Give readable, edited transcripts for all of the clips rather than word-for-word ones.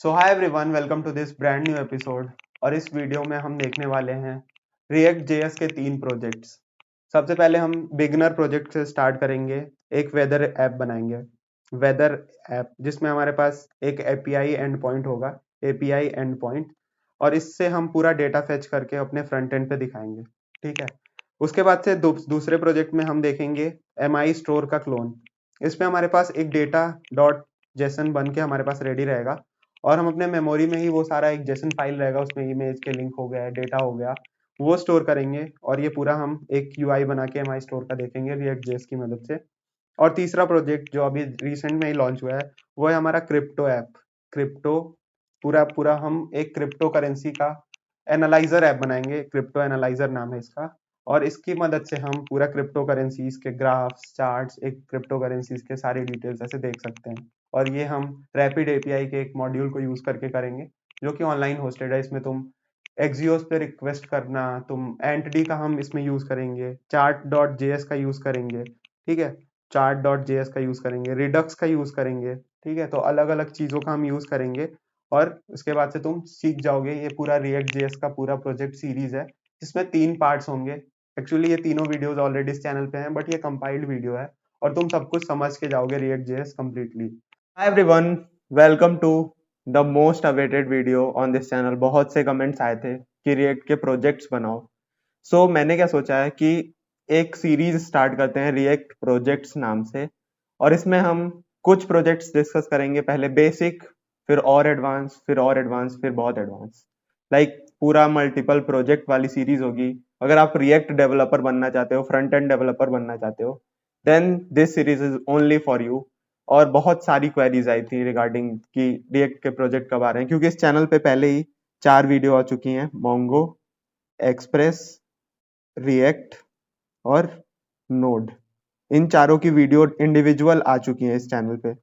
So hi everyone, welcome to this brand new episode. और इस video में हम देखने वाले हैं रिएक्ट जेएस के 3 प्रोजेक्ट्स। सबसे पहले हम बिगनर प्रोजेक्ट से स्टार्ट करेंगे। एक वेदर ऐप बनाएंगे, वेदर ऐप जिसमें हमारे पास एक एपीआई एंड पॉइंट होगा, एपीआई एंड पॉइंट, और इससे हम पूरा डेटा फेच करके अपने फ्रंट एंड पे दिखाएंगे। ठीक है। उसके बाद से दूसरे प्रोजेक्ट में हम देखेंगे एमआई स्टोर का क्लोन। इसमें हमारे पास एक डेटा डॉट जेसन बन के हमारे पास रेडी रहेगा, और हम अपने मेमोरी में ही वो सारा एक जेसन फाइल रहेगा, उसमें इमेज के लिंक हो गया, डेटा हो गया, वो स्टोर करेंगे। और ये पूरा हम एक यूआई बना के एमआई स्टोर का देखेंगे रिएक्ट जेएस की मदद से। और तीसरा प्रोजेक्ट जो अभी रिसेंट में ही लॉन्च हुआ है वो है हमारा क्रिप्टो ऐप। क्रिप्टो पूरा पूरा हम एक क्रिप्टो करेंसी का एनालाइजर ऐप बनाएंगे, क्रिप्टो एनालाइजर नाम है इसका। और इसकी मदद से हम पूरा क्रिप्टो करेंसीज के ग्राफ्स, चार्ट्स, एक क्रिप्टो करेंसीज के सारी डिटेल्स ऐसे देख सकते हैं। और ये हम रैपिड एपीआई के एक मॉड्यूल को यूज करके करेंगे, जो कि ऑनलाइन होस्टेड है। इसमें तुम एक्सियोस पे रिक्वेस्ट करना, तुम एंटिटी का हम इसमें यूज करेंगे, चार्ट डॉट जेएस का यूज करेंगे। ठीक है, चार्ट डॉट जेएस का यूज करेंगे, रिडक्स का यूज करेंगे। ठीक है, तो अलग अलग चीजों का हम यूज करेंगे। और उसके बाद से तुम सीख जाओगे। ये पूरा रिएक्ट जेएस का पूरा प्रोजेक्ट सीरीज है, जिसमें 3 पार्ट्स होंगे। एक्चुअली ये तीनों वीडियोस ऑलरेडी इस चैनल पे हैं, बट ये कंपाइल्ड वीडियो है, और तुम सब कुछ समझ के जाओगे React JS completely. Hi everyone, welcome to the most awaited video on this channel. बहुत से कमेंट्स आए थे कि रिएक्ट के प्रोजेक्ट्स बनाओ। सो मैंने क्या सोचा है कि एक सीरीज स्टार्ट करते हैं रिएक्ट प्रोजेक्ट्स नाम से, और इसमें हम कुछ प्रोजेक्ट्स डिस्कस करेंगे। पहले बेसिक, फिर और एडवांस, फिर और एडवांस, फिर बहुत एडवांस। लाइक पूरा मल्टीपल प्रोजेक्ट वाली सीरीज होगी। अगर आप रिएक्ट डेवलपर बनना चाहते हो, फ्रंट एंड डेवलपर बनना चाहते हो, then this series is only for you. और बहुत सारी क्वेरीज आई थी रिगार्डिंग कि रिएक्ट के प्रोजेक्ट कब आ रहे हैं, क्योंकि इस चैनल पे पहले ही 4 वीडियो आ चुकी हैं, मोंगो, एक्सप्रेस, रिएक्ट और नोड। इन चारों की वीडियो इंडिविजुअल आ चुकी है इस चैनल पे।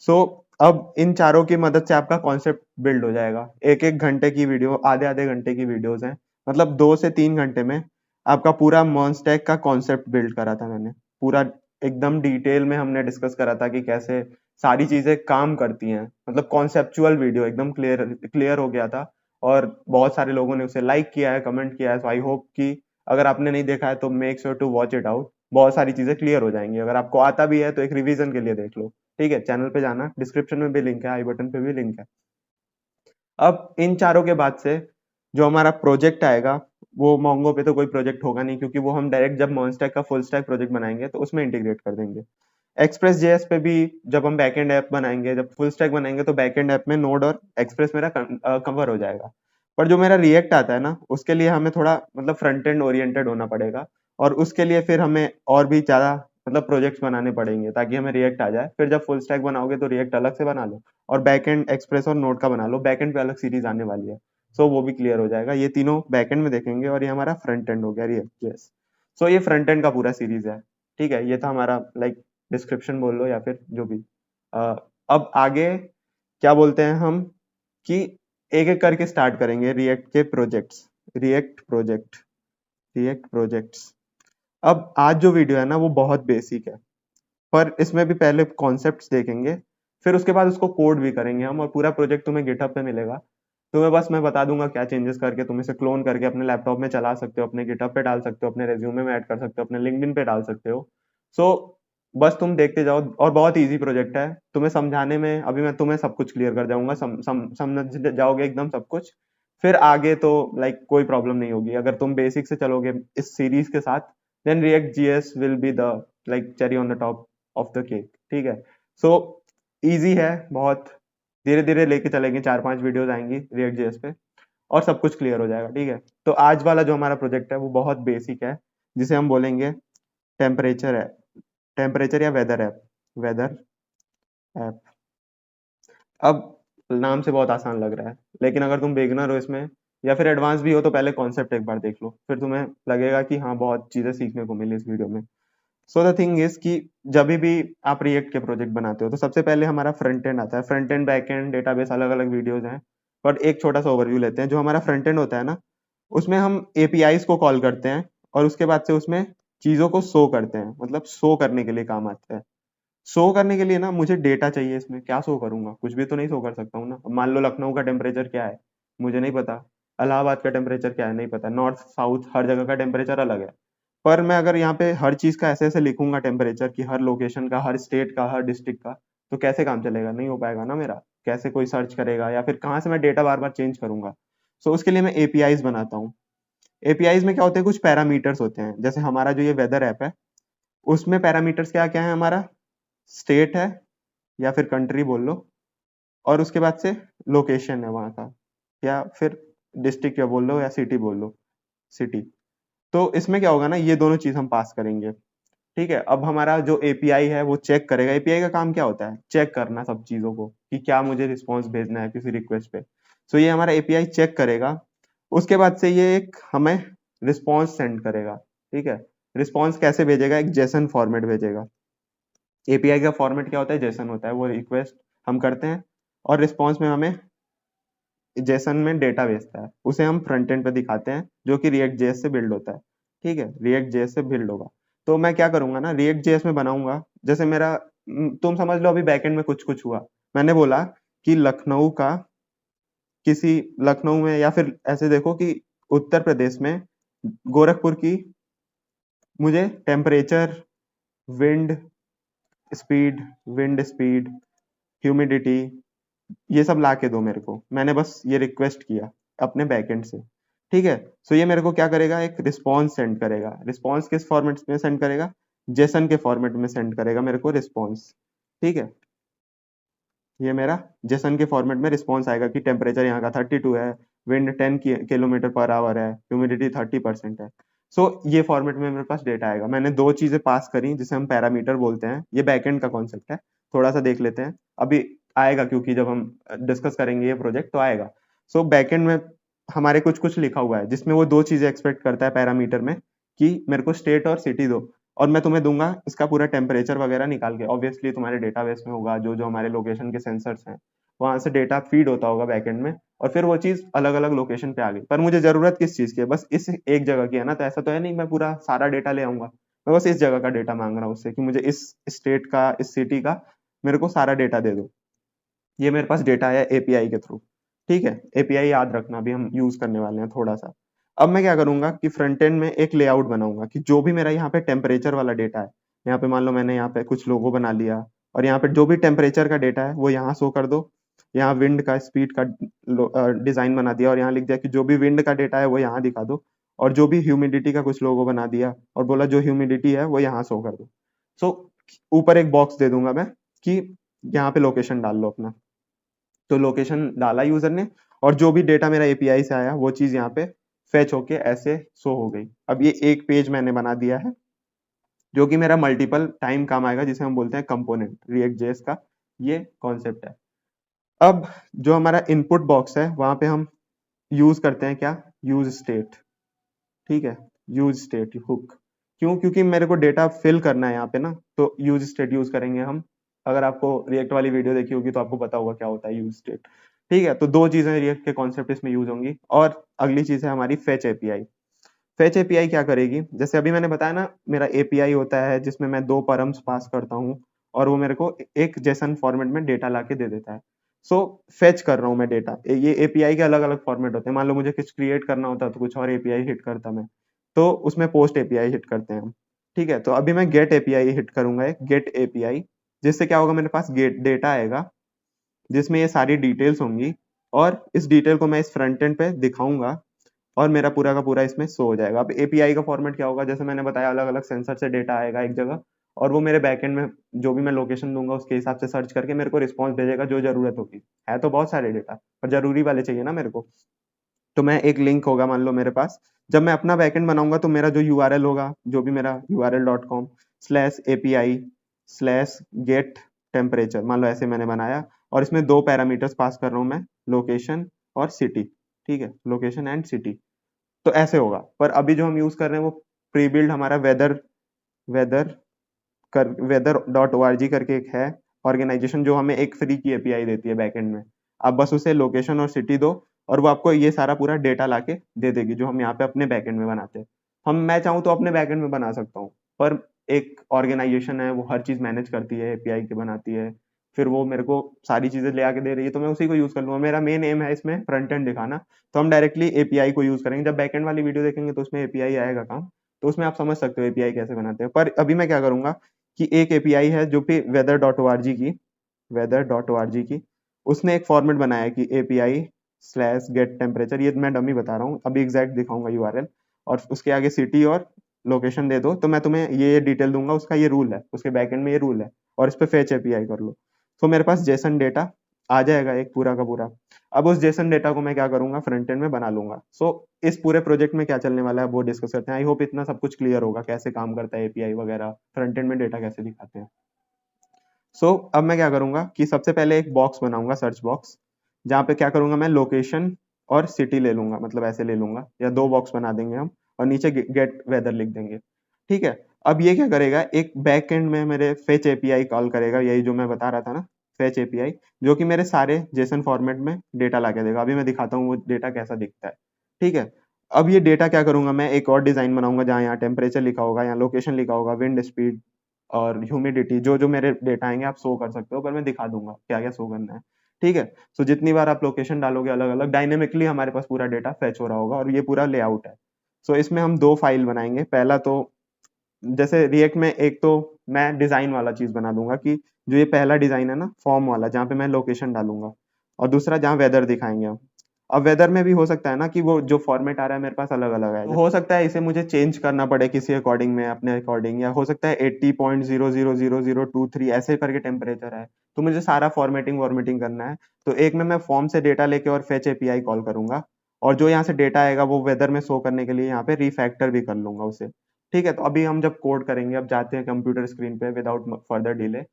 सो अब इन चारों की मदद से आपका कॉन्सेप्ट बिल्ड हो जाएगा। एक एक घंटे की वीडियो, आधे आधे घंटे की वीडियोस हैं, मतलब 2 से 3 घंटे में आपका पूरा मॉन्स्टैक का कॉन्सेप्ट बिल्ड करा था मैंने। पूरा एकदम डिटेल में हमने डिस्कस करा था कि कैसे सारी चीजें काम करती हैं। मतलब कॉन्सेप्चुअल वीडियो एकदम क्लियर क्लियर हो गया था, और बहुत सारे लोगों ने उसे लाइक किया है, कमेंट किया है। सो आई होप कि अगर आपने नहीं देखा है तो make sure to watch it out. बहुत सारी चीजें क्लियर हो जाएंगी। अगर आपको आता भी है तो एक रिवीजन के लिए देख लो। ठीक है, चैनल पे जाना, डिस्क्रिप्शन में भी लिंक है, आई बटन पे भी लिंक है। अब इन चारों के बाद से जो हमारा प्रोजेक्ट आएगा, वो मोंगो पे तो कोई प्रोजेक्ट होगा नहीं, क्योंकि वो हम डायरेक्ट जब मॉन्स्टैक का फुल स्टैक प्रोजेक्ट बनाएंगे तो उसमें इंटीग्रेट कर देंगे। एक्सप्रेस जेएस पे भी जब हम बैकएंड ऐप बनाएंगे, जब फुल स्टैक बनाएंगे, तो बैकएंड ऐप में नोड और एक्सप्रेस मेरा कवर हो जाएगा। पर जो मेरा रिएक्ट आता है ना, उसके लिए हमें थोड़ा मतलब फ्रंट एंड ओरिएंटेड होना पड़ेगा। और उसके लिए फिर हमें और भी ज्यादा मतलब प्रोजेक्ट्स बनाने पड़ेंगे ताकि हमें रिएक्ट आ जाए। फिर जब फुल स्टैक बनाओगे तो रिएक्ट अलग से बना लो, और बैकएंड एक्सप्रेस और नोड का बना लो। बैकएंड पे अलग सीरीज आने वाली है, सो वो भी क्लियर हो जाएगा। ये तीनों बैकएंड में देखेंगे, और ये हमारा फ्रंट एंड हो गया रिएक्ट जेएस। सो ये फ्रंट एंड का पूरा सीरीज है। ठीक है, ये था हमारा लाइक डिस्क्रिप्शन बोल लो या फिर जो भी। अ, अब आगे क्या बोलते हैं हम कि एक एक करके स्टार्ट करेंगे रिएक्ट के projects. React project, react projects. अब आज जो वीडियो है ना, वो बहुत बेसिक है, पर इसमें भी पहले कॉन्सेप्ट्स देखेंगे, फिर उसके बाद उसको कोड भी करेंगे हम। और पूरा प्रोजेक्ट तुम्हें गिटहब पे मिलेगा। तुम्हें बस मैं बता दूंगा क्या चेंजेस करके तुम इसे क्लोन करके अपने लैपटॉप में चला सकते हो, अपने गिटहब पे डाल सकते हो, अपने रेज्यूमे में ऐड कर सकते हो, अपने लिंक्डइन पे डाल सकते हो। सो बस तुम देखते जाओ, और बहुत इजी प्रोजेक्ट है। तुम्हें समझाने में अभी मैं तुम्हें सब कुछ क्लियर कर जाऊंगा, समझ जाओगे एकदम सब कुछ। फिर आगे तो लाइक कोई प्रॉब्लम नहीं होगी अगर तुम बेसिक से चलोगे इस सीरीज के साथ। Then React JS will be the like cherry on the top of the cake. ठीक है, सो इजी है बहुत। धीरे धीरे लेके चलेंगे, 4-5 वीडियोस आएंगी रिएक्ट जेएस पे, और सब कुछ क्लियर हो जाएगा। ठीक है, तो आज वाला जो हमारा प्रोजेक्ट है वो बहुत बेसिक है, जिसे हम बोलेंगे टेम्परेचर है, टेम्परेचर या वेदर ऐप, वेदर ऐप। अब नाम से बहुत आसान लग रहा है, लेकिन अगर तुम बिगिनर हो इसमें या फिर एडवांस भी हो तो पहले कॉन्सेप्ट एक बार देख लो, फिर तुम्हें लगेगा कि हाँ बहुत चीजें सीखने को मिली इस वीडियो में। सो द थिंग इज कि जब भी आप रिएक्ट के प्रोजेक्ट बनाते हो तो सबसे पहले हमारा फ्रंट एंड आता है। Front end, back and, database, अलग अलग वीडियोस हैं, पर एक छोटा सा ओवरव्यू लेते हैं। जो हमारा फ्रंट एंड होता है ना, उसमें हम एपीआईज को कॉल करते हैं, और उसके बाद से उसमें चीजों को शो करते हैं, मतलब शो करने के लिए काम आते हैं। शो करने के लिए ना मुझे डेटा चाहिए, इसमें क्या शो करूंगा, कुछ भी तो नहीं शो कर सकता हूँ ना। अब मान लो लखनऊ का टेम्परेचर क्या है मुझे नहीं पता, इलाहाबाद का टेम्परेचर क्या है नहीं पता, नॉर्थ साउथ हर जगह का टेम्परेचर अलग है। पर मैं अगर यहाँ पे हर चीज का ऐसे ऐसे लिखूंगा टेम्परेचर की, हर लोकेशन का, हर स्टेट का, हर डिस्ट्रिक्ट का, तो कैसे काम चलेगा, नहीं हो पाएगा ना मेरा। कैसे कोई सर्च करेगा, या फिर कहाँ से मैं डेटा बार बार चेंज करूंगा। सो उसके लिए मैं एपीआईज बनाता हूँ। एपीआईज में क्या होते हैं, कुछ पैरामीटर्स होते हैं, जैसे हमारा जो ये वेदर ऐप है उसमें पैरामीटर्स क्या क्या है हमारा, स्टेट है या फिर कंट्री बोल लो, और उसके बाद से लोकेशन है वहाँ का, या फिर डिस्ट्रिक्ट या बोल लो, या सिटी बोल लो, सिटी। तो इसमें क्या होगा ना, ये दोनों चीज हम पास करेंगे। ठीक है, अब हमारा जो एपीआई है वो चेक करेगा। एपीआई का काम क्या होता है, चेक करना सब चीजों को कि क्या मुझे रिस्पॉन्स भेजना है किसी रिक्वेस्ट पे। सो ये हमारा एपीआई चेक करेगा। उसके बाद से ये एक हमें रिस्पॉन्स सेंड करेगा। ठीक है, रिस्पॉन्स कैसे भेजेगा, एक जेसन फॉर्मेट भेजेगा। एपीआई का फॉर्मेट क्या होता है, जेसन होता है। वो रिक्वेस्ट हम करते हैं और रिस्पॉन्स में हमें जेसन में डेटा भेजता है, उसे हम फ्रंट एंड पे दिखाते हैं, जो कि रिएक्ट जेएस से बिल्ड होता है। ठीक है, रिएक्ट जेएस से बिल्ड होगा। तो मैं क्या करूंगा ना, रिएक्ट जेएस में बनाऊंगा, जैसे मेरा तुम समझ लो अभी बैकएंड में कुछ कुछ हुआ। मैंने बोला कि लखनऊ का, किसी लखनऊ में, या फिर ऐसे देखो कि उत्तर प्रदेश में गोरखपुर की मुझे temperature, wind speed, wind speed, humidity, ये सब ला के दो मेरे को। मैंने बस ये रिक्वेस्ट किया अपने बैकएंड से। ठीक है, सो ये मेरे को क्या करेगा, एक रिस्पॉन्स सेंड करेगा। रिस्पॉन्स किस फॉर्मेट में सेंड करेगा, जेसन के फॉर्मेट में सेंड करेगा मेरे को रिस्पॉन्स। ठीक है, ये मेरा जेसन के फॉर्मेट में रिस्पॉन्स आएगा कि टेम्परेचर यहाँ का 32 है, विंड 10 किलोमीटर पर आवर है, ह्यूमिडिटी 30% है। सो ये फॉर्मेट में मेरे पास डेटा आएगा। मैंने दो चीजें पास करी जिसे हम पैरामीटर बोलते हैं। ये बैकएंड का कॉन्सेप्ट है, थोड़ा सा देख लेते हैं अभी, आएगा क्योंकि जब हम डिस्कस करेंगे ये प्रोजेक्ट तो आएगा। सो बैकएंड में हमारे कुछ कुछ लिखा हुआ है जिसमें वो दो चीजें एक्सपेक्ट करता है पैरामीटर में, कि मेरे को स्टेट और सिटी दो, और मैं तुम्हें दूंगा इसका पूरा टेम्परेचर वगैरह निकाल के। ऑब्वियसली तुम्हारे डेटाबेस में होगा, जो जो हमारे लोकेशन के सेंसर्स हैं वहां से डेटा फीड होता होगा बैकएंड में, और फिर वो चीज अलग अलग लोकेशन पे आ गई। पर मुझे जरूरत किस चीज की है, बस इस एक जगह की है ना। तो ऐसा तो है नहीं मैं पूरा सारा डेटा ले आऊंगा, मैं बस इस जगह का डेटा मांग रहा हूँ उससे कि मुझे इस स्टेट का, इस सिटी का मेरे को सारा डेटा दे दो। ये मेरे पास डेटा है एपीआई के थ्रू। ठीक है, एपीआई याद रखना, अभी हम यूज करने वाले हैं थोड़ा सा। अब मैं क्या करूंगा कि फ्रंट एंड में एक लेआउट बनाऊंगा कि जो भी मेरा यहाँ पे टेम्परेचर वाला डेटा है, यहाँ पे मान लो मैंने यहाँ पे कुछ लोगो बना लिया, और यहाँ पे जो भी टेम्परेचर का डेटा है वो यहाँ शो कर दो। यहाँ विंड का, स्पीड का डिजाइन बना दिया, और यहाँ लिख दिया कि जो भी विंड का डेटा है वो यहाँ दिखा दो। और जो भी ह्यूमिडिटी का कुछ लोगो बना दिया, और बोला जो ह्यूमिडिटी है वो यहाँ शो कर दो। सो ऊपर एक बॉक्स दे दूंगा मैं कि यहाँ पे लोकेशन डाल लो अपना। तो लोकेशन डाला यूजर ने, और जो भी डेटा मेरा एपीआई से आया वो चीज यहाँ पे फेच होके ऐसे शो हो गई। अब ये एक पेज मैंने बना दिया है जो कि मेरा मल्टीपल टाइम काम आएगा, जिसे हम बोलते हैं कंपोनेंट। रिएक्ट जेएस का ये कॉन्सेप्ट है। अब जो हमारा इनपुट बॉक्स है वहां पे हम यूज करते हैं क्या, यूज स्टेट। ठीक है, यूज स्टेट हुक। क्यों, क्योंकि मेरे को डेटा फिल करना है यहाँ पे ना, तो यूज स्टेट यूज करेंगे हम। अगर आपको रिएक्ट वाली वीडियो देखी होगी तो आपको पता होगा क्या होता है यूज स्टेट। ठीक है, तो दो चीजें रिएक्ट के कॉन्सेप्ट इसमें यूज होंगी। और अगली चीज है हमारी फेच एपीआई। फेच एपीआई क्या करेगी, जैसे अभी मैंने बताया ना, मेरा एपीआई होता है जिसमें मैं दो परम्स पास करता हूँ, और वो मेरे को एक जेसन फॉर्मेट में डेटा ला के दे देता है। सो फेच कर रहा हूँ मैं डेटा। ये एपीआई के अलग अलग फॉर्मेट होते हैं। मान लो मुझे कुछ क्रिएट करना होता तो कुछ और एपीआई हिट करता मैं, तो उसमें पोस्ट एपीआई हिट करते हैं हम। ठीक है, तो अभी मैं गेट एपीआई हिट करूंगा, एक गेट एपीआई, जिससे क्या होगा, मेरे पास गेट डेटा आएगा जिसमें ये सारी डिटेल्स होंगी, और इस डिटेल को मैं इस फ्रंट एंड पे दिखाऊंगा, और मेरा पूरा का पूरा इसमें शो हो जाएगा। अब एपीआई का फॉर्मेट क्या होगा, जैसे मैंने बताया, अलग अलग सेंसर से डेटा आएगा एक जगह, और वो मेरे बैकएंड में जो भी मैं लोकेशन दूंगा उसके हिसाब से सर्च करके मेरे को रिस्पॉन्स भेजेगा जो जरूरत होगी। है तो बहुत सारे डेटा, पर जरूरी वाले चाहिए ना मेरे को। तो मैं एक लिंक होगा मान लो मेरे पास, जब मैं अपना बैकएंड बनाऊंगा तो मेरा जो यूआरएल होगा, जो भी मेरा url.com/api/get टेम्परेचर, मान लो ऐसे मैंने बनाया, और इसमें दो पैरामीटर्स पास कर रहा हूँ मैं, लोकेशन और सिटी। ठीक है, लोकेशन एंड सिटी। तो ऐसे होगा। पर अभी जो हम यूज कर रहे हैं वो प्री बिल्ड हमारा वेदर वेदर कर weather dot O R G करके एक है ऑर्गेनाइजेशन, जो हमें एक फ्री की एपीआई देती है बैकएंड में। आप बस उसे लोकेशन और सिटी दो, और वो आपको ये सारा पूरा डेटा लाके दे देगी, जो हम यहाँ पे अपने बैकएंड में बनाते हैं। मैं चाहूँ तो अपने बैकएंड में बना सकता हूँ, पर एक ऑर्गेनाइजेशन है, वो हर चीज़ मैनेज करती है, एपीआई के बनाती है, फिर वो मेरे को सारी चीज़ें ले आके दे रही है, तो मैं उसी को यूज़ कर लूँगा। मेरा मेन एम है इसमें फ्रंट एंड दिखाना, तो हम डायरेक्टली एपीआई को यूज़ करेंगे। जब बैक एंड वाली वीडियो देखेंगे तो उसमें एपीआई आएगा काम, तो उसमें आप समझ सकते हो एपीआई कैसे बनाते हैं। पर अभी मैं क्या करूँगा कि एक एपीआई है जो कि weather.org की, उसने एक फॉर्मेट बनाया है कि API/get temperature, ये मैं डमी बता रहा हूँ, अभी एग्जैक्ट दिखाऊंगा यूआरएल, और उसके आगे सिटी और लोकेशन दे दो, तो मैं तुम्हें ये डिटेल दूंगा, उसका ये रूल है, उसके बैकएंड में ये रूल है, और इस पे फेच एपीआई कर लो। तो मेरे पास जेसन डेटा आ जाएगा एक पूरा का पूरा। अब उस जेसन डेटा को मैं क्या करूंगा, फ्रंट एंड में बना लूंगा। सो इस पूरे प्रोजेक्ट में क्या चलने वाला है वो डिस्कस करते हैं। आई होप इतना सब कुछ क्लियर होगा, कैसे काम करता है एपीआई वगैरह, फ्रंट एंड में डेटा कैसे दिखाते हैं। अब मैं क्या करूंगा कि सबसे पहले एक बॉक्स बनाऊंगा, सर्च बॉक्स, जहाँ पे क्या करूंगा मैं लोकेशन और सिटी ले लूंगा, मतलब ऐसे ले लूंगा, या दो बॉक्स बना देंगे हम, और नीचे गेट वेदर लिख देंगे। ठीक है। अब ये क्या करेगा, एक बैक एंड में मेरे फेच एपीआई कॉल करेगा, यही जो मैं बता रहा था ना, फेच एपीआई, जो कि मेरे सारे जेसन फॉर्मेट में डेटा ला के देगा। अभी मैं दिखाता हूँ वो डेटा कैसा दिखता है। ठीक है। अब ये डेटा क्या करूंगा, मैं एक और डिजाइन बनाऊंगा जहाँ यहाँ टेम्परेचर लिखा होगा, यहाँ लोकेशन लिखा होगा, विंड स्पीड और ह्यूमिडिटी, जो जो मेरे डेटा आएंगे आप शो कर सकते हो, पर मैं दिखा दूंगा क्या क्या शो करना है। ठीक है। सो जितनी बार आप लोकेशन डालोगे अलग अलग डायनेमिकली हमारे पास पूरा डेटा फेच हो रहा होगा, और ये पूरा लेआउट है। सो इसमें हम दो फाइल बनाएंगे। पहला तो जैसे रिएक्ट में एक तो मैं डिजाइन वाला चीज बना दूंगा कि जो ये पहला डिजाइन है ना फॉर्म वाला, जहाँ पे मैं लोकेशन डालूंगा, और दूसरा जहाँ वेदर दिखाएंगे हम। अब वेदर में भी हो सकता है ना कि वो जो फॉर्मेट आ रहा है मेरे पास अलग अलग है, तो हो सकता है इसे मुझे चेंज करना पड़े किसी अकॉर्डिंग में, अपने अकॉर्डिंग, या हो सकता है 80.0000023 ऐसे करके टेम्परेचर है, तो मुझे सारा फॉर्मेटिंग वॉर्मेटिंग करना है। तो एक में मैं फॉर्म से डेटा लेके और फेच एपीआई कॉल करूंगा, और जो यहाँ से डेटा आएगा वो वेदर में शो करने के लिए यहाँ पे रिफैक्टर भी कर लूंगा उसे। ठीक है। तो अभी हम जब कोड करेंगे, अब जाते हैं कंप्यूटर स्क्रीन पे विदाउट फर्दर डिले,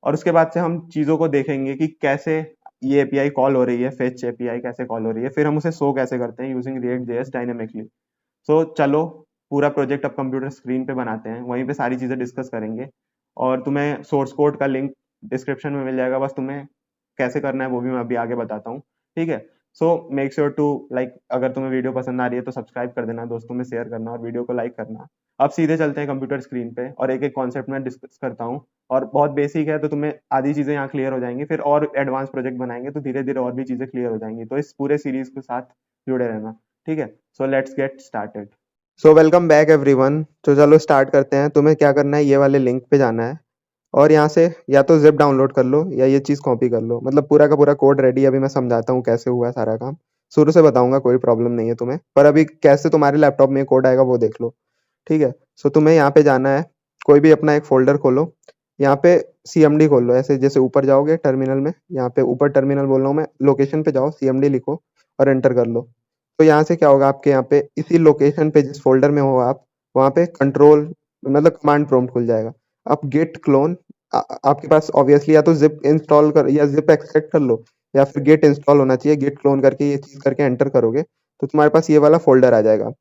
और उसके बाद से हम चीजों को देखेंगे कि कैसे ये एपीआई कॉल हो रही है, फेच एपीआई कैसे कॉल हो रही है, फिर हम उसे शो कैसे करते हैं यूजिंग रिएक्ट जेएस डायनेमिकली। सो चलो पूरा प्रोजेक्ट अब कंप्यूटर स्क्रीन पे बनाते हैं, वहीं पे सारी चीजें डिस्कस करेंगे, और तुम्हें सोर्स कोड का लिंक डिस्क्रिप्शन में मिल जाएगा, बस तुम्हें कैसे करना है वो भी मैं अभी आगे बताता हूँ। ठीक है। So make sure to like, अगर तुम्हें वीडियो पसंद आ रही है तो सब्सक्राइब कर देना, दोस्तों में शेयर करना, और वीडियो को लाइक करना। अब सीधे चलते हैं कंप्यूटर स्क्रीन पे, और एक एक कॉन्सेप्ट में डिस्कस करता हूँ, और बहुत बेसिक है तो तुम्हें आधी चीजें यहाँ क्लियर हो जाएंगी, फिर और एडवांस प्रोजेक्ट बनाएंगे तो धीरे धीरे और भी चीजें क्लियर हो जाएंगी। तो इस पूरे सीरीज के साथ जुड़े रहना। ठीक है। So let's get started. So welcome back everyone. तो चलो स्टार्ट करते हैं। तुम्हें क्या करना है, ये वाले लिंक पे जाना है, और यहाँ से या तो जिप डाउनलोड कर लो या ये चीज़ कॉपी कर लो, मतलब पूरा का पूरा कोड रेडी। अभी मैं समझाता हूँ कैसे हुआ है सारा काम, शुरू से बताऊंगा, कोई प्रॉब्लम नहीं है तुम्हें, पर अभी कैसे तुम्हारे लैपटॉप में कोड आएगा वो देख लो। ठीक है। सो तुम्हें यहाँ पे जाना है, कोई भी अपना एक फोल्डर खोलो, यहाँ पे सीएमडी खोल लो, ऐसे जैसे ऊपर जाओगे टर्मिनल में, यहाँ पे ऊपर टर्मिनल बोल रहा हूँ मैं, लोकेशन पे जाओ, सीएमडी लिखो और एंटर कर लो। तो यहाँ से क्या होगा, आपके यहाँ पे इसी लोकेशन पे जिस फोल्डर में हो आप, वहाँ पे कंट्रोल मतलब कमांड प्रॉम्प्ट खुल जाएगा। आप गेट क्लोन, आपके पास ऑब्वियसली या तो जिप इंस्टॉल कर या जिप एक्सट्रैक्ट कर लो, या फिर गेट इंस्टॉल होना चाहिए। गेट क्लोन करके ये चीज करके एंटर करोगे तो तुम्हारे पास ये वाला फोल्डर आ जाएगा।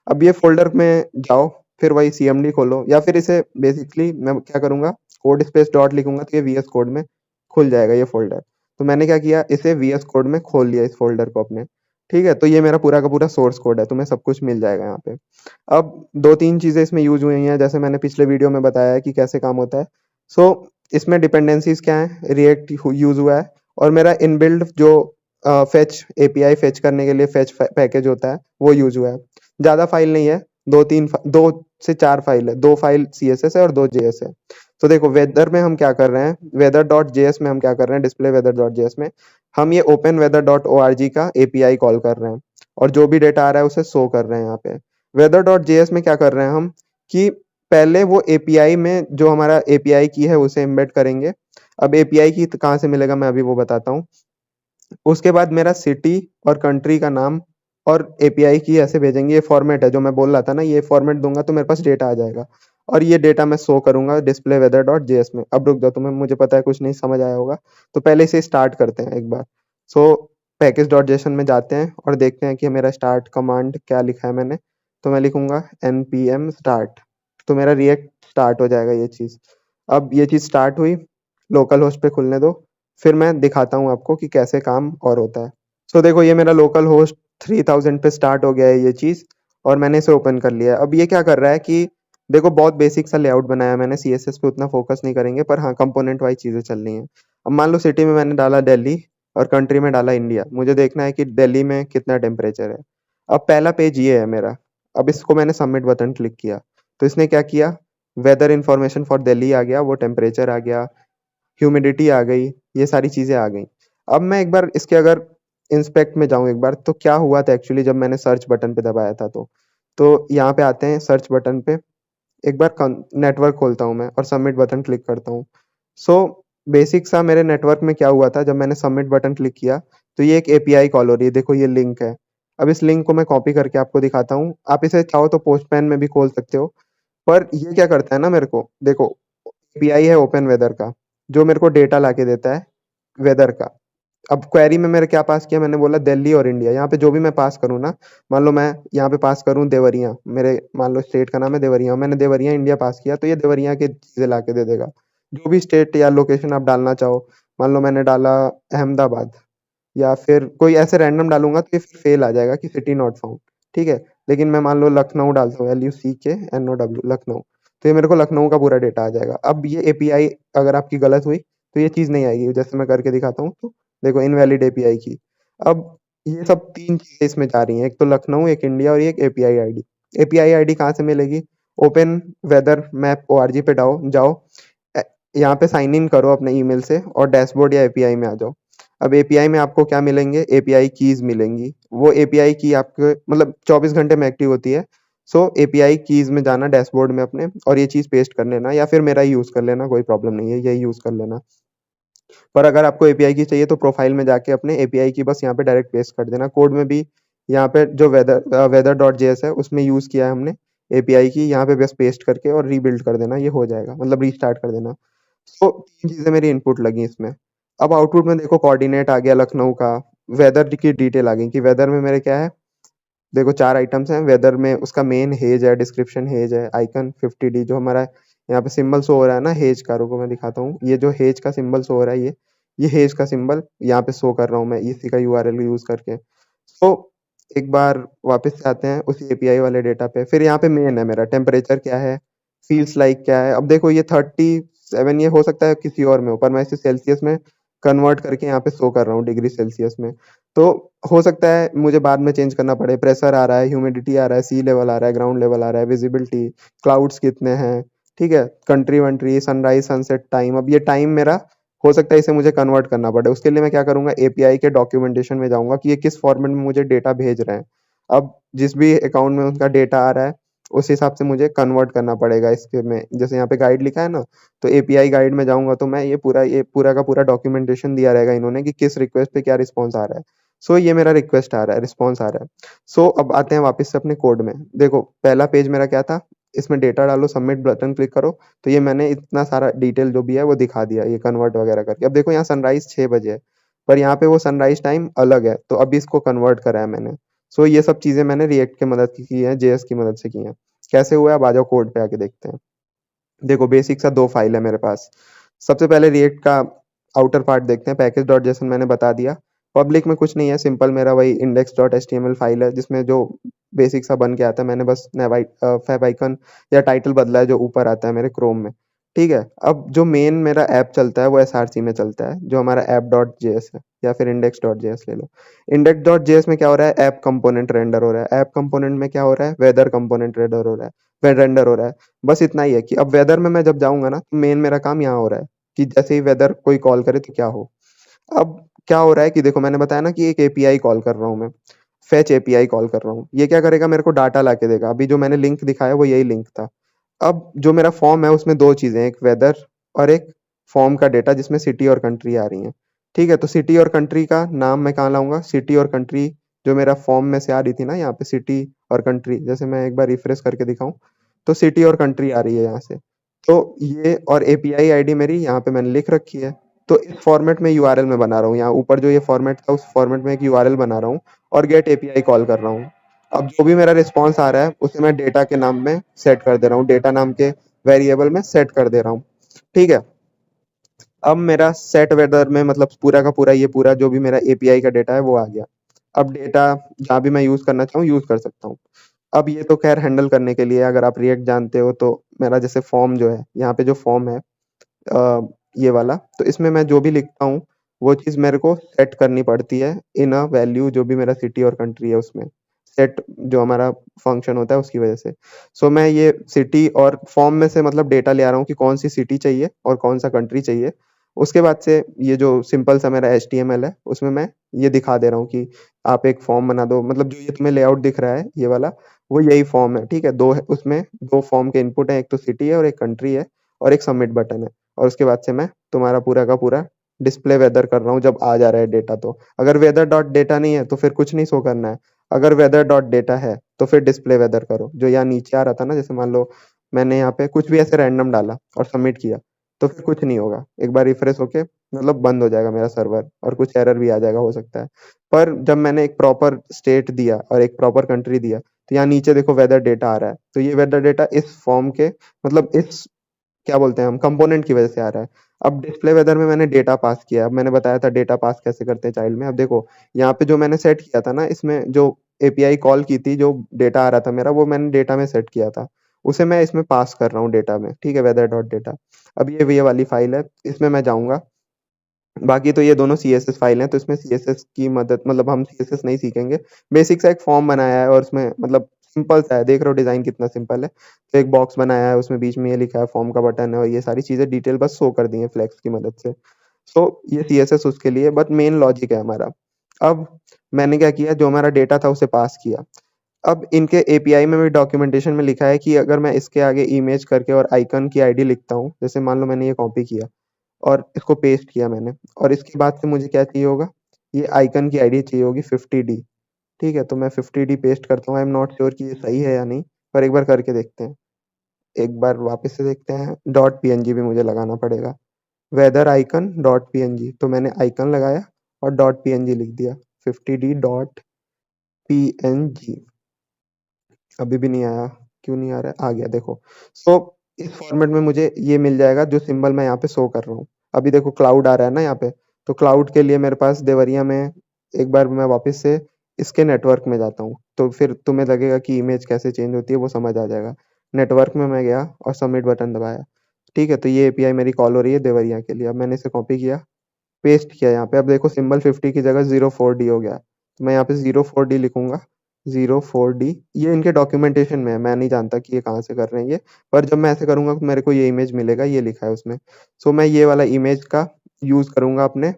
अब ये फोल्डर में जाओ, फिर वही सीएमडी खोलो, या फिर इसे बेसिकली मैं क्या करूंगा, कोड स्पेस डॉट लिखूंगा तो ये वीएस कोड में खुल जाएगा ये फोल्डर। तो मैंने क्या किया, इसे वीएस कोड में खोल लिया इस फोल्डर को अपने। ठीक है। तो ये मेरा पूरा का पूरा सोर्स कोड है, तुम्हें सब कुछ मिल जाएगा यहाँ पे। अब दो तीन चीजें इसमें यूज हुई हैं, जैसे मैंने पिछले वीडियो में बताया है कि कैसे काम होता है। सो इसमें डिपेंडेंसीज क्या है, रिएक्ट यूज हुआ है, और मेरा इनबिल्ड जो फेच एपीआई फेच करने के लिए फेच पैकेज होता है वो यूज हुआ है। ज्यादा फाइल नहीं है, दो से चार फाइल है, दो फाइल सीएसएस है और दो जेएस है। तो देखो वेदर में हम क्या कर रहे हैं, वेदर डॉट जेएस में हम क्या कर रहे हैं, डिस्प्ले वेदर डॉट जेएस में हम ये ओपन वेदर डॉट ओआरजी का एपीआई कॉल कर रहे हैं, और जो भी डेटा आ रहा है उसे शो कर रहे हैं यहाँ पे। वेदर डॉट जेएस में क्या कर रहे हैं हम कि पहले वो एपीआई में जो हमारा एपीआई की है उसे एम्बेड करेंगे। अब एपीआई की कहाँ से मिलेगा मैं अभी वो बताता हूँ। उसके बाद मेरा सिटी और कंट्री का नाम और एपीआई की ऐसे भेजेंगे। ये फॉर्मेट है जो मैं बोल रहा था ना, ये फॉर्मेट दूंगा तो मेरे पास डेटा आ जाएगा, और ये डेटा मैं शो करूंगा डिस्प्ले वेदर डॉट जेएस में। अब रुक जाओ, तुम्हें मुझे पता है कुछ नहीं समझ आया होगा, तो पहले इसे स्टार्ट करते हैं एक बार। सो पैकेज डॉट जेसन में जाते हैं और देखते हैं कि मेरा स्टार्ट कमांड क्या लिखा है मैंने। तो मैं लिखूंगा npm स्टार्ट, तो मेरा रिएक्ट स्टार्ट हो जाएगा ये चीज। अब ये चीज स्टार्ट हुई, लोकल होस्ट पे खुलने दो, फिर मैं दिखाता हूँ आपको कि कैसे काम और होता है। सो देखो ये मेरा लोकल होस्ट 3000 पे स्टार्ट हो गया है ये चीज, और मैंने इसे ओपन कर लिया है। अब ये क्या कर रहा है कि देखो बहुत बेसिक सा लेआउट बनाया मैंने, सीएसएस पे उतना फोकस नहीं करेंगे, पर हाँ कंपोनेंट वाइज चीजें चल रही हैं। अब मान लो सिटी में मैंने डाला दिल्ली और कंट्री में डाला इंडिया, मुझे देखना है कि दिल्ली में कितना टेम्परेचर है। अब पहला पेज ये है मेरा। अब इसको मैंने सबमिट बटन क्लिक किया, तो इसने क्या किया, वेदर इंफॉर्मेशन फॉर दिल्ली आ गया, वो टेम्परेचर आ गया, ह्यूमिडिटी आ गई, ये सारी चीजें आ गई। अब मैं एक बार इसके अगर इंस्पेक्ट में जाऊं एक बार, तो क्या हुआ था एक्चुअली जब मैंने सर्च बटन पे दबाया था, तो यहाँ पे आते हैं सर्च बटन पे, एक बार नेटवर्क खोलता हूँ मैं और सबमिट बटन क्लिक करता हूँ। सो बेसिक सा मेरे नेटवर्क में क्या हुआ था, जब मैंने सबमिट बटन क्लिक किया तो ये एक एपीआई कॉल हो रही है, देखो ये लिंक है। अब इस लिंक को मैं कॉपी करके आपको दिखाता हूँ, आप इसे चाहो तो पोस्टमैन में भी खोल सकते हो। पर ये क्या करता है ना, मेरे को देखो एपीआई है ओपन वेदर का, जो मेरे को डेटा लाके देता है वेदर का। अब क्वेरी में मेरे क्या पास किया, मैंने बोला दिल्ली और इंडिया, यहाँ पे जो भी मैं पास करूँ ना, मान लो मैं यहाँ पे पास करूँ देवरिया, मेरे मान लो स्टेट का नाम है देवरिया, मैंने देवरिया इंडिया पास किया, तो ये देवरिया की चीजें ला के दे देगा। जो भी स्टेट या लोकेशन आप डालना चाहो, मान लो मैंने डाला अहमदाबाद, या फिर कोई ऐसे रैंडम डालूंगा तो ये फिर फेल आ जाएगा कि सिटी नॉट फाउंड। ठीक है, लेकिन मैं मान लो लखनऊ डालता हूँ, LUCKNOW, लखनऊ, तो ये मेरे को लखनऊ का पूरा डेटा आ जाएगा। अब ये एपीआई अगर आपकी गलत हुई तो ये चीज नहीं आएगी, जैसे मैं करके दिखाता हूँ, तो देखो इनवैलिड एपीआई की। अब ये सब तीन चीजें इसमें जा रही हैं, एक तो लखनऊ, एक इंडिया और एक एपीआई आईडी। एपीआई आईडी कहाँ से मिलेगी, ओपन वेदर मैप ORG पे जाओ, अ, यहाँ पे साइन इन करो अपने ईमेल से और डैशबोर्ड या एपीआई में आ जाओ। अब एपीआई में आपको क्या मिलेंगे, एपीआई कीज मिलेंगी, वो एपीआई की आपके मतलब 24 घंटे में एक्टिव होती है। सो एपीआई कीज में जाना डैशबोर्ड में अपने, और ये चीज पेस्ट कर लेना, या फिर मेरा यूज कर लेना, कोई प्रॉब्लम नहीं है, यही यूज कर लेना। पर अगर आपको एपीआई की चाहिए तो प्रोफाइल में जाके अपने एपीआई की बस यहाँ पे डायरेक्ट पेस्ट कर देना। कोड में भी यहाँ पे जो weather.js है उसमें यूज किया है हमने एपीआई की, यहाँ पे बस पेस्ट करके और रीबिल्ड कर देना, ये हो जाएगा, मतलब रीस्टार्ट कर देना। तो तीन चीजें मेरी इनपुट लगी इसमें। अब आउटपुट में देखो कोऑर्डिनेट आ गया लखनऊ का, वेदर की डिटेल आ गई कि वेदर में मेरे क्या है, देखो 4 आइटम्स हैं वेदर में, उसका मेन हेज है, डिस्क्रिप्शन हेज है, आइकन 50D जो हमारा यहाँ पे सिंबल शो हो रहा है ना हेज का, रुको मैं दिखाता हूँ, ये जो हेज का सिंबल शो हो रहा है, ये हेज का सिंबल यहाँ पे शो कर रहा हूँ मैं इसी का यूआरएल यूज करके। तो एक बार वापस से आते हैं उसी एपीआई वाले डेटा पे, फिर यहाँ पे मेन है मेरा टेम्परेचर क्या है, फील्स लाइक क्या है। अब देखो ये 37, ये हो सकता है किसी और में हो, पर मैं इसे सेल्सियस में कन्वर्ट करके यहाँ पे शो कर रहा हूँ डिग्री सेल्सियस में। तो हो सकता है मुझे बाद में चेंज करना पड़े, प्रेशर आ रहा है, ह्यूमिडिटी आ रहा है, सी लेवल आ रहा है, ग्राउंड लेवल आ रहा है, विजिबिलिटी, क्लाउड्स कितने हैं, ठीक है, कंट्री वंट्री, सनराइज सनसेट टाइम। अब ये टाइम मेरा हो सकता है इसे मुझे कन्वर्ट करना पड़े, उसके लिए मैं क्या करूंगा, एपीआई के डॉक्यूमेंटेशन में जाऊंगा कि ये किस फॉर्मेट में मुझे डेटा भेज रहे हैं। अब जिस भी अकाउंट में उनका डेटा आ रहा है उस हिसाब से मुझे कन्वर्ट करना पड़ेगा इसके में, जैसे यहाँ पे गाइड लिखा है ना, तो एपीआई गाइड में जाऊंगा तो मैं ये पूरा का पूरा डॉक्यूमेंटेशन दिया रहेगा इन्होंने कि किस रिक्वेस्ट पे क्या रिस्पॉन्स आ रहा है। सो ये मेरा रिक्वेस्ट आ रहा है, रिस्पॉन्स आ रहा है। सो अब आते हैं वापस से अपने कोड में, देखो पहला पेज मेरा क्या था, इसमें डेटा डालो, सबमिट बटन क्लिक करो, तो ये मैंने इतना सारा डिटेल जो भी है वो दिखा दिया, ये कन्वर्ट वगैरह करके। अब देखो यहाँ सनराइज 6 बजे है, पर यहाँ पे वो सनराइज टाइम अलग है, तो अभी इसको कन्वर्ट करा है मैंने। सो ये सब चीजें मैंने रिएक्ट की मदद की है, जेएस की मदद से की है। कैसे हुआ है, अब आ जाओ कोड पे आके देखते हैं। देखो बेसिक सा 2 फाइल है मेरे पास। सबसे पहले रिएक्ट का आउटर पार्ट देखते हैं, पैकेज डॉट जेसन मैंने बता दिया। पब्लिक में कुछ नहीं है, सिंपल मेरा वही इंडेक्स डॉट एचटीएमएल फाइल है जिसमें जो बेसिक सा बन के आता है, मैंने बस फैब आइकन या टाइटल बदला है जो ऊपर आता है मेरे क्रोम में। ठीक है, अब जो मेन मेरा ऐप चलता है वो एसआरसी में चलता है, जो हमारा ऐप डॉट जेएस है, या फिर इंडेक्स डॉट जेएस ले लो। इंडेक्स डॉट जेएस में क्या हो रहा है, ऐप कंपोनेंट रेंडर हो रहा है, ऐप कंपोनेंट में क्या हो रहा है, वेदर कंपोनेंट रेंडर हो रहा है। बस इतना ही है कि अब वेदर में मैं जब जाऊंगा ना, मेन मेरा काम यहाँ हो रहा है कि जैसे ही वेदर कोई कॉल करे तो क्या हो। अब क्या हो रहा है कि देखो मैंने बताया ना कि एक एपीआई कॉल कर रहा हूँ मैं, फेच एपीआई कॉल कर रहा हूँ, ये क्या करेगा, मेरे को डाटा ला के देगा। अभी जो मैंने लिंक दिखाया वो यही लिंक था। अब जो मेरा फॉर्म है उसमें दो चीजें, एक वेदर और एक फॉर्म का डेटा जिसमें सिटी और कंट्री आ रही है। ठीक है, तो सिटी और कंट्री का नाम मैं कहाँ लाऊंगा, सिटी और कंट्री जो मेरा फॉर्म में से आ रही थी ना, यहाँ पे सिटी और कंट्री, जैसे मैं एक बार रिफ्रेश करके दिखाऊं, तो सिटी और कंट्री आ रही है यहाँ से। तो ये और एपीआई आईडी मेरी यहाँ पे मैंने लिख रखी है। तो इस फॉर्मेट में यूआरएल में बना रहा हूँ, यहाँ ऊपर जो ये फॉर्मेट था उस फॉर्मेट में एक यूआरएल बना रहा हूँ और गेट एपीआई कॉल कर रहा हूँ। अब जो भी मेरा रिस्पॉन्स आ रहा है उसे मैं डेटा के नाम में सेट कर दे रहा हूँ, डेटा नाम के वेरिएबल में सेट कर दे रहा हूँ। ठीक है, अब मेरा सेट वेदर में मतलब पूरा का पूरा ये पूरा जो भी मेरा एपीआई का डेटा है वो आ गया। अब डेटा जहाँ भी मैं यूज करना चाहूँ यूज कर सकता हूँ। अब ये तो खैर हैंडल करने के लिए अगर आप रिएक्ट जानते हो तो मेरा जैसे फॉर्म जो है, यहाँ पे जो फॉर्म है ये वाला, तो इसमें मैं जो भी लिखता हूँ वो चीज़ मेरे को सेट करनी पड़ती है इन अ वैल्यू, जो भी मेरा सिटी और कंट्री है उसमें सेट, जो हमारा फंक्शन होता है उसकी वजह से। सो मैं ये सिटी और फॉर्म में से मतलब डेटा ले आ रहा हूँ कि कौन सी सिटी चाहिए और कौन सा कंट्री चाहिए। उसके बाद से ये जो सिंपल सा मेरा HTML है उसमें मैं ये दिखा दे रहा हूँ कि आप एक फॉर्म बना दो, मतलब जो ये तुम्हें लेआउट दिख रहा है ये वाला, वो यही फॉर्म है, ठीक है। दो है उसमें, दो फॉर्म के इनपुट है, एक तो सिटी है और एक कंट्री है, और एक सबमिट बटन है। और उसके बाद से मैं तुम्हारा पूरा का पूरा डिस्प्ले वेदर कर रहा हूँ जब आ जा रहा है डेटा। तो अगर वेदर डॉट डेटा नहीं है तो फिर कुछ नहीं शो करना है। अगर वेदर डॉट डेटा है तो फिर डिस्प्ले वेदर करो, जो यहाँ नीचे आ रहा था ना, जैसे मान लो मैंने यहाँ पे कुछ भी ऐसे रैंडम डाला और सबमिट किया, तो फिर कुछ नहीं होगा। एक बार रिफ्रेश होके मतलब बंद हो जाएगा मेरा सर्वर और कुछ एरर भी आ जाएगा हो सकता है। पर जब मैंने एक प्रॉपर स्टेट दिया और एक प्रॉपर कंट्री दिया, तो यहाँ नीचे देखो वेदर डेटा आ रहा है। तो ये वेदर डेटा इस फॉर्म के, मतलब इस, क्या बोलते हैं हम, कंपोनेंट की वजह से आ रहा है। अब डिस्प्ले वेदर में मैंने डेटा पास किया। अब मैंने बताया था डेटा पास कैसे करते हैं चाइल्ड में। अब देखो यहाँ पे जो मैंने सेट किया था ना, इसमें जो एपीआई कॉल की थी, जो डेटा आ रहा था मेरा, वो मैंने डेटा में सेट किया था, उसे मैं इसमें पास कर रहा हूँ डेटा में, ठीक है, वेदर डॉट डेटा। अब ये वाली फाइल है, इसमें मैं जाऊंगा। बाकी तो ये दोनों CSS फाइल हैं, तो इसमें CSS की मदद, मतलब हम CSS नहीं सीखेंगे। बेसिक सा एक फॉर्म बनाया है और उसमें मतलब सिंपल सा है, देख रहे हो डिजाइन कितना सिंपल है। तो एक बॉक्स बनाया है, उसमें बीच में ये लिखा है फॉर्म का बटन है, और ये सारी चीजें डिटेल बस शो कर दी है फ्लेक्स की मदद से। सो ये CSS उसके लिए, बट मेन लॉजिक है हमारा। अब मैंने क्या किया, जो हमारा डेटा था उसे पास किया। अब इनके एपीआई में भी डॉक्यूमेंटेशन में लिखा है कि अगर मैं इसके आगे इमेज करके और आइकन की आईडी लिखता हूँ, जैसे मान लो मैंने ये कॉपी किया और इसको पेस्ट किया मैंने, और इसके बाद से मुझे क्या चाहिए होगा, ये आइकन की आईडी चाहिए होगी 50D। ठीक है, तो मैं 50D पेस्ट करता हूँ। आई एम नॉट श्योर कि ये सही है या नहीं, पर एक बार करके देखते हैं। एक बार वापस से देखते हैं। डॉट पीएनजी भी मुझे लगाना पड़ेगा, वेदर आइकन डॉट पीएनजी। तो मैंने आइकन लगाया और डॉट पीएनजी लिख दिया, 50D डॉट पीएनजी। अभी भी नहीं आया, क्यों नहीं आ रहा है? आ गया, देखो। सो इस फॉर्मेट में मुझे ये मिल जाएगा जो सिंबल मैं यहाँ पे शो कर रहा हूँ। अभी देखो क्लाउड आ रहा है ना यहाँ पे, तो क्लाउड के लिए मेरे पास देवरिया में, एक बार मैं वापस से इसके नेटवर्क में जाता हूँ, तो फिर तुम्हें लगेगा कि इमेज कैसे चेंज होती है, वो समझ आ जाएगा। नेटवर्क में मैं गया और सबमिट बटन दबाया, ठीक है। तो ये एपीआई मेरी कॉल हो रही है देवरिया के लिए। अब मैंने इसे कॉपी किया, पेस्ट किया यहाँ पे। अब देखो सिंबल 50 की जगह 04D हो गया, तो मैं यहाँ पे 04D लिखूंगा। 04D, ये इनके डॉक्यूमेंटेशन में है, मैं नहीं जानता कि ये कहाँ से कर रहे हैं ये, पर जब मैं ऐसे करूंगा तो मेरे को ये इमेज मिलेगा, ये लिखा है उसमें। सो मैं ये वाला इमेज का यूज करूंगा अपने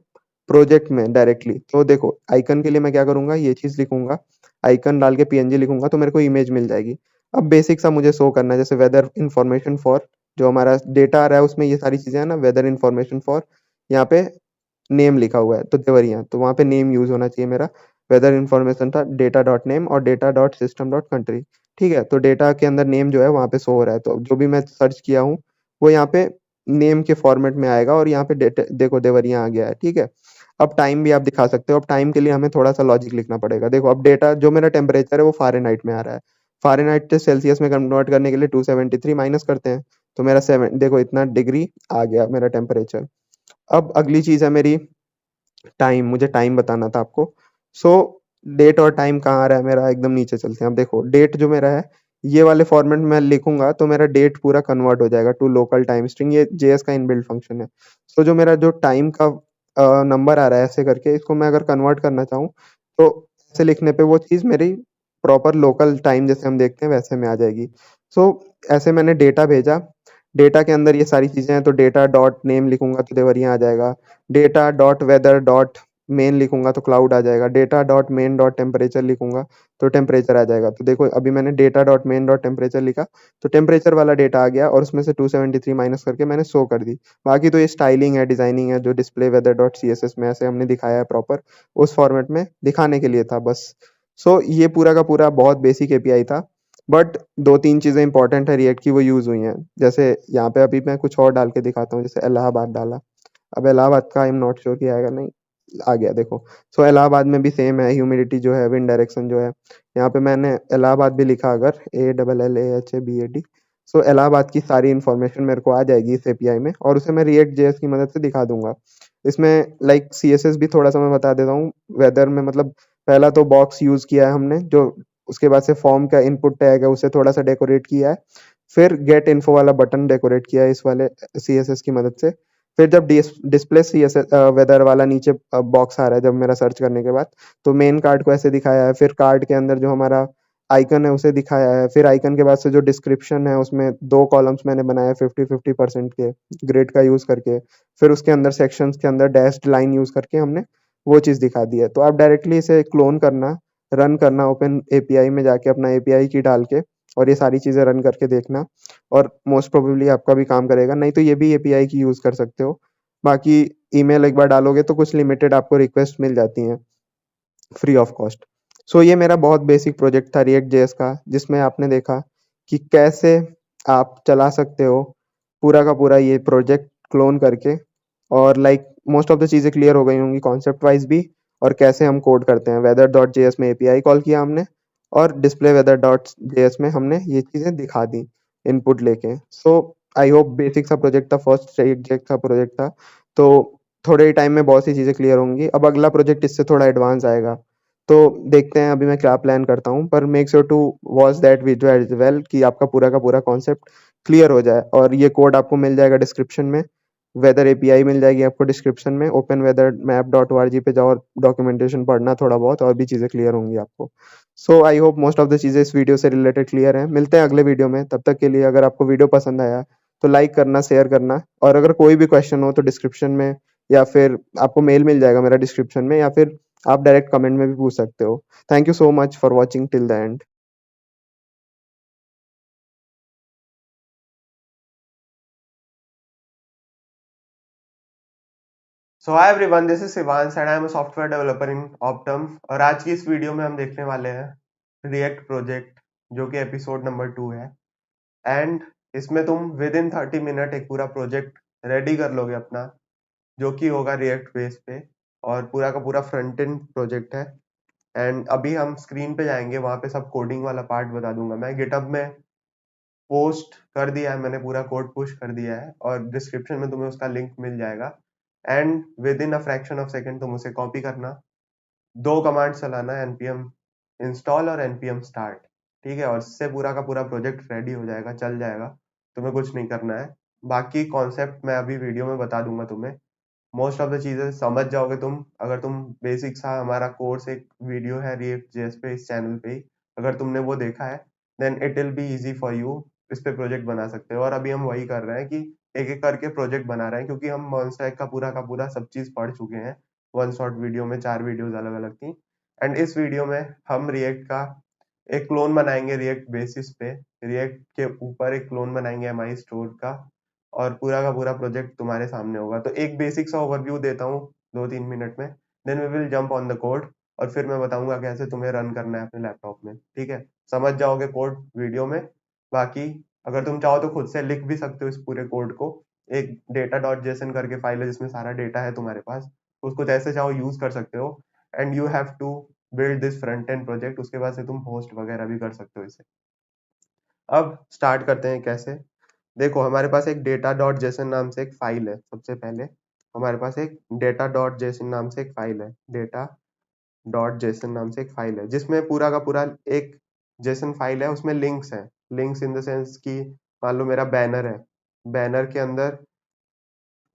प्रोजेक्ट में डायरेक्टली। तो देखो आइकन के लिए मैं क्या करूंगा, ये चीज लिखूंगा, आइकन डाल के पीएनजी लिखूंगा, तो मेरे को इमेज मिल जाएगी। अब बेसिक सा मुझे शो करना है, जैसे वेदर इंफॉर्मेशन फॉर, जो हमारा डेटा आ रहा है उसमें ये सारी चीजें है ना, वेदर इंफॉर्मेशन फॉर, यहाँ पे नेम लिखा हुआ है तो देवरिया, तो वहाँ पे नेम यूज होना चाहिए मेरा। वेदर इन्फॉर्मेशन था डेटा डॉट नेम और data dot system dot country, ठीक है। तो डेटा के अंदर नेम जो है वहाँ पे शो हो रहा है, तो जो भी मैं सर्च किया हूँ वो यहाँ पे नेम के फॉर्मेट में आएगा, और यहाँ पे देखो देवरिया आ गया है, ठीक है। अब टाइम भी आप दिखा सकते हो। अब टाइम के लिए हमें थोड़ा सा लॉजिक लिखना पड़ेगा। देखो अब डेटा जो मेरा टेम्परेचर है वो फ़ारेनहाइट में आ रहा है, फ़ारेनहाइट से सेल्सियस में कन्वर्ट करने के लिए 273 माइनस करते हैं, तो मेरा 7, देखो इतना डिग्री आ गया मेरा टेम्परेचर। अब अगली चीज है मेरी टाइम, मुझे टाइम बताना था आपको। सो डेट और टाइम कहाँ आ रहा है मेरा, एकदम नीचे चलते हैं। अब देखो डेट जो मेरा है, ये वाले फॉर्मेट में मैं लिखूंगा तो मेरा डेट पूरा कन्वर्ट हो जाएगा टू लोकल टाइम स्ट्रिंग, ये जेएस का इनबिल्ट फंक्शन है। सो जो मेरा जो टाइम का नंबर आ रहा है ऐसे करके, इसको मैं अगर कन्वर्ट करना चाहूँ तो ऐसे लिखने पे वो चीज़ मेरी प्रॉपर लोकल टाइम जैसे हम देखते हैं वैसे में आ जाएगी। सो ऐसे मैंने डेटा भेजा, डेटा के अंदर ये सारी चीज़ें हैं, तो डेटा डॉट नेम लिखूंगा तो देवरिया आ जाएगा। Data dot weather dot main लिखूंगा तो क्लाउड आ जाएगा। Data dot main dot temperature लिखूंगा तो टेम्परेचर आ जाएगा। तो देखो अभी मैंने data dot main dot temperature लिखा, तो टेम्परेचर वाला डेटा आ गया, और उसमें से 273 माइनस करके मैंने शो कर दी। बाकी तो ये स्टाइलिंग है, डिजाइनिंग है, जो डिस्प्ले वेदर डॉट CSS में ऐसे हमने दिखाया है प्रॉपर, उस फॉर्मेट में दिखाने के लिए था बस। सो ये पूरा का पूरा बहुत बेसिक एपीआई था, बट दो तीन चीजें इंपॉर्टेंट है रिएक्ट की, वो यूज हुई हैं। जैसे यहाँ पे अभी मैं कुछ और डाल के दिखाता हूँ, जैसे इलाहाबाद डाला। अब इलाहाबाद का आई एम नॉट श्योर कि आएगा नहीं, आ गया देखो। सो इलाहाबाद में भी सेम है, ह्यूमिडिटी जो है, विंड डायरेक्शन जो है, यहाँ पे मैंने इलाहाबाद भी लिखा, अगर ALLAHABAD। सो इलाहाबाद की सारी इन्फॉर्मेशन मेरे को आ जाएगी इस एपीआई में, और उसे मैं रिएक्ट जेएस की मदद से दिखा दूंगा। इसमें लाइक CSS भी थोड़ा सा मैं बता देता हूँ। वेदर में मतलब पहला तो बॉक्स यूज किया है हमने, जो उसके बाद से फॉर्म का इनपुट टैग है उसे थोड़ा सा डेकोरेट किया है, फिर गेट इन्फो वाला बटन डेकोरेट किया है इस वाले CSS की मदद से। फिर जब डिस्प्ले CSS वेदर वाला नीचे बॉक्स आ रहा है जब मेरा सर्च करने के बाद, तो मेन कार्ड को ऐसे दिखाया है, फिर कार्ड के अंदर जो हमारा आइकन है उसे दिखाया है, फिर आइकन के बाद से जो डिस्क्रिप्शन है उसमें 2 कॉलम्स मैंने बनाए 50-50% के ग्रिड का यूज करके, फिर उसके अंदर सेक्शंस के अंदर डैश्ड लाइन यूज करके हमने वो चीज़ दिखा दी है। तो आप डायरेक्टली इसे क्लोन करना, रन करना ओपन एपीआई में जाके अपना एपीआई की डाल के, और ये सारी चीज़ें रन करके देखना, और मोस्ट प्रोबेबली आपका भी काम करेगा। नहीं तो ये भी एपीआई की यूज़ कर सकते हो। बाकी ईमेल एक बार डालोगे तो कुछ लिमिटेड आपको रिक्वेस्ट मिल जाती हैं फ्री ऑफ कॉस्ट। सो ये मेरा बहुत बेसिक प्रोजेक्ट था रिएक्ट जेएस का, जिसमें आपने देखा कि कैसे आप चला सकते हो पूरा का पूरा ये प्रोजेक्ट क्लोन करके, और लाइक मोस्ट ऑफ द चीज़ें क्लियर हो गई होंगी कॉन्सेप्ट वाइज भी, और कैसे हम कोड करते हैं। वेदर डॉट जेएस में एपीआई कॉल किया हमने, और डिस्प्ले वेदर डॉट जेएस में हमने ये चीज़ें दिखा दी इनपुट लेके। सो आई होप बेसिक सा प्रोजेक्ट था, फर्स्ट रिएक्ट का प्रोजेक्ट था, तो थोड़े ही टाइम में बहुत सी चीज़ें क्लियर होंगी। अब अगला प्रोजेक्ट इससे थोड़ा एडवांस आएगा, तो देखते हैं अभी मैं क्या प्लान करता हूँ। पर make sure to watch that video as well, कि आपका पूरा का पूरा कॉन्सेप्ट क्लियर हो जाए। और ये कोड आपको मिल जाएगा डिस्क्रिप्शन में, वेदर एपीआई मिल जाएगी आपको डिस्क्रिप्शन में, open weather map dot O पे जाओ और डॉक्यूमेंटेशन पढ़ना थोड़ा बहुत, और भी चीज़ें क्लियर होंगी आपको। So I hope most of the चीज़ें इस वीडियो से रिलेटेड क्लियर हैं। मिलते हैं अगले वीडियो में, तब तक के लिए अगर आपको वीडियो पसंद आया तो लाइक करना, शेयर करना, और अगर कोई भी क्वेश्चन हो तो डिस्क्रिप्शन में, या फिर आपको मेल मिल जाएगा मेरा डिस्क्रिप्शन में, या फिर आप डायरेक्ट कमेंट में भी पूछ सकते हो। Thank you so much for watching till the end. So hi everyone, this is Shivansh and I am a software developer in Optum. और आज की इस वीडियो में हम देखने वाले हैं रिएक्ट प्रोजेक्ट, जो कि एपिसोड नंबर 2 है। एंड इसमें तुम विद इन 30 मिनट एक पूरा प्रोजेक्ट रेडी कर लोगे अपना, जो कि होगा रिएक्ट बेस पे, और पूरा का पूरा फ्रंट एंड प्रोजेक्ट है। एंड अभी हम स्क्रीन पे जाएंगे, वहां पे सब कोडिंग वाला पार्ट बता दूंगा मैं। गिटहब में पोस्ट कर दिया है मैंने, पूरा कोड पुश कर दिया है, और डिस्क्रिप्शन में तुम्हें उसका लिंक मिल जाएगा। And with in a fraction of second तुम उसे कॉपी करना, 2 कमांड चलाना है, npm इंस्टॉल और npm स्टार्ट। ठीक है, और इससे पूरा का पूरा प्रोजेक्ट रेडी हो जाएगा, चल जाएगा। तुम्हें कुछ नहीं करना है। बाकी कॉन्सेप्ट मैं अभी वीडियो में बता दूंगा तुम्हें। मोस्ट ऑफ द चीजें समझ जाओगे तुम, अगर तुम बेसिक सा हमारा कोर्स एक वीडियो है रिएक्ट जेएस पे इस चैनल पे ही, अगर तुमने वो देखा है, then it will be easy for you. इस पे प्रोजेक्ट बना सकते हो। और अभी हम वही कर रहे हैं कि एक एक करके प्रोजेक्ट बना रहे हैं, क्योंकि हम मॉन्स्टैक का पूरा सब चीज पढ़ चुके हैं। वन शॉट वीडियो में 4 वीडियोस अलग अलग थी। एंड इस वीडियो में हम रिएक्ट का एक क्लोन बनाएंगे रिएक्ट बेसिस पे। रिएक्ट के ऊपर एक क्लोन बनाएंगे एमआई स्टोर का, और पूरा का पूरा प्रोजेक्ट तुम्हारे सामने होगा। तो एक बेसिक सा ओवरव्यू देता हूँ 2-3 मिनट में, then we will jump on the code, और फिर मैं बताऊंगा कैसे तुम्हें रन करना है अपने लैपटॉप में। ठीक है, समझ जाओगे कोड वीडियो में। बाकी अगर तुम चाहो तो खुद से लिख भी सकते हो इस पूरे कोड को। एक डेटा डॉट जेसन करके फाइल है जिसमें सारा डेटा है तुम्हारे पास, उसको जैसे चाहो यूज कर सकते हो। And you have to build this front end project, उसके बाद से तुम पोस्ट वगैरह भी कर सकते हो इसे। अब स्टार्ट करते हैं कैसे। देखो, हमारे पास एक डेटा डॉट जेसन नाम से एक फाइल है। सबसे पहले हमारे पास एक डेटा डॉट जेसन नाम से एक फाइल है, डेटा डॉट जेसन नाम से एक फाइल है, जिसमें पूरा का पूरा एक जेसन फाइल है। उसमें लिंक्स हैं, लिंक्स इन द सेंस कि मान लो मेरा बैनर है, बैनर के अंदर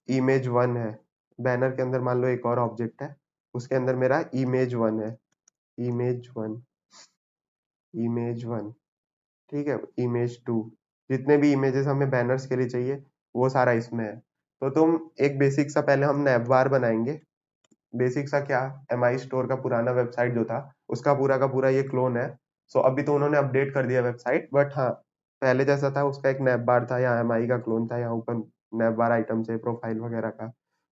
इमेज 1 है। बैनर के अंदर मान लो एक और ऑब्जेक्ट है, उसके अंदर मेरा इमेज 1 है। इमेज 1, इमेज 1, ठीक है, इमेज 2, जितने भी इमेजेस हमें बैनर्स के लिए चाहिए वो सारा इसमें है। तो तुम एक बेसिक सा पहले हम नैप बार बनाएंगे। बेसिक सा क्या, एमआई स्टोर का पुराना वेबसाइट जो था उसका पूरा का पूरा ये क्लोन है। सो अभी तो उन्होंने अपडेट कर दिया वेबसाइट, बट हाँ, पहले जैसा था उसका एक नैप बार था, यहाँ एमआई का क्लोन था, यहाँ ऊपर नैप बार आइटम्स है, प्रोफाइल वगैरह का।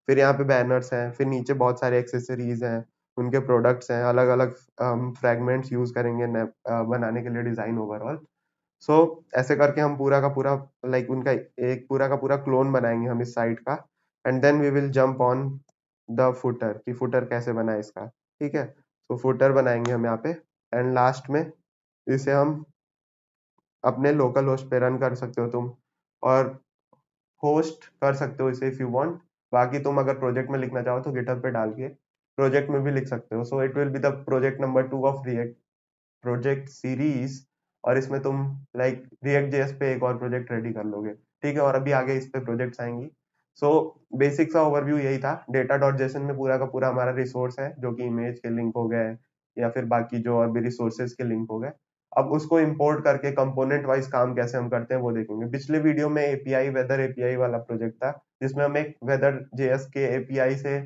फिर यहाँ पे बैनर्स हैं, फिर नीचे बहुत सारे एक्सेसरीज हैं, उनके प्रोडक्ट्स हैं, अलग अलग फ्रेगमेंट्स यूज करेंगे नैप बनाने के लिए, डिजाइन ओवरऑल। सो ऐसे करके हम पूरा का पूरा लाइक उनका एक पूरा का पूरा क्लोन बनाएंगे हम इस साइट का। And then we will jump on the footer, कि फुटर कैसे बना है इसका। ठीक है, तो फुटर बनाएंगे हम यहाँ पे। एंड लास्ट में इसे हम अपने लोकल होस्ट पे रन कर सकते हो तुम, और होस्ट कर सकते हो इसे इफ यू वांट। बाकी तुम अगर प्रोजेक्ट में लिखना चाहो तो गिटहब पे डाल के प्रोजेक्ट में भी लिख सकते हो। So it will be the project number 2 of react project series, और इसमें तुम लाइक रिएक्ट जेएस पे एक और प्रोजेक्ट रेडी कर लोगे, ठीक है। और अभी आगे इस पे प्रोजेक्ट्स आएंगी। सो बेसिक सा ओवरव्यू यही था। डेटा डॉट जेसन में पूरा का पूरा हमारा रिसोर्स है, जो कि इमेज के लिंक हो गए या फिर बाकी जो और भी रिसोर्सेज के लिंक हो गए। अब उसको इंपोर्ट करके कंपोनेंट वाइज काम कैसे हम करते हैं वो देखेंगे। पिछले वीडियो में एपीआई वेदर एपीआई वाला प्रोजेक्ट था, जिसमें हम एक वेदर जेएस के एपीआई से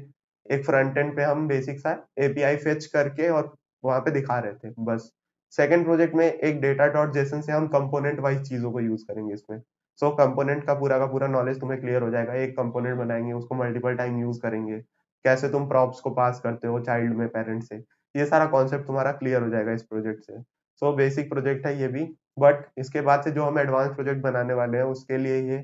एक फ्रंट एंड पे हम बेसिक सा एपीआई फेच करके और वहां पे दिखा रहे थे बस। सेकंड प्रोजेक्ट में एक डेटा डॉट जेसन से हम कंपोनेंट वाइज चीजों को यूज करेंगे इसमें। सो कंपोनेंट का पूरा नॉलेज तुम्हें क्लियर हो जाएगा। एक कंपोनेंट बनाएंगे, उसको मल्टीपल टाइम यूज करेंगे, कैसे तुम प्रॉप्स को पास करते हो चाइल्ड में पेरेंट से, ये सारा कॉन्सेप्ट तुम्हारा क्लियर हो जाएगा इस प्रोजेक्ट से। सो बेसिक प्रोजेक्ट है ये भी। बट इसके बाद से जो हम एडवांस प्रोजेक्ट बनाने वाले हैं उसके लिए ये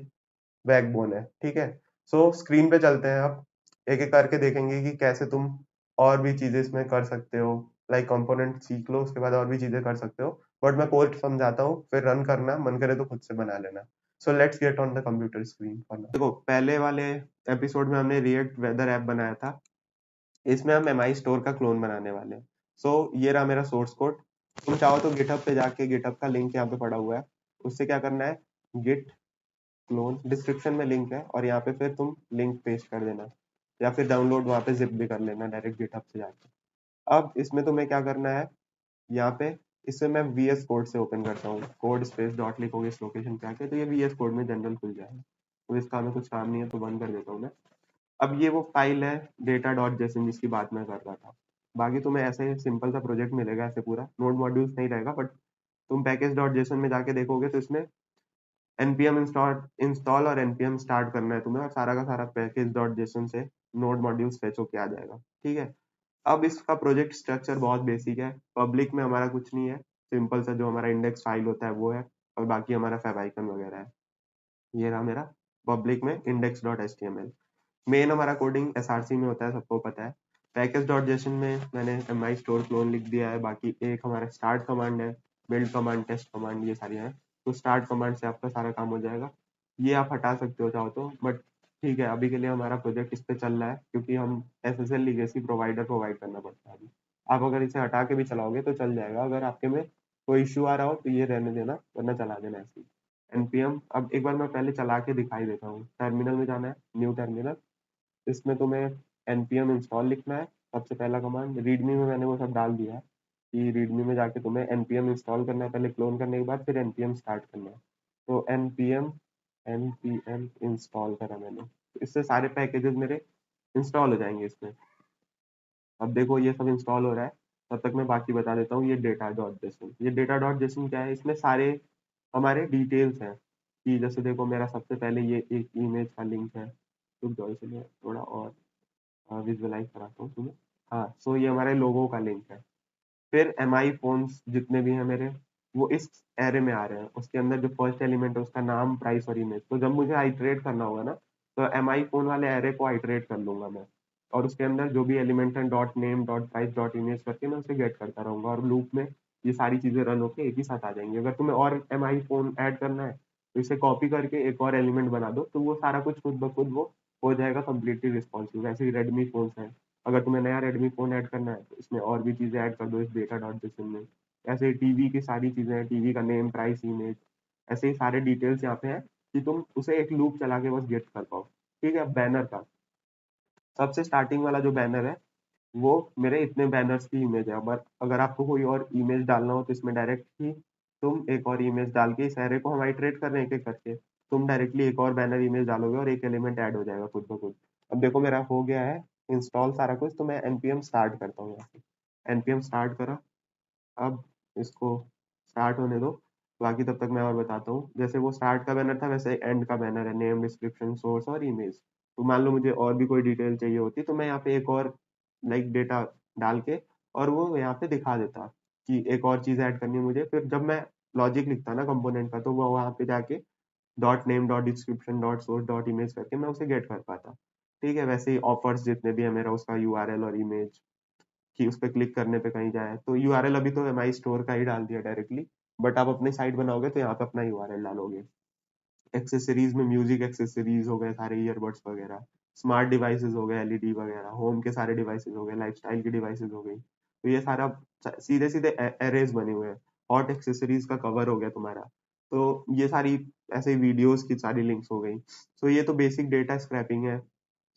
बैकबोन है, ठीक है। सो स्क्रीन पे चलते हैं, अब एक एक करके देखेंगे कि कैसे तुम और भी चीजें इसमें कर सकते हो। लाइक कंपोनेंट सीख लो, उसके बाद और भी चीजें कर सकते हो। बट मैं कोड समझाता हूँ, फिर रन करना, मन करे तो खुद से बना लेना। So let's get on the computer screen for now. देखो, पहले वाले एपिसोड में हमने रिएक्ट वेदर ऐप बनाया था, इसमें हम एमआई स्टोर का क्लोन बनाने वाले हैं। सो ये रहा मेरा सोर्स कोड। तुम चाहो तो गिटहब पे जाके, गिटहब का लिंक यहाँ पे पड़ा हुआ है, उससे क्या करना है, गिट क्लोन, डिस्क्रिप्शन में लिंक है, और यहाँ पे फिर तुम लिंक पेस्ट कर देना, या फिर डाउनलोड वहाँ पे जिप भी कर लेना डायरेक्ट गिटहब से जाके। अब इसमें तुम्हें क्या करना है, यहाँ पे इसे मैं VS कोड से ओपन करता हूँ। कोड स्पेस डॉट लिखोगे इस लोकेशन पे आके, तो ये VS कोड में जनरल खुल जाएगा। तो इसका हमें कुछ काम नहीं है, तो बंद कर देता हूँ मैं। अब ये वो फाइल है डेटा डॉट जेसन जिसकी बात मैं कर रहा था। बाकी तुम्हें ऐसे सिंपल सा प्रोजेक्ट मिलेगा, ऐसे पूरा नोड मॉड्यूल्स नहीं रहेगा, बट तुम पैकेज डॉट जेसन में जाके देखोगे तो इसमें npm इंस्टॉल और npm स्टार्ट करना है तुम्हें, और सारा का सारा पैकेज डॉट जेसन से नोड मॉड्यूल्स फेच होके आ जाएगा, ठीक है। अब इसका प्रोजेक्ट स्ट्रक्चर बहुत बेसिक है। पब्लिक में हमारा कुछ नहीं है, सिंपल सा जो हमारा इंडेक्स फाइल होता है वो है, और बाकी हमारा फेवाइकन वगैरह है। ये रहा मेरा पब्लिक में इंडेक्स डॉट एच। मेन हमारा कोडिंग एसआरसी में होता है, सबको पता है। पैकेज डॉट जेसन में मैंने एमआई स्टोर क्लोन लिख दिया है। बाकी एक हमारा स्टार्ट कमांड है, बिल्ड कमांड, टेस्ट कमांड, ये सारी है। तो स्टार्ट कमांड से आपका सारा काम हो जाएगा। ये आप हटा सकते हो चाहो तो, बट ठीक है, अभी के लिए हमारा प्रोजेक्ट इस पे चल रहा है, क्योंकि हम SSL लीगेसी प्रोवाइडर प्रोवाइड करना पड़ता है अभी। आप अगर इसे हटा के भी चलाओगे तो चल जाएगा। अगर आपके में कोई इश्यू आ रहा हो तो ये रहने देना, वरना चला देना ऐसे ही। npm, अब एक बार मैं पहले चला के दिखाई देता हूँ। टर्मिनल में जाना है, न्यू टर्मिनल। इसमें तुम्हें npm इंस्टॉल लिखना है, सबसे पहला कमांड। रीडमी में मैंने वो सब डाल दिया है कि रीडमी में जाके तुम्हें npm इंस्टॉल करना है पहले, क्लोन करने के बाद फिर npm स्टार्ट करना है। तो npm इंस्टॉल करा मैंने, तो इससे सारे पैकेजेस मेरे इंस्टॉल हो जाएंगे इसमें। अब देखो ये सब इंस्टॉल हो रहा है, तब तक मैं बाकी बता देता हूँ। ये डेटा डॉट जेसन, ये डेटा डॉट जेसन क्या है, इसमें सारे हमारे डिटेल्स हैं। कि जैसे देखो, मेरा सबसे पहले ये एक इमेज का लिंक है। तो जाओ इसे मैं थोड़ा और विजुअलाइज कराता हूँ तुम्हें। हाँ, सो ये हमारे लोगों का लिंक है। फिर MI फोन्स जितने भी हैं मेरे, वो इस एरे में आ रहे हैं। उसके अंदर जो फर्स्ट एलिमेंट है उसका नाम, प्राइस और इमेज। तो जब मुझे आइटरेट करना होगा ना, तो MI फोन वाले एरे को आइटरेट कर लूंगा मैं, और उसके अंदर जो भी एलिमेंट है dot name dot price dot image करके मैं उसे गेट करता रहूंगा, और लूप में ये सारी चीजें रन होके एक ही साथ आ जाएंगी। अगर तुम्हें और MI फोन ऐड करना है तो इसे कॉपी करके एक और एलिमेंट बना दो, तो वो सारा कुछ खुद ब खुद वो हो जाएगा कंप्लीटली रिस्पॉन्सिव। ऐसे ही रेडमी फोन है, अगर तुम्हें नया रेडमी फोन ऐड करना है तो इसमें और भी चीजें ऐड कर दो इस डेटा डॉट जेसन में। ऐसे टीवी की सारी चीजें हैं, टीवी का नेम, प्राइस, इमेज, ऐसे ही सारे डिटेल्स यहाँ पे हैं कि तुम उसे एक लूप चला के बस गेट कर पाओ, ठीक है। बैनर का सबसे स्टार्टिंग वाला जो बैनर है, वो मेरे इतने बैनर्स की इमेज है। बट अगर आपको कोई और इमेज डालना हो तो इसमें डायरेक्ट ही तुम एक और इमेज डाल के, इस एरे को हम आइटरेट कर रहे हैं एक एक करके, तुम डायरेक्टली एक और बैनर इमेज डालोगे और एक एलिमेंट ऐड हो जाएगा खुद ब खुद। अब देखो मेरा हो गया है इंस्टॉल सारा कुछ, तो मैं npm स्टार्ट करता हूँ यहाँ से। npm स्टार्ट करा, अब इसको स्टार्ट होने दो। बाकी तब तक मैं और बताता हूँ। जैसे वो स्टार्ट का बैनर था, वैसे एंड का बैनर है, नेम, डिस्क्रिप्शन, सोर्स और इमेज। तो मान लो मुझे और भी कोई डिटेल चाहिए होती तो मैं यहाँ पे एक और लाइक डेटा डाल के और वो यहाँ पे दिखा देता कि एक और चीज ऐड करनी है मुझे। फिर जब मैं लॉजिक लिखता ना कंपोनेंट का, तो वो वहाँ पे जाके dot name dot description dot source dot image करके मैं उसे गेट कर पाता, ठीक है। वैसे ही ऑफर्स जितने भी है मेरा, उसका यूआरएल और इमेज, कि उस पर क्लिक करने पे कहीं जाए तो यूआरएल अभी तो एमआई स्टोर का ही डाल दिया डायरेक्टली, बट आप अपनी साइट बनाओगे तो यहाँ पे अपना यूआरएल डालोगे। एक्सेसरीज में म्यूजिक एक्सेसरीज हो गए, सारे ईयरबड्स वगैरह, स्मार्ट डिवाइसेस हो गए, एलईडी वगैरह, होम के सारे डिवाइसेस हो गए, लाइफस्टाइल की डिवाइसेस हो गई। तो ये सारा सीधे सीधे एरेज बने हुए हैं। हॉट एक्सेसरीज का कवर हो गया तुम्हारा। तो ये सारी ऐसे वीडियोस की सारी लिंक्स हो गई। सो ये तो बेसिक डेटा स्क्रैपिंग है।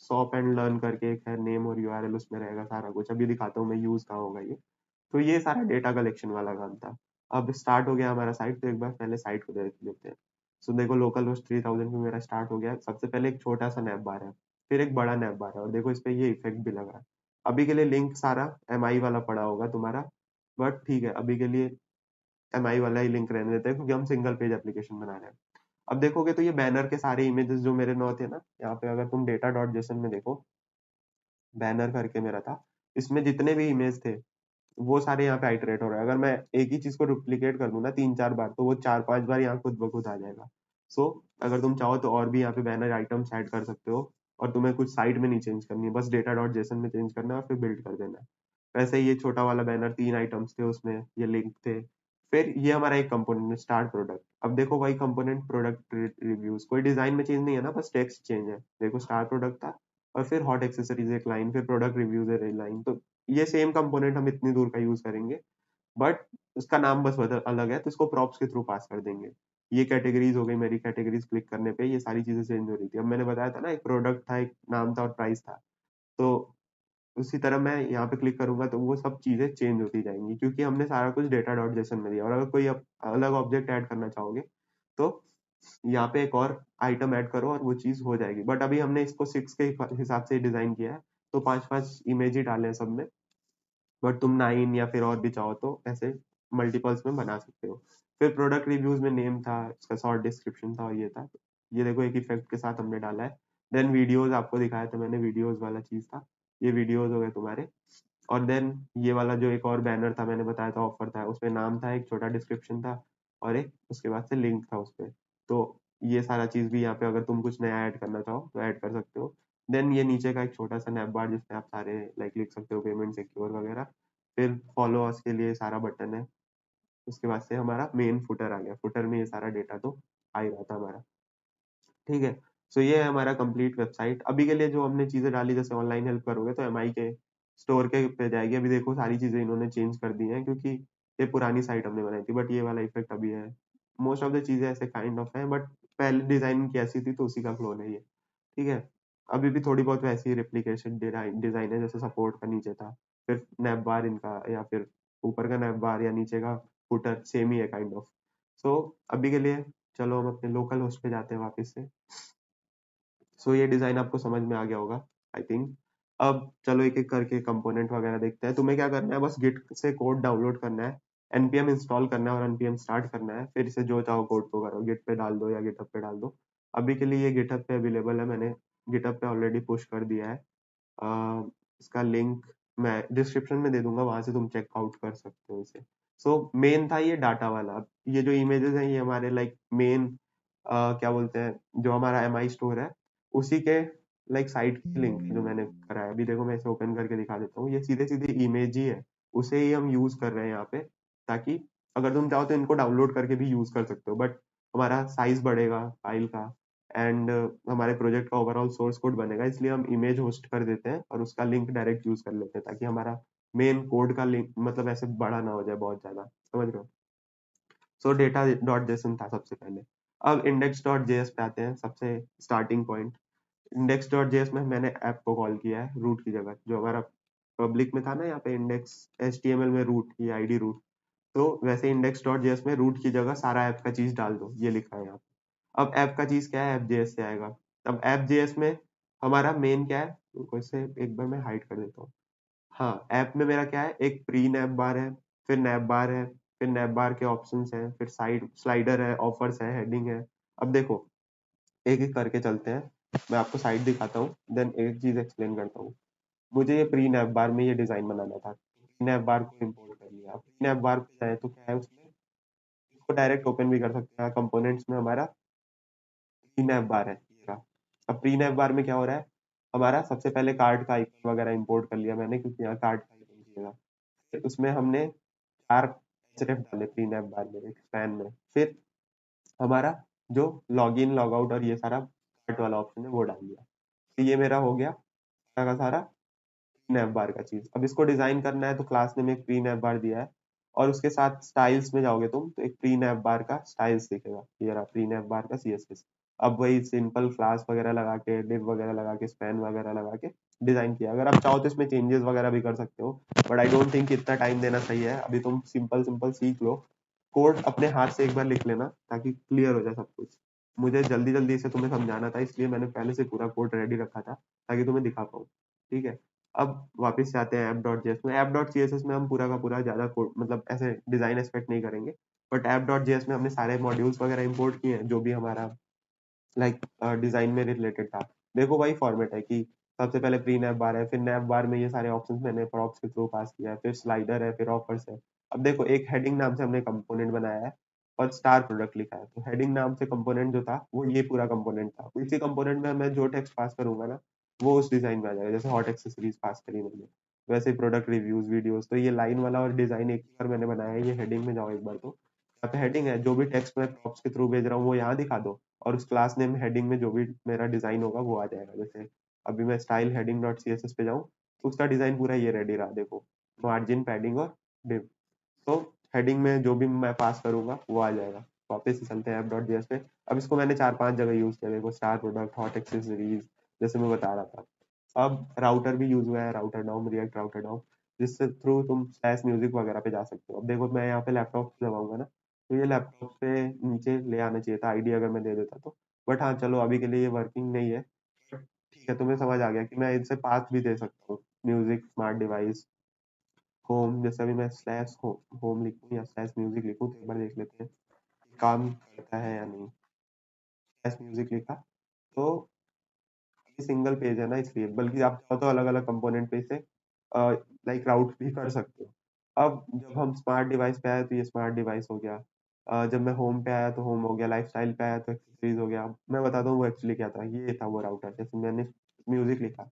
सॉप एंड लर्न करके एक है, नेम और यूआरएल उसमें रहेगा सारा कुछ। अभी दिखाता हूँ मैं यूज कहाँ होगा ये। तो ये सारा डेटा कलेक्शन वाला काम था। अब स्टार्ट हो गया हमारा साइट, तो एक बार पहले साइट को देख लेते हैं। सो देखो लोकल होस्ट 3000 पे मेरा स्टार्ट हो गया। सबसे पहले एक छोटा सा नैप बार है, फिर एक बड़ा नैप बार है, और देखो इस पे ये इफेक्ट भी लगा है। अभी के लिए लिंक सारा एमआई वाला पड़ा होगा तुम्हारा, बट ठीक है अभी के लिए एमआई वाला ही लिंक रहने देते हैं, क्योंकि हम सिंगल पेज एप्लीकेशन बना रहे हैं। अब देखोगे तो ये बैनर के सारे इमेजेस जो मेरे नौ थे ना, यहाँ पे अगर तुम डेटा डॉट जेसन में देखो, बैनर करके मेरा था, इसमें जितने भी इमेज थे वो सारे यहाँ पे आइटरेट हो रहे हैं। अगर मैं एक ही चीज को डुप्लीकेट कर दूं ना 3-4 बार, तो वो 4-5 बार यहाँ खुद ब खुद आ जाएगा। सो अगर तुम चाहो तो और भी यहाँ पे बैनर आइटम्स ऐड कर सकते हो, और तुम्हें कुछ साइड में नहीं चेंज करनी है, बस डेटा डॉट जेसन में चेंज करना है और फिर बिल्ड कर देना है। वैसे ही ये छोटा वाला बैनर 3 आइटम्स थे उसमें, ये लिंक थे। फिर ये हमारा एक कंपोनेंट स्टार्ट प्रोडक्ट। अब देखो वही कंपोनेंट प्रोडक्ट रिव्यूज, कोई डिजाइन में चेंज नहीं है ना, बस टेक्स्ट चेंज है। देखो स्टार प्रोडक्ट था, और फिर हॉट एक्सेसरीज एक लाइन, फिर प्रोडक्ट रिव्यूज है लाइन। तो ये सेम कंपोनेंट हम इतनी दूर का यूज करेंगे, बट उसका नाम बस बदल अलग है, तो इसको प्रॉप्स के थ्रू पास कर देंगे। ये कैटेगरीज हो गई, मेरी कैटेगरीज क्लिक करने पे ये सारी चीजें चेंज हो रही थी। अब मैंने बताया था ना, एक प्रोडक्ट था, एक नाम था और प्राइस था। तो उसी तरह मैं यहाँ पे क्लिक करूंगा तो वो सब चीजें चेंज होती जाएंगी, क्योंकि हमने सारा कुछ डेटा डॉट जेसन में दिया। और अगर कोई अलग ऑब्जेक्ट ऐड करना चाहोगे तो यहाँ पे एक और आइटम ऐड करो और वो चीज हो जाएगी। बट अभी हमने इसको 6 के हिसाब से डिजाइन किया है, तो 5-5 इमेज ही डाले हैं सब में। बट तुम 9 या फिर और भी चाहो तो ऐसे मल्टीपल्स में बना सकते हो। फिर प्रोडक्ट रिव्यूज में नेम था, इसका शॉर्ट डिस्क्रिप्शन था, और ये था। ये देखो एक इफेक्ट के साथ हमने डाला है। देन वीडियोज आपको दिखाया था मैंने, वीडियोज वाला चीज था। ये वीडियोज हो गए तुम्हारे। और देन ये वाला जो एक और बैनर था मैंने बताया था, ऑफर था, उसमें नाम था, एक छोटा डिस्क्रिप्शन था, और एक उसके बाद से लिंक था उसपे। तो ये सारा चीज भी यहाँ पे अगर तुम कुछ नया ऐड करना चाहो तो ऐड कर सकते हो। देन ये नीचे का एक छोटा सा नैप बार, जिसमें आप सारे लाइक लिख सकते हो, पेमेंट सिक्योर वगैरह। फिर फॉलो अस के लिए सारा बटन है। उसके बाद से हमारा मेन फुटर आ गया। फुटर में ये सारा डेटा तो आ ही रहा था हमारा। ठीक है। सो ये है हमारा कंप्लीट वेबसाइट। अभी के लिए जो हमने चीजें डाली, जैसे ऑनलाइन हेल्प करोगे तो एमआई के स्टोर के पे जाएगी। अभी देखो सारी चीजें इन्होंने चेंज कर दी हैं, क्योंकि ये पुरानी साइट हमने बनाई थी, बट ये वाला इफेक्ट अभी है। मोस्ट ऑफ द चीजें ऐसे काइंड ऑफ है, बट पहले डिजाइन की ऐसी थी तो उसी का क्लोन है ये। ठीक है। अभी भी थोड़ी बहुत वैसी रेप्लिकेशन डिजाइन है, जैसे सपोर्ट का नीचे था, फिर नैप बार इनका, या फिर ऊपर का नैप बार या नीचे का फुटर सेम ही है काइंड ऑफ। सो अभी के लिए चलो हम अपने लोकल होस्ट पे जाते हैं वापस से। सो ये डिजाइन आपको समझ में आ गया होगा आई थिंक। अब चलो एक एक करके कंपोनेंट वगैरह देखते हैं। तुम्हें क्या करना है, बस गिट से कोड डाउनलोड करना है, npm इंस्टॉल करना है और npm स्टार्ट करना है। फिर इसे जो चाहो कोड को करो, गिट पे डाल दो या गिटहब पे डाल दो। अभी के लिए ये गिटहब पे अवेलेबल है, मैंने गिटहब पे ऑलरेडी पुश कर दिया है। इसका लिंक मैं डिस्क्रिप्शन में दे दूंगा, वहां से तुम चेकआउट कर सकते हो इसे। सो मेन था ये डाटा वाला। अब ये जो इमेजेस हैं ये हमारे लाइक मेन क्या बोलते हैं, जो हमारा एमआई स्टोर है उसी के लाइक साइट की लिंक जो मैंने करा है। अभी देखो मैं इसे ओपन करके दिखा देता हूँ, ये सीधे सीधे इमेज ही है, उसे ही हम यूज कर रहे हैं यहाँ पे। ताकि अगर तुम चाहो तो इनको डाउनलोड करके भी यूज कर सकते हो, बट हमारा साइज बढ़ेगा फाइल का, एंड हमारे प्रोजेक्ट का ओवरऑल सोर्स कोड बनेगा, इसलिए हम इमेज होस्ट कर देते हैं और उसका लिंक डायरेक्ट यूज कर लेते हैं, ताकि हमारा मेन कोड का लिंक मतलब ऐसे बड़ा ना हो जाए बहुत ज्यादा। समझ रहे हो। सो डेटा डॉट जेसन था सबसे पहले। अब इंडेक्स डॉट जेएस पे आते हैं, सबसे starting point. Index dot JS में मैंने ऐप को कॉल किया है रूट की जगह, जो हमारा पब्लिक में था ना यहाँ पे इंडेक्स एचटीएमएल में रूट, ये आईडी रूट। तो वैसे इंडेक्स डॉट जेएस में रूट की जगह सारा ऐप का चीज डाल दो, ये लिखा है यहाँ पे। अब ऐप का चीज क्या है, ऐप जेएस से आएगा। अब ऐप जेएस में हमारा मेन क्या है, तो इसे एक बार मैं हाइड कर देता हूँ। हाँ, ऐप में मेरा क्या है, एक प्री नैप बार है, फिर नैप बार है, फिर नैप बार के ऑप्शंस हैं, फिर साइड स्लाइडर है, ऑफर्स है, हेडिंग है। अब देखो एक एक करके चलते हैं, मैं आपको साइड दिखाता हूँ, देन एक चीज एक्सप्लेन करता हूँ। मुझे ये प्री नैप बार में ये डिजाइन बनाना था, प्री नैप बार को इम्पोर्ट कर लिया। प्री नैप बार पे जाए तो क्या है उसमें, इसको डायरेक्ट ओपन भी कर सकते हैं कंपोनेंट्स में। हमारा प्री नैप बार है ये रहा। अब प्री नैप बार में क्या हो रहा है, हमारा सबसे पहले कार्ड का आइकन वगैरह इंपोर्ट कर लिया मैंने, क्योंकि यहाँ कार्ड का आइकन चाहिएगा। फिर उसमें हमने 4 एचरेफ डाले प्री नैप बार में, एक स्पैन में। फिर हमारा जो लॉग इन लॉग आउट और ये सारा कार्ट वाला ऑप्शन है वो डाल दिया। तो ये मेरा हो गया सारा का सारा नैव बार का चीज। अब इसको डिजाइन करना है तो क्लास ने में एक प्री नैव बार दिया है, और उसके साथ स्टाइल्स में जाओगे तुम तो एक प्री नैव बार का स्टाइल्स दिखेगा, ये रहा प्री नैव बार का सीएसएस। अब वही सिंपल क्लास वगैरह लगा के, डिव वगैरह लगा के, स्पैन वगैरह लगा के डिजाइन किया। अगर आप चाहो तो इसमें चेंजेस वगैरह भी कर सकते हो, बट आई डोंट थिंक इतना टाइम देना सही है। अभी तुम सिंपल सिंपल सीख लो, कोड अपने हाथ से एक बार लिख लेना ताकि क्लियर हो जाए सब कुछ। मुझे जल्दी जल्दी इसे तुम्हें समझाना था, इसलिए मैंने पहले से पूरा कोड रेडी रखा था ताकि तुम्हें दिखा पाऊँ। ठीक है, अब वापस जाते हैं ऐप डॉट जेएस में। ऐप डॉट सीएसएस में हम पूरा का पूरा ज्यादा कोड मतलब ऐसे डिजाइन एक्सपेक्ट नहीं करेंगे, बट ऐप डॉट जेएस में हमने सारे मॉड्यूल्स वगैरह इंपोर्ट किए हैं जो भी हमारा लाइक डिजाइन में रिलेटेड था। देखो वही फॉर्मेट है कि सबसे पहले प्री नैव बार है, फिर नैव बार में ये सारे ऑप्शंस मैंने प्रॉप्स के थ्रू पास किया है, फिर स्लाइडर है, फिर ऑफर्स है। अब देखो एक हेडिंग नाम से हमने कंपोनेंट बनाया है और स्टार प्रोडक्ट लिखा है, तो हेडिंग नाम से कंपोनेंट जो था वो ये पूरा कंपोनेंट था। इसी कंपोनेंट में मैं जो टेक्स्ट पास करूंगा ना वो उस डिजाइन में आ जाएगा। जैसे हॉट एक्सेसरीज पास करी मैंने, वैसे प्रोडक्ट रिव्यूज वीडियोस, तो ये लाइन वाला और डिजाइन एक ही बार मैंने बनाया है। ये हेडिंग में जाओ एक बार, तो यहाँ पे हेडिंग है, जो भी टेक्स्ट मैं प्रॉप्स के थ्रू भेज रहा हूँ वो यहाँ दिखा दो, और उस क्लास नेम हेडिंग में जो भी मेरा डिजाइन होगा वो आ जाएगा। जैसे अभी मैं style heading dot C S S पे जाऊँ तो उसका डिजाइन पूरा ये रेडी रहा, देखो मार्जिन, पैडिंग और डिव। तो हेडिंग में जो भी मैं पास करूंगा वो आ जाएगा। वापस से चलते हैं ऐप डॉट जेएस पे। अब इसको मैंने 4-5 जगह यूज किया, देखो स्टार प्रोडक्ट, हॉट एक्सेसरीज, जैसे मैं बता रहा था। अब राउटर भी यूज हुआ है, router down, react router down, जिससे थ्रू तुम स्लैश म्यूजिक वगैरह पे जा सकते हो। अब देखो मैं यहाँ पे लैपटॉप दबाऊंगा ना, तो ये लैपटॉप पे नीचे ले आना चाहिए था आईडी अगर मैं दे देता तो, बट हाँ चलो अभी के लिए ये वर्किंग नहीं है। ठीक है, तुम्हें समझ आ गया कि मैं इनसे पाथ भी दे सकता हूँ, म्यूजिक, स्मार्ट डिवाइस, होम। जैसे अभी मैं स्लैश होम लिखूँ या स्लैश म्यूजिक लिखूँ तो एक बार देख लेते हैं काम करता है या नहीं। स्लैश म्यूजिक लिखा तो ये सिंगल पेज है ना इसलिए, बल्कि आप चाहो तो अलग अलग कंपोनेंट पे इसे लाइक राउट भी कर सकते हो। अब जब हम स्मार्ट डिवाइस पे आए तो ये स्मार्ट डिवाइस हो गया। जब मैं होम पे आया तो होम हो गया, लाइफस्टाइल पे आया तो एक्सेसरीज हो गया। मैं बताता हूँ वो एक्चुअली क्या था, ये था वो राउटर। जैसे मैंने म्यूजिक लिखा,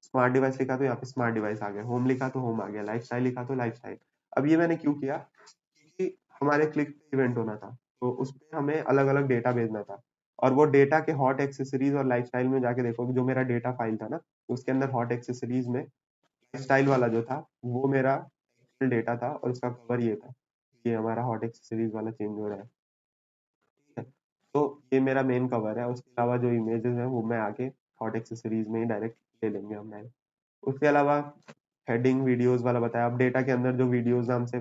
स्मार्ट डिवाइस लिखा तो यहाँ पे स्मार्ट डिवाइस आ गया, होम लिखा तो होम आ गया, लाइफस्टाइल लिखा तो लाइफस्टाइल। अब ये मैंने क्यों किया, क्योंकि हमारे क्लिक इवेंट होना था, तो उस पे हमें अलग अलग डेटा भेजना था। और वो डेटा के हॉट एक्सेसरीज और लाइफस्टाइल में जाके देखो कि जो मेरा डेटा फाइल था ना, उसके अंदर हॉट एक्सेसरीज में लाइफस्टाइल वाला जो था वो मेरा एक्चुअल डेटा था, और उसका कवर ये था। ये हमारा हॉट एक्सेसरीज वाला चेंज हो रहा है, ठीक है। तो ये मेरा मेन कवर है, उसके अलावा जो इमेजेस हैं वो मैं आके हॉट एक्सेसरीज में ही डायरेक्ट ले लेंगे हम डायरेक्ट। उसके अलावा हेडिंग वीडियोस वाला बताया। अब डेटा के अंदर जो वीडियोस नाम से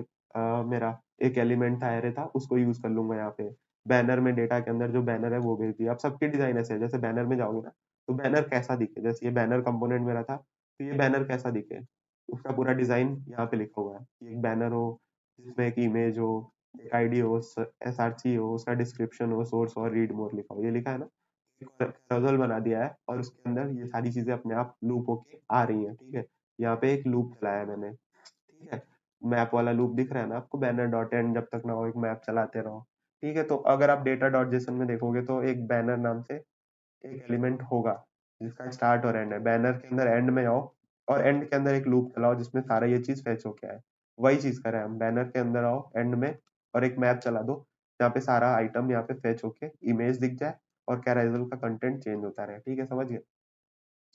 मेरा एक एलिमेंट था, एरे था, उसको यूज कर लूंगा यहाँ पे। बैनर में डेटा के अंदर जो बैनर है वो भेज दिया। अब सबके डिजाइन ऐसे है, जैसे बैनर में जाओगे ना तो बैनर कैसा दिखे, जैसे ये बैनर कंपोनेंट मेरा था तो ये बैनर कैसा दिखे उसका पूरा डिजाइन यहाँ पे लिखा हुआ है कि एक बैनर हो जिसमें एक इमेज हो, एक आईडी हो, एसआरसी हो, उसका डिस्क्रिप्शन हो, सोर्स और रीड मोर लिखा हो, ये लिखा है ना। कैरोसल बना दिया है और उसके अंदर ये सारी चीजें अपने आप लूप होके आ रही हैं, ठीक है। यहाँ पे एक लूप चलाया मैंने, ठीक है। मैप वाला लूप दिख रहा है ना आपको, बैनर डॉट एंड जब तक ना हो एक मैप चलाते रहो, ठीक है। तो अगर आप डेटा डॉट जेसन में देखोगे तो एक बैनर नाम से एक एलिमेंट होगा जिसका स्टार्ट और एंड है। बैनर के अंदर एंड में आओ और एंड के अंदर एक लूप चलाओ जिसमें सारा ये चीज फेच होके आए। वही चीज करें हम, बैनर के अंदर आओ एंड में और एक मैप चला दो जहाँ पे सारा आइटम यहाँ पे फेच होके इमेज दिख जाए और कैरेजल का कंटेंट चेंज होता रहे, ठीक है, समझ गए।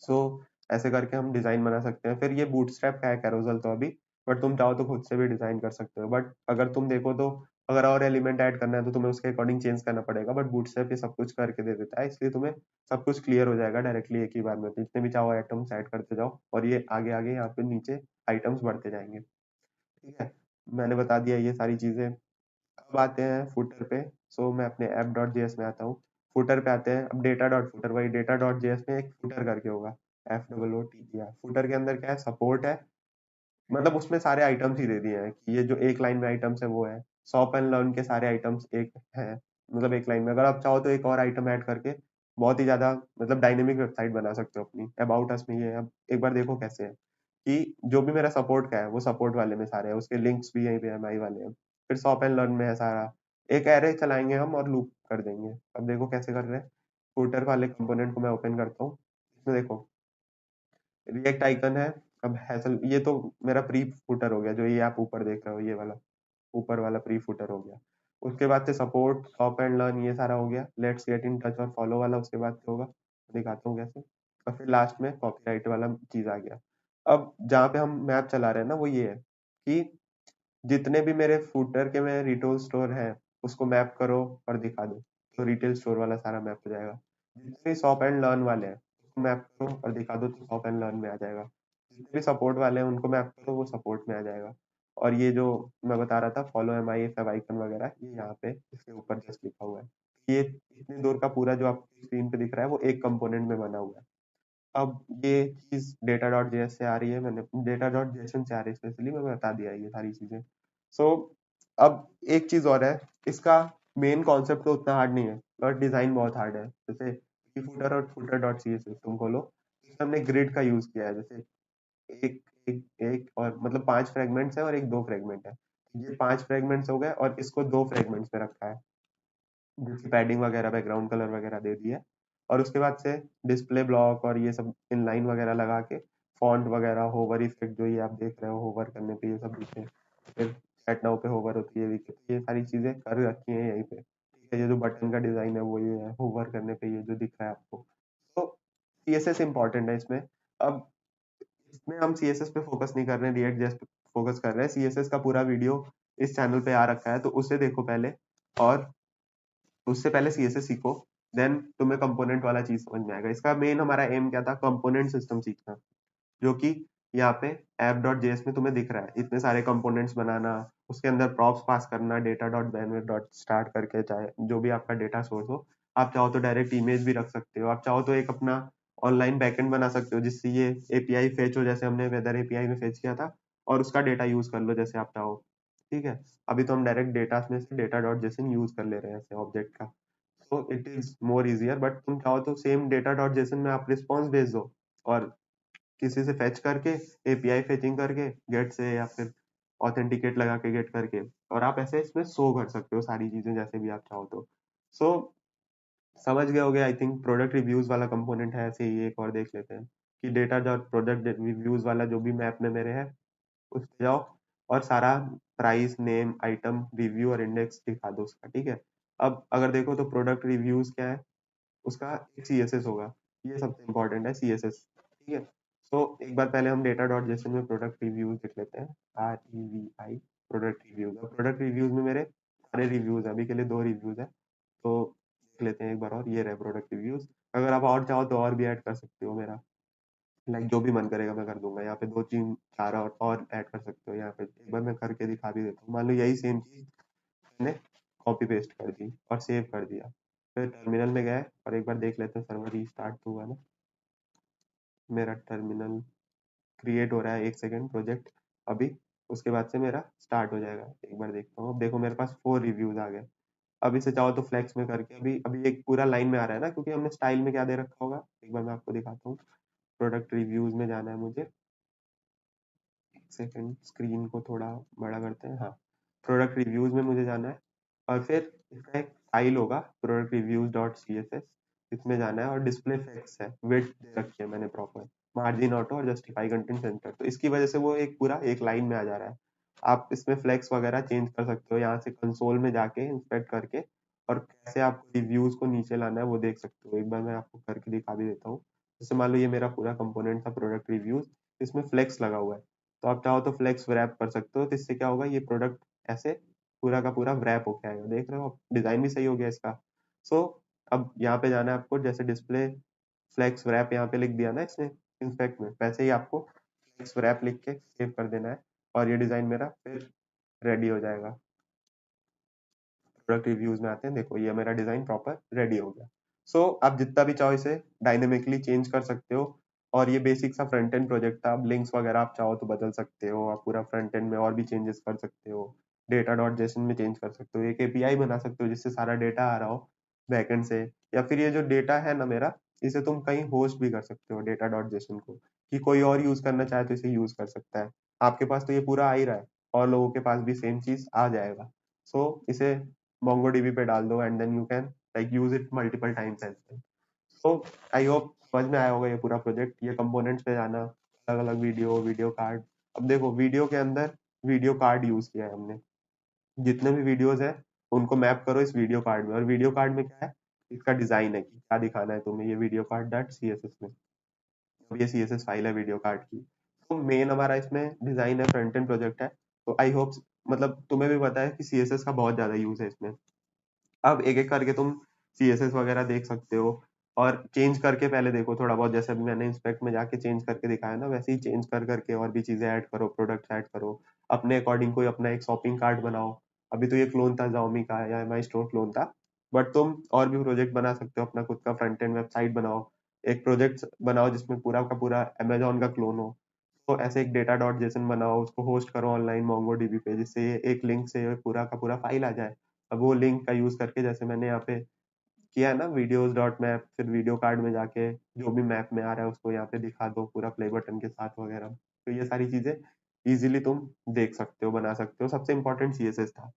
सो ऐसे करके हम डिजाइन बना सकते हैं। फिर ये बूटस्ट्रैप का है कैरोसल तो अभी, बट तुम चाहो तो खुद से भी डिजाइन कर सकते हो। बट अगर तुम देखो तो अगर और एलिमेंट ऐड करना है तो तुम्हें उसके अकॉर्डिंग चेंज करना पड़ेगा, बट बूटस्ट्रैप ये सब कुछ करके दे देता है, इसलिए तुम्हें सब कुछ क्लियर हो जाएगा डायरेक्टली एक ही बार में। जितने भी चाहो आइटम्स ऐड करते जाओ और ये आगे आगे यहाँ पे नीचे आइटम्स बढ़ते जाएंगे, ठीक है। मैंने बता दिया ये सारी चीजें। अब आते हैं फुटर पे। सो मैं अपने ऐप डॉट जेएस में आता हूँ। फुटर पे आते हैं। अब डेटा डॉट फुटर, वही डेटा डॉट जेएस में एक फुटर करके होगा, FOOTER। फुटर के अंदर क्या है, सपोर्ट है, मतलब उसमें सारे आइटम्स ही दे दिए हैं कि ये जो एक लाइन में आइटम्स है वो है। शॉप एंड लर्न के सारे आइटम्स एक है, मतलब एक लाइन में। अगर आप चाहो तो एक और आइटम ऐड करके बहुत ही ज्यादा मतलब डायनेमिक वेबसाइट बना सकते हो अपनी। अबाउट अस में ये है, अब एक बार देखो कैसे है कि जो भी मेरा सपोर्ट का है वो सपोर्ट वाले में सारे हैं, उसके लिंक्स भी यहीं पे एमआई वाले हैं। फिर शॉप एंड लर्न में है सारा। एक एरे चलाएंगे हम और लूप कर देंगे। अब देखो कैसे कर रहे हैं। फुटर वाले कंपोनेंट को मैं ओपन करता हूँ, इसमें देखो रिएक्ट आइकन है। अब हैसल, ये तो मेरा प्री फुटर हो गया, जो ये आप ऊपर देख रहे हो ये वाला ऊपर वाला प्री फुटर हो गया। उसके बाद से सपोर्ट, शॉप एंड लर्न, ये सारा हो गया। लेट्स गेट इन टच और फॉलो वाला उसके बाद से होगा, दिखाता हूँ कैसे। और फिर लास्ट में कॉपीराइट वाला चीज आ गया। अब जहाँ पे हम मैप चला रहे हैं ना वो ये है कि जितने भी मेरे फुटर के में रिटेल स्टोर है उसको मैप करो और दिखा दो, तो रिटेल स्टोर वाला सारा मैप हो जाएगा। जितने भी शॉप एंड लर्न वाले हैं उसको मैप करो और दिखा दो, तो शॉप एंड लर्न में आ जाएगा। जितने भी सपोर्ट वाले हैं उनको मैप करो, वो सपोर्ट में आ जाएगा। और ये जो मैं बता रहा था फॉलो MI फेवाइकन वगैरह, ये यहाँ पे इसके ऊपर जस्ट लिखा हुआ है। ये इतनी दूर का पूरा जो आपकी स्क्रीन पे दिख रहा है वो एक कंपोनेंट में बना हुआ है। अब ये चीज डेटा डॉट जेएस से आ रही है, मैंने डेटा डॉट जेसन से आ रही है स्पेशली, मैं बता दिया ये सारी चीजें। सो अब एक चीज और है, इसका मेन कॉन्सेप्ट तो उतना हार्ड नहीं है बट डिजाइन बहुत हार्ड है। जैसे फुटर और फुटर डॉट सीएसएस तुम खोलो, इसमें हमने ग्रिड का यूज किया है। जैसे एक एक एक और मतलब 5 फ्रेगमेंट्स है और एक 2 फ्रेगमेंट है। ये 5 फ्रेगमेंट्स हो गए और इसको 2 फ्रेगमेंट्स में रखा है, जिसकी पैडिंग वगैरह बैकग्राउंड कलर वगैरह दे दिया। और उसके बाद से डिस्प्ले ब्लॉक और ये सब इनलाइन वगैरह लगा के फॉन्ट वगैरह होवर इफेक्ट जो ये आप देख रहे हो होवर करने पे ये सब दिखे, फिर चैट नाउ पे होवर होती है दिखे, ये सारी चीजें कर रखी हैं यहीं पे। ठीक है, ये जो बटन का डिजाइन है वो ये है, होवर करने पे ये जो दिख रहा है आपको। तो सीएसएस इंपॉर्टेंट है इसमें। अब इसमें हम सीएसएस पे फोकस नहीं कर रहे हैं, रिएक्ट जेएस पे फोकस कर रहे हैं। सीएसएस का पूरा वीडियो इस चैनल पे आ रखा है, तो उसे देखो पहले, और उससे पहले सीएसएस सीखो, देन तुम्हें कंपोनेंट वाला चीज समझ में आएगा। इसका मेन हमारा एम क्या था, कंपोनेंट सिस्टम सीखना, जो कि यहाँ पे ऐप डॉट जेएस में तुम्हें दिख रहा है। इतने सारे कंपोनेंट्स बनाना, उसके अंदर प्रॉप्स पास करना, data dot banner dot start करके, चाहे जो भी आपका डेटा सोर्स हो। आप चाहो तो डायरेक्ट इमेज भी रख सकते हो, आप चाहो तो एक अपना ऑनलाइन बैकएंड बना सकते हो जिससे ये एपीआई फेच हो, जैसे हमने वेदर एपीआई में फेच किया था, और उसका डेटा यूज कर लो जैसे आप चाहो। ठीक है, अभी तो हम डायरेक्ट डेटा में से डेटा डॉट जेसन यूज कर ले रहे हैं ऐसे ऑब्जेक्ट का, so it is more easier. But तुम चाहो तो सेम डेटा डॉट जेसन में आप रिस्पॉन्स भेज दो, और किसी से फेच करके, एपीआई फेचिंग करके गेट से, या फिर ऑथेंटिकेट लगा के गेट करके, और आप ऐसे इसमें शो कर सकते हो सारी चीजें जैसे भी आप चाहो तो। सो समझ गए होगे आई थिंक। प्रोडक्ट रिव्यूज वाला कंपोनेंट है, ऐसे ही एक और देख लेते हैं कि डेटा डॉट प्रोडक्ट रिव्यूज वाला जो भी मैप में मेरे है उस पे जाओ, और सारा प्राइस नेम आइटम रिव्यू और इंडेक्स दिखा दो उसका। ठीक है, अब अगर देखो तो प्रोडक्ट रिव्यूज क्या है, उसका एक सीएसएस होगा, ये सबसे इम्पोर्टेंट है सीएसएस। ठीक है, तो एक बार पहले हम डेटा डॉट जेसन में प्रोडक्ट रिव्यूज लिख लेते हैं, REVI प्रोडक्ट रिव्यूज। और प्रोडक्ट रिव्यूज में मेरे सारे रिव्यूज है, अभी के लिए 2 रिव्यूज है, तो देख लेते हैं एक बार और। ये रहे प्रोडक्ट रिव्यूज। अगर आप और चाहो तो और भी ऐड कर सकते हो, मेरा लाइक जो भी मन करेगा मैं कर दूंगा। यहाँ पे 2 3 4 और ऐड कर सकते हो। यहाँ पे एक बार मैं करके दिखा भी देता हूँ। मान लो यही सेम चीज मैंने कॉपी पेस्ट कर दी और सेव कर दिया, फिर टर्मिनल में गए और एक बार देख लेते हैं सर्वर रीस्टार्ट तो हुआ ना। मेरा टर्मिनल क्रिएट हो रहा है, 1 सेकेंड प्रोजेक्ट अभी, उसके बाद से मेरा स्टार्ट हो जाएगा। एक बार देखता हूँ, अब देखो मेरे पास 4 रिव्यूज आ गए। अब इसे चाहो तो फ्लेक्स में करके, अभी अभी एक पूरा लाइन में आ रहा है ना, क्योंकि हमने स्टाइल में क्या दे रखा होगा, एक बार मैं आपको दिखाता हूँ। प्रोडक्ट रिव्यूज में जाना है मुझे, सेकंड स्क्रीन को थोड़ा बड़ा करते हैं, हाँ। प्रोडक्ट रिव्यूज में मुझे जाना है, और फिर इसका एक फाइल होगा product reviews dot C S S, इसमें जाना है। और डिस्प्ले फ्लेक्स है, विड्थ दे रखी है मैंने प्रॉपर, मार्जिन ऑटो और जस्टिफाई कंटेंट सेंटर, तो इसकी वजह से वो एक पूरा एक लाइन में आ जा रहा है। आप इसमें फ्लेक्स वगैरह चेंज कर सकते हो, यहाँ से कंसोल में जाके इंस्पेक्ट करके, और कैसे आपको रिव्यूज को नीचे लाना है वो देख सकते हो। एक बार मैं आपको करके दिखा भी देता हूँ। जैसे मान लो ये मेरा पूरा कंपोनेंट था प्रोडक्ट रिव्यूज, इसमें फ्लेक्स लगा हुआ है, तो आप चाहो तो फ्लेक्स व्रैप कर सकते हो, तो इससे क्या होगा, ये प्रोडक्ट ऐसे पूरा का पूरा व्रैप होके आएगा। देख रहे हो, डिजाइन भी सही हो गया इसका। सो अब यहाँ पे जाना है आपको, जैसे डिस्प्ले फ्लेक्स व्रैप यहाँ पे लिख दिया ना इसने इंस्पेक्ट में, वैसे ही आपको फ्लेक्स व्रैप लिख के सेव कर देना है, और ये डिजाइन मेरा फिर रेडी हो जाएगा। प्रोडक्ट रिव्यूज में आते हैं, देखो ये मेरा डिजाइन प्रॉपर रेडी हो गया। सो आप जितना भी चाहो इसे डायनेमिकली चेंज कर सकते हो। और ये बेसिक सा फ्रंट एंड प्रोजेक्ट था। अब लिंक्स वगैरह आप चाहो तो बदल सकते हो, आप पूरा फ्रंट एंड में और भी चेंजेस कर सकते हो, डेटा डॉट जेसन में चेंज कर सकते हो, एक एपीआई बना सकते हो जिससे सारा डेटा आ रहा हो बैकएंड से। या फिर ये जो डेटा है ना मेरा, इसे तुम कहीं होस्ट भी कर सकते हो डेटा डॉट जेसन को, कि कोई और यूज करना चाहे तो इसे यूज कर सकता है। आपके पास तो ये पूरा आ ही रहा है, और लोगों के पास भी सेम चीज आ जाएगा। सो इसे MongoDB पे डाल दो, and then you can like use it multiple times as well. So I hope समझ में आया होगा ये पूरा प्रोजेक्ट। ये कंपोनेंट्स पे जाना, अलग अलग वीडियो वीडियो कार्ड। अब देखो वीडियो के अंदर वीडियो कार्ड यूज किया है हमने, जितने भी वीडियोस है उनको मैप करो इस वीडियो कार्ड में। और वीडियो कार्ड में क्या है, इसका डिजाइन है कि क्या दिखाना है तुम्हें, ये video card dot C S S में, अब ये CSS फाइल है वीडियो कार्ड की। तो मेन हमारा इसमें डिजाइन है, फ्रंट एंड प्रोजेक्ट है। तो आई होप मतलब तुम्हें भी पता है कि सीएसएस का बहुत ज्यादा यूज है इसमें। अब एक एक करके तुम सीएसएस वगैरह देख सकते हो और चेंज करके पहले देखो थोड़ा बहुत, जैसे अभी मैंने इंस्पेक्ट में जाके चेंज करके दिखाया ना, वैसे ही चेंज कर करके और भी चीजें ऐड करो, प्रोडक्ट्स ऐड करो अपने अकॉर्डिंग, कोई अपना एक शॉपिंग कार्ट बनाओ। अभी तो ये क्लोन था Xiaomi का या एमआई स्टोर क्लोन था, बट तुम और भी प्रोजेक्ट बना सकते हो, अपना खुद का फ्रंट एंड वेबसाइट बनाओ, एक प्रोजेक्ट बनाओ जिसमें पूरा का पूरा अमेजोन का क्लोन हो। तो ऐसे एक डेटा डॉट जेसन बनाओ, उसको होस्ट करो ऑनलाइन मोंगोडीबी पे, जिससे ये एक लिंक से पूरा का पूरा फाइल आ जाए। अब वो लिंक का यूज करके, जैसे मैंने यहाँ पे किया है ना, वीडियोस डॉट मैप, फिर वीडियो कार्ड में जाके जो भी मैप में आ रहा है उसको यहाँ पे दिखा दो पूरा प्ले बटन के साथ वगैरह। तो ये सारी चीजें इजीली तुम देख सकते हो, बना सकते हो। सबसे इम्पोर्टेंट सीएसएस था।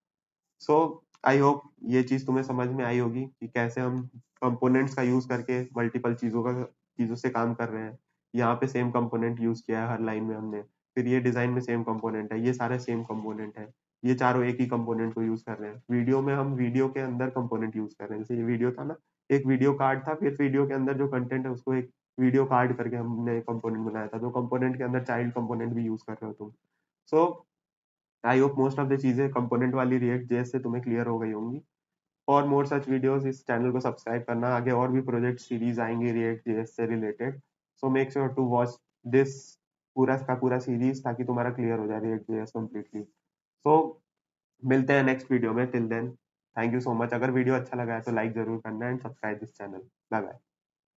सो आई होप ये चीज तुम्हें समझ में आई होगी कि कैसे हम कंपोनेंट्स का यूज करके मल्टीपल चीजों से काम कर रहे हैं। यहाँ पे सेम कंपोनेंट यूज किया है हर लाइन में हमने, फिर ये डिजाइन में सेम कंपोनेंट है, ये सारे सेम कंपोनेंट है, ये चारों एक ही कंपोनेंट को यूज कर रहे हैं। वीडियो में हम वीडियो के अंदर कंपोनेंट यूज कर रहे हैं, जैसे ये वीडियो था ना, एक वीडियो कार्ड था, फिर वीडियो के अंदर जो कंटेंट है उसको एक वीडियो कार्ड करके हमने कंपोनेंट बनाया था, तो कंपोनेंट के अंदर चाइल्ड कंपोनेंट भी यूज कर रहे हो तुम। So I hope most of the चीजें कंपोनेंट वाली रिएक्ट जेएस से तुम्हें क्लियर हो गई होंगी। फॉर मोर सच वीडियोस इस चैनल को सब्सक्राइब करना, आगे और भी प्रोजेक्ट सीरीज आएंगे रिएक्ट जेएस से related. So make sure to watch this पूरा का पूरा सीरीज, ताकि तुम्हारा क्लियर हो जाए रिएक्ट जेएस कम्प्लीटली। सो मिलते हैं नेक्स्ट वीडियो में, till then thank you so much. अगर वीडियो अच्छा लगा है तो लाइक जरूर करना and subscribe this channel. Bye bye.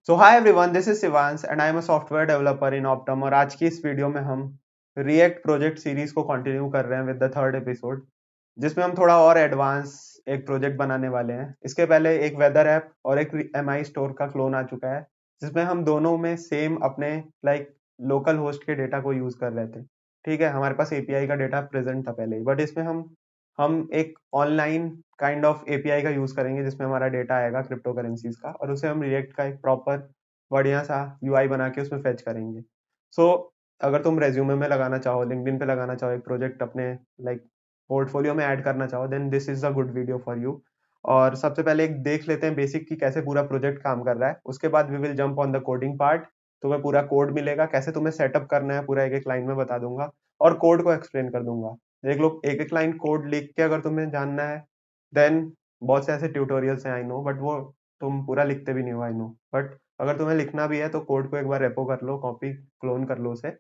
So hi everyone, this is Shivansh and I am a software developer in Optum, और आज की इस वीडियो में हम रिएक्ट प्रोजेक्ट सीरीज को कंटिन्यू कर रहे हैं विद द थर्ड एपिसोड, जिसमें हम थोड़ा और एडवांस एक प्रोजेक्ट बनाने वाले हैं। इसके पहले एक वेदर ऐप और एक एमआई स्टोर का क्लोन आ चुका है, जिसमें हम दोनों में सेम अपने लाइक लोकल होस्ट के डेटा को यूज कर रहे थे। ठीक है, हमारे पास एपीआई का डेटा प्रेजेंट था पहले ही, बट इसमें हम एक ऑनलाइन काइंड ऑफ एपीआई का यूज करेंगे, जिसमें हमारा डेटा आएगा क्रिप्टो करेंसीज का, और उसे हम रिएक्ट का एक प्रॉपर बढ़िया सा यूआई बना के उसमें फेच करेंगे। सो अगर तुम रेज्यूमे में लगाना चाहो, लिंक्डइन पे लगाना चाहो, एक प्रोजेक्ट अपने लाइक पोर्टफोलियो में ऐड करना चाहो, then this is a good video for you. और सबसे पहले एक देख लेते हैं बेसिक की कैसे पूरा प्रोजेक्ट काम कर रहा है, उसके बाद we will jump on the coding part. तुम्हें पूरा कोड मिलेगा, कैसे तुम्हें सेटअप करना है पूरा एक एक लाइन में बता दूंगा, और कोड को एक्सप्लेन कर दूंगा। देख लो, एक एक लाइन कोड लिख के अगर तुम्हें जानना है, देन बहुत से ऐसे ट्यूटोरियल्स हैं आई नो, बट वो तुम पूरा लिखते भी नहीं हो आई नो, बट अगर तुम्हें लिखना भी है तो कोड को एक बार रेपो कर लो, कॉपी क्लोन कर लो उसे,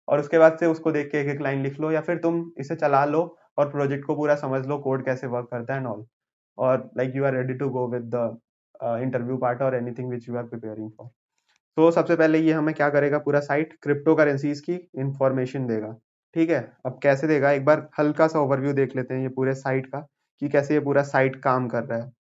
और उसके बाद से उसको देख के एक एक लाइन लिख लो, या फिर तुम इसे चला लो और प्रोजेक्ट को पूरा समझ लो कोड कैसे वर्क करता है एंड ऑल, और like you are ready to go with the interview part और anything which you are preparing for. तो सबसे पहले ये हमें क्या करेगा, पूरा साइट क्रिप्टो करेंसीज की इंफॉर्मेशन देगा। ठीक है, अब कैसे देगा, एक बार हल्का सा ओवरव्यू देख लेते हैं ये पूरे साइट का, कि कैसे ये पूरा साइट काम कर रहा है।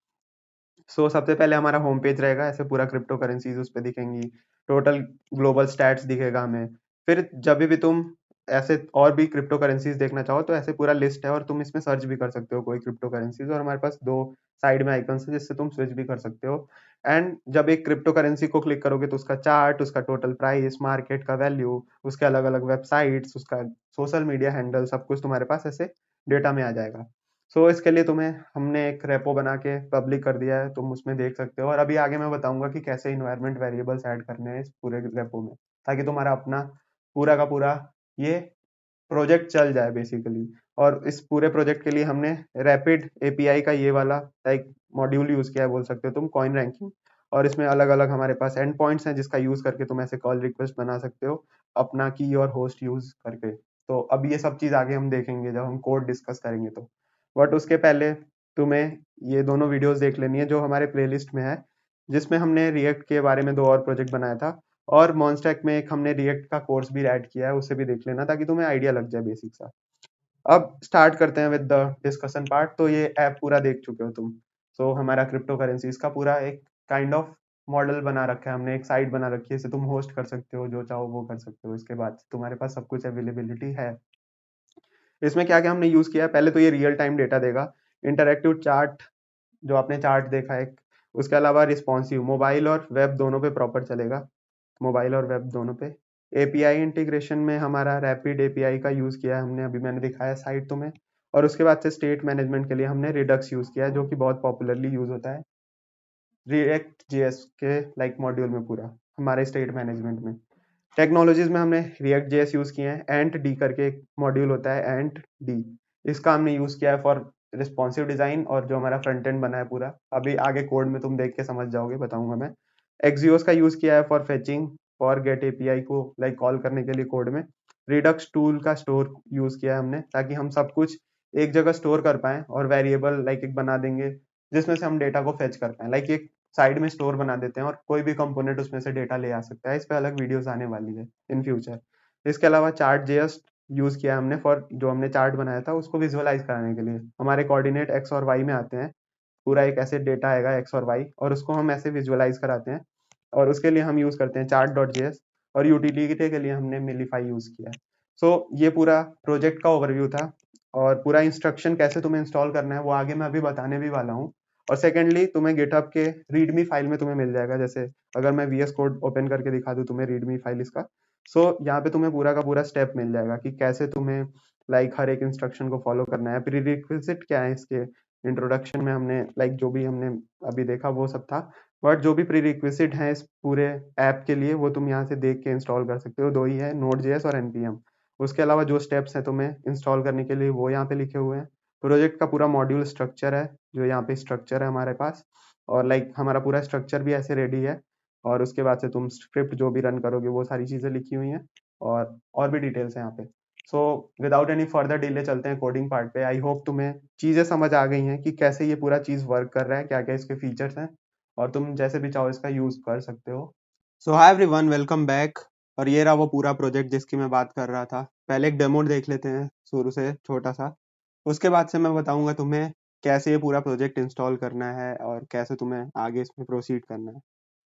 सबसे पहले हमारा होम पेज रहेगा, ऐसे पूरा क्रिप्टो करेंसीज उस पे दिखेंगी, टोटल ग्लोबल स्टैट्स दिखेगा हमें। फिर जब भी तुम ऐसे और भी क्रिप्टो करेंसीज देखना चाहो तो ऐसे पूरा लिस्ट है, और तुम इसमें सर्च भी कर सकते हो कोई क्रिप्टो करेंसीज, और हमारे पास दो साइड में आइकन्स है जिससे तुम स्विच भी कर सकते हो। एंड जब एक क्रिप्टो करेंसी को क्लिक करोगे तो उसका चार्ट, उसका टोटल प्राइस, मार्केट का वैल्यू, उसके अलग अलग वेबसाइट्स, उसका सोशल मीडिया हैंडल, सब कुछ तुम्हारे पास ऐसे डेटा में आ जाएगा। इसके लिए तुम्हें हमने एक रेपो बना के पब्लिक कर दिया है, तुम उसमें देख सकते हो, और अभी आगे मैं बताऊंगा कि कैसे इन्वायरमेंट वेरिएबल्स ऐड करने हैं इस पूरे रेपो में, ताकि तुम्हारा अपना पूरा का पूरा ये प्रोजेक्ट चल जाए बेसिकली। और इस पूरे प्रोजेक्ट के लिए हमने रैपिड एपीआई का ये वाला लाइक मॉड्यूल यूज किया है, बोल सकते हो तुम, कॉइन रैंकिंग, और इसमें अलग अलग हमारे पास एंड पॉइंट्स हैं जिसका यूज करके तुम ऐसे कॉल रिक्वेस्ट बना सकते हो अपना की और होस्ट यूज करके। तो अब ये सब चीज आगे हम देखेंगे जब हम कोड डिस्कस करेंगे तो, बट उसके पहले तुम्हें ये दोनों वीडियोस देख लेनी है जो हमारे प्लेलिस्ट में है, जिसमें हमने रिएक्ट के बारे में दो और प्रोजेक्ट बनाया था, और मॉन्स्टैक में एक हमने रिएक्ट का कोर्स भी ऐड किया है, उसे भी देख लेना ताकि तुम्हें आइडिया लग जाए बेसिक सा। अब स्टार्ट करते हैं विद द डिस्कशन पार्ट। तो ये ऐप पूरा देख चुके हो तुम। हमारा क्रिप्टो करेंसीज का पूरा एक काइंड ऑफ मॉडल बना रखा है हमने, एक साइट बना रखी है, इसे तुम होस्ट कर सकते हो, जो चाहो वो कर सकते हो, इसके बाद तुम्हारे पास सब कुछ अवेलेबिलिटी है। इसमें क्या क्या हमने यूज किया है, पहले तो ये रियल टाइम डेटा देगा, इंटरैक्टिव चार्ट जो आपने चार्ट देखा है, उसके अलावा रिस्पॉन्सिव, मोबाइल और वेब दोनों पे प्रॉपर चलेगा, मोबाइल और वेब दोनों पे। एपीआई इंटीग्रेशन में हमारा रैपिड एपीआई का यूज किया है हमने, अभी मैंने दिखाया साइट तुम्हें। और उसके बाद से स्टेट मैनेजमेंट के लिए हमने रिडक्स यूज किया है, जो कि बहुत पॉपुलरली यूज होता है रिएक्ट जेएस के लाइक मॉड्यूल में पूरा हमारे स्टेट मैनेजमेंट में। टेक्नोलॉजीज में हमने रिएक्ट जेएस यूज किए हैं, एंट डी करके एक मॉड्यूल होता है, एंट डी, इसका हमने यूज किया है फॉर रिस्पॉन्सिव डिजाइन, और जो हमारा फ्रंट एंड बना है पूरा, अभी आगे कोड में तुम देख के समझ जाओगे, बताऊंगा मैं। एक्सियोस का यूज किया है for fetching, for get API को लाइक कॉल करने के लिए कोड में। रिडक्स टूल का स्टोर यूज किया है हमने, ताकि हम सब कुछ एक जगह स्टोर कर पाए, और वेरिएबल लाइक एक बना देंगे जिसमें से हम डेटा को फेच कर पाए, लाइक एक साइड में स्टोर बना देते हैं और कोई भी कंपोनेंट उसमें से डेटा ले आ सकता है। इस पे अलग वीडियोस आने वाली है इन फ्यूचर। इसके अलावा चार्ट जेएस यूज किया हमने फॉर जो हमने चार्ट बनाया था उसको विजुअलाइज कराने के लिए। हमारे कोऑर्डिनेट एक्स और वाई में आते हैं, पूरा एक ऐसे डेटा आएगा एक्स और वाई, और उसको हम ऐसे विजुअलाइज कराते हैं, और उसके लिए हम यूज करते हैं चार्ट डॉट जेएस, और यूटिलिटी के लिए हमने मिलीफाई यूज किया है। सो ये पूरा प्रोजेक्ट का ओवरव्यू था, और पूरा इंस्ट्रक्शन कैसे तुम्हें इंस्टॉल करना है वो आगे मैं अभी बताने भी वाला हूँ। और सेकेंडली तुम्हें गिटहब के रीडमी फाइल में तुम्हें मिल जाएगा, जैसे अगर मैं वीएस कोड ओपन करके दिखा दूँ तुम्हें रीडमी फाइल इसका, सो यहाँ पे तुम्हें पूरा का पूरा स्टेप मिल जाएगा कि कैसे तुम्हें लाइक हर एक इंस्ट्रक्शन को फॉलो करना है, प्री रिक्विजिट क्या है इसके। इंट्रोडक्शन में हमने लाइक जो भी हमने अभी देखा वो सब था, बट जो भी प्री रिक्विजिट है इस पूरे ऐप के लिए वो तुम यहाँ से देख के इंस्टॉल कर सकते हो। दो ही है, नोड जेएस और एनपीएम। उसके अलावा जो स्टेप्स हैं तुम्हें इंस्टॉल करने के लिए वो यहाँ पे लिखे हुए हैं। प्रोजेक्ट का पूरा मॉड्यूल स्ट्रक्चर है, जो यहाँ पे स्ट्रक्चर है हमारे पास, और लाइक हमारा पूरा स्ट्रक्चर भी ऐसे रेडी है, और उसके बाद से तुम स्क्रिप्ट जो भी रन करोगे वो सारी चीजें लिखी हुई हैं, और भी डिटेल्स हैं यहाँ पे। So without any further delay चलते हैं कोडिंग पार्ट पे। आई होप तुम्हें चीजें समझ आ गई हैं कि कैसे ये पूरा चीज वर्क कर रहा है, क्या क्या इसके फीचर्स हैं, और तुम जैसे भी चाहो इसका यूज कर सकते हो। सो हाय एवरीवन, वेलकम बैक। और ये रहा वो पूरा प्रोजेक्ट जिसकी मैं बात कर रहा था। पहले एक डेमो देख लेते हैं शुरू से छोटा सा, उसके बाद से मैं बताऊंगा तुम्हें कैसे ये पूरा प्रोजेक्ट इंस्टॉल करना है और कैसे तुम्हें आगे इसमें प्रोसीड करना है।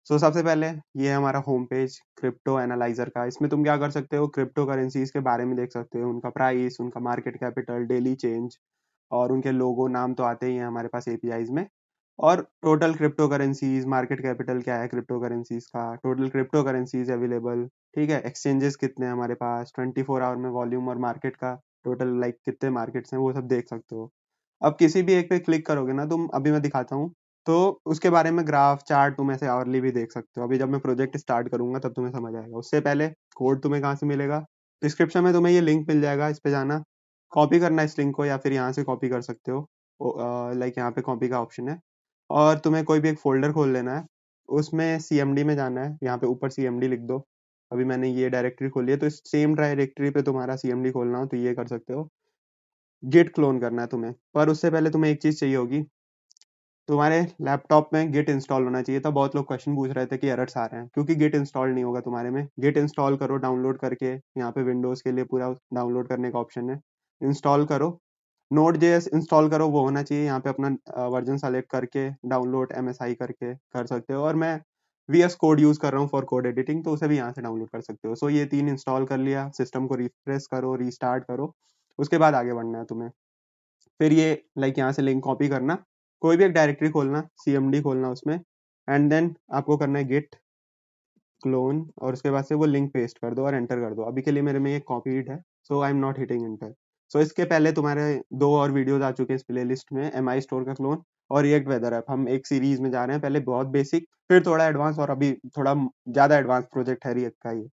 सो सबसे पहले ये है हमारा होम पेज क्रिप्टो एनालाइजर का। इसमें तुम क्या कर सकते हो, क्रिप्टो करेंसीज के बारे में देख सकते हो, उनका प्राइस, उनका मार्केट कैपिटल, डेली चेंज, और उनके लोगो नाम तो आते ही हैं हमारे पास एपीआईज में, और total crypto currencies, market capital क्या है क्रिप्टो करेंसीज का, टोटल क्रिप्टो करेंसीज अवेलेबल, ठीक है, एक्सचेंजेस कितने हैं हमारे पास, 24 आवर में वॉल्यूम और मार्केट का टोटल लाइक कितने मार्केट्स हैं वो सब देख सकते हो। अब किसी भी एक पे क्लिक करोगे ना तुम, अभी मैं दिखाता हूँ, तो उसके बारे में ग्राफ चार्ट तुम ऐसे आवरली भी देख सकते हो। अभी जब मैं प्रोजेक्ट स्टार्ट करूंगा तब तुम्हें समझ आएगा। उससे पहले कोड तुम्हें कहाँ से मिलेगा, डिस्क्रिप्शन में तुम्हें ये लिंक मिल जाएगा, इस पे जाना, कॉपी करना इस लिंक को, या फिर यहाँ से कॉपी कर सकते हो, लाइक यहाँ पे कॉपी का ऑप्शन है, और तुम्हें कोई भी एक फोल्डर खोल लेना है, उसमें सीएमडी में जाना है, यहाँ पे ऊपर सीएमडी लिख दो। अभी मैंने ये डायरेक्टरी खोली है, तो इस सेम डायरेक्टरी पे तुम्हारा सीएमडी खोलना हो तो ये कर सकते हो। गिट क्लोन करना है तुम्हें, पर उससे पहले तुम्हें एक चीज चाहिए होगी, तुम्हारे लैपटॉप में गिट इंस्टॉल होना चाहिए था। बहुत लोग क्वेश्चन पूछ रहे थे कि एरर्स आ रहे हैं, क्योंकि गिट इंस्टॉल नहीं होगा तुम्हारे में। गिट इंस्टॉल करो डाउनलोड करके, यहाँ पे विंडोज के लिए पूरा डाउनलोड करने का ऑप्शन है, इंस्टॉल करो। नोड जेएस इंस्टॉल करो, वो होना चाहिए, यहाँ पे अपना वर्जन सेलेक्ट करके डाउनलोड एमएसआई करके कर सकते हो, और मैं वीएस कोड यूज कर रहा हूँ फॉर कोड एडिटिंग, तो उसे भी यहाँ से डाउनलोड कर सकते हो। सो ये तीन इंस्टॉल कर लिया, सिस्टम को रिफ्रेश करो, रीस्टार्ट करो, उसके बाद आगे बढ़ना है तुम्हें। फिर ये लाइक यहाँ से लिंक कॉपी करना, कोई भी एक डायरेक्टरी खोलना, सीएमडी खोलना उसमें, एंड देन आपको करना है गिट क्लोन, और उसके बाद से वो लिंक पेस्ट कर दो और एंटर कर दो। अभी के लिए मेरे में ये कॉपीड है, so I am not hitting enter. So इसके पहले तुम्हारे दो और वीडियोस आ चुके हैं इस प्लेलिस्ट में, एमआई स्टोर का क्लोन और रिएक्ट वेदर ऐप। हम एक सीरीज में जा रहे हैं, पहले बहुत बेसिक, फिर थोड़ा एडवांस, और अभी थोड़ा ज्यादा एडवांस प्रोजेक्ट है रिएक्ट का ये।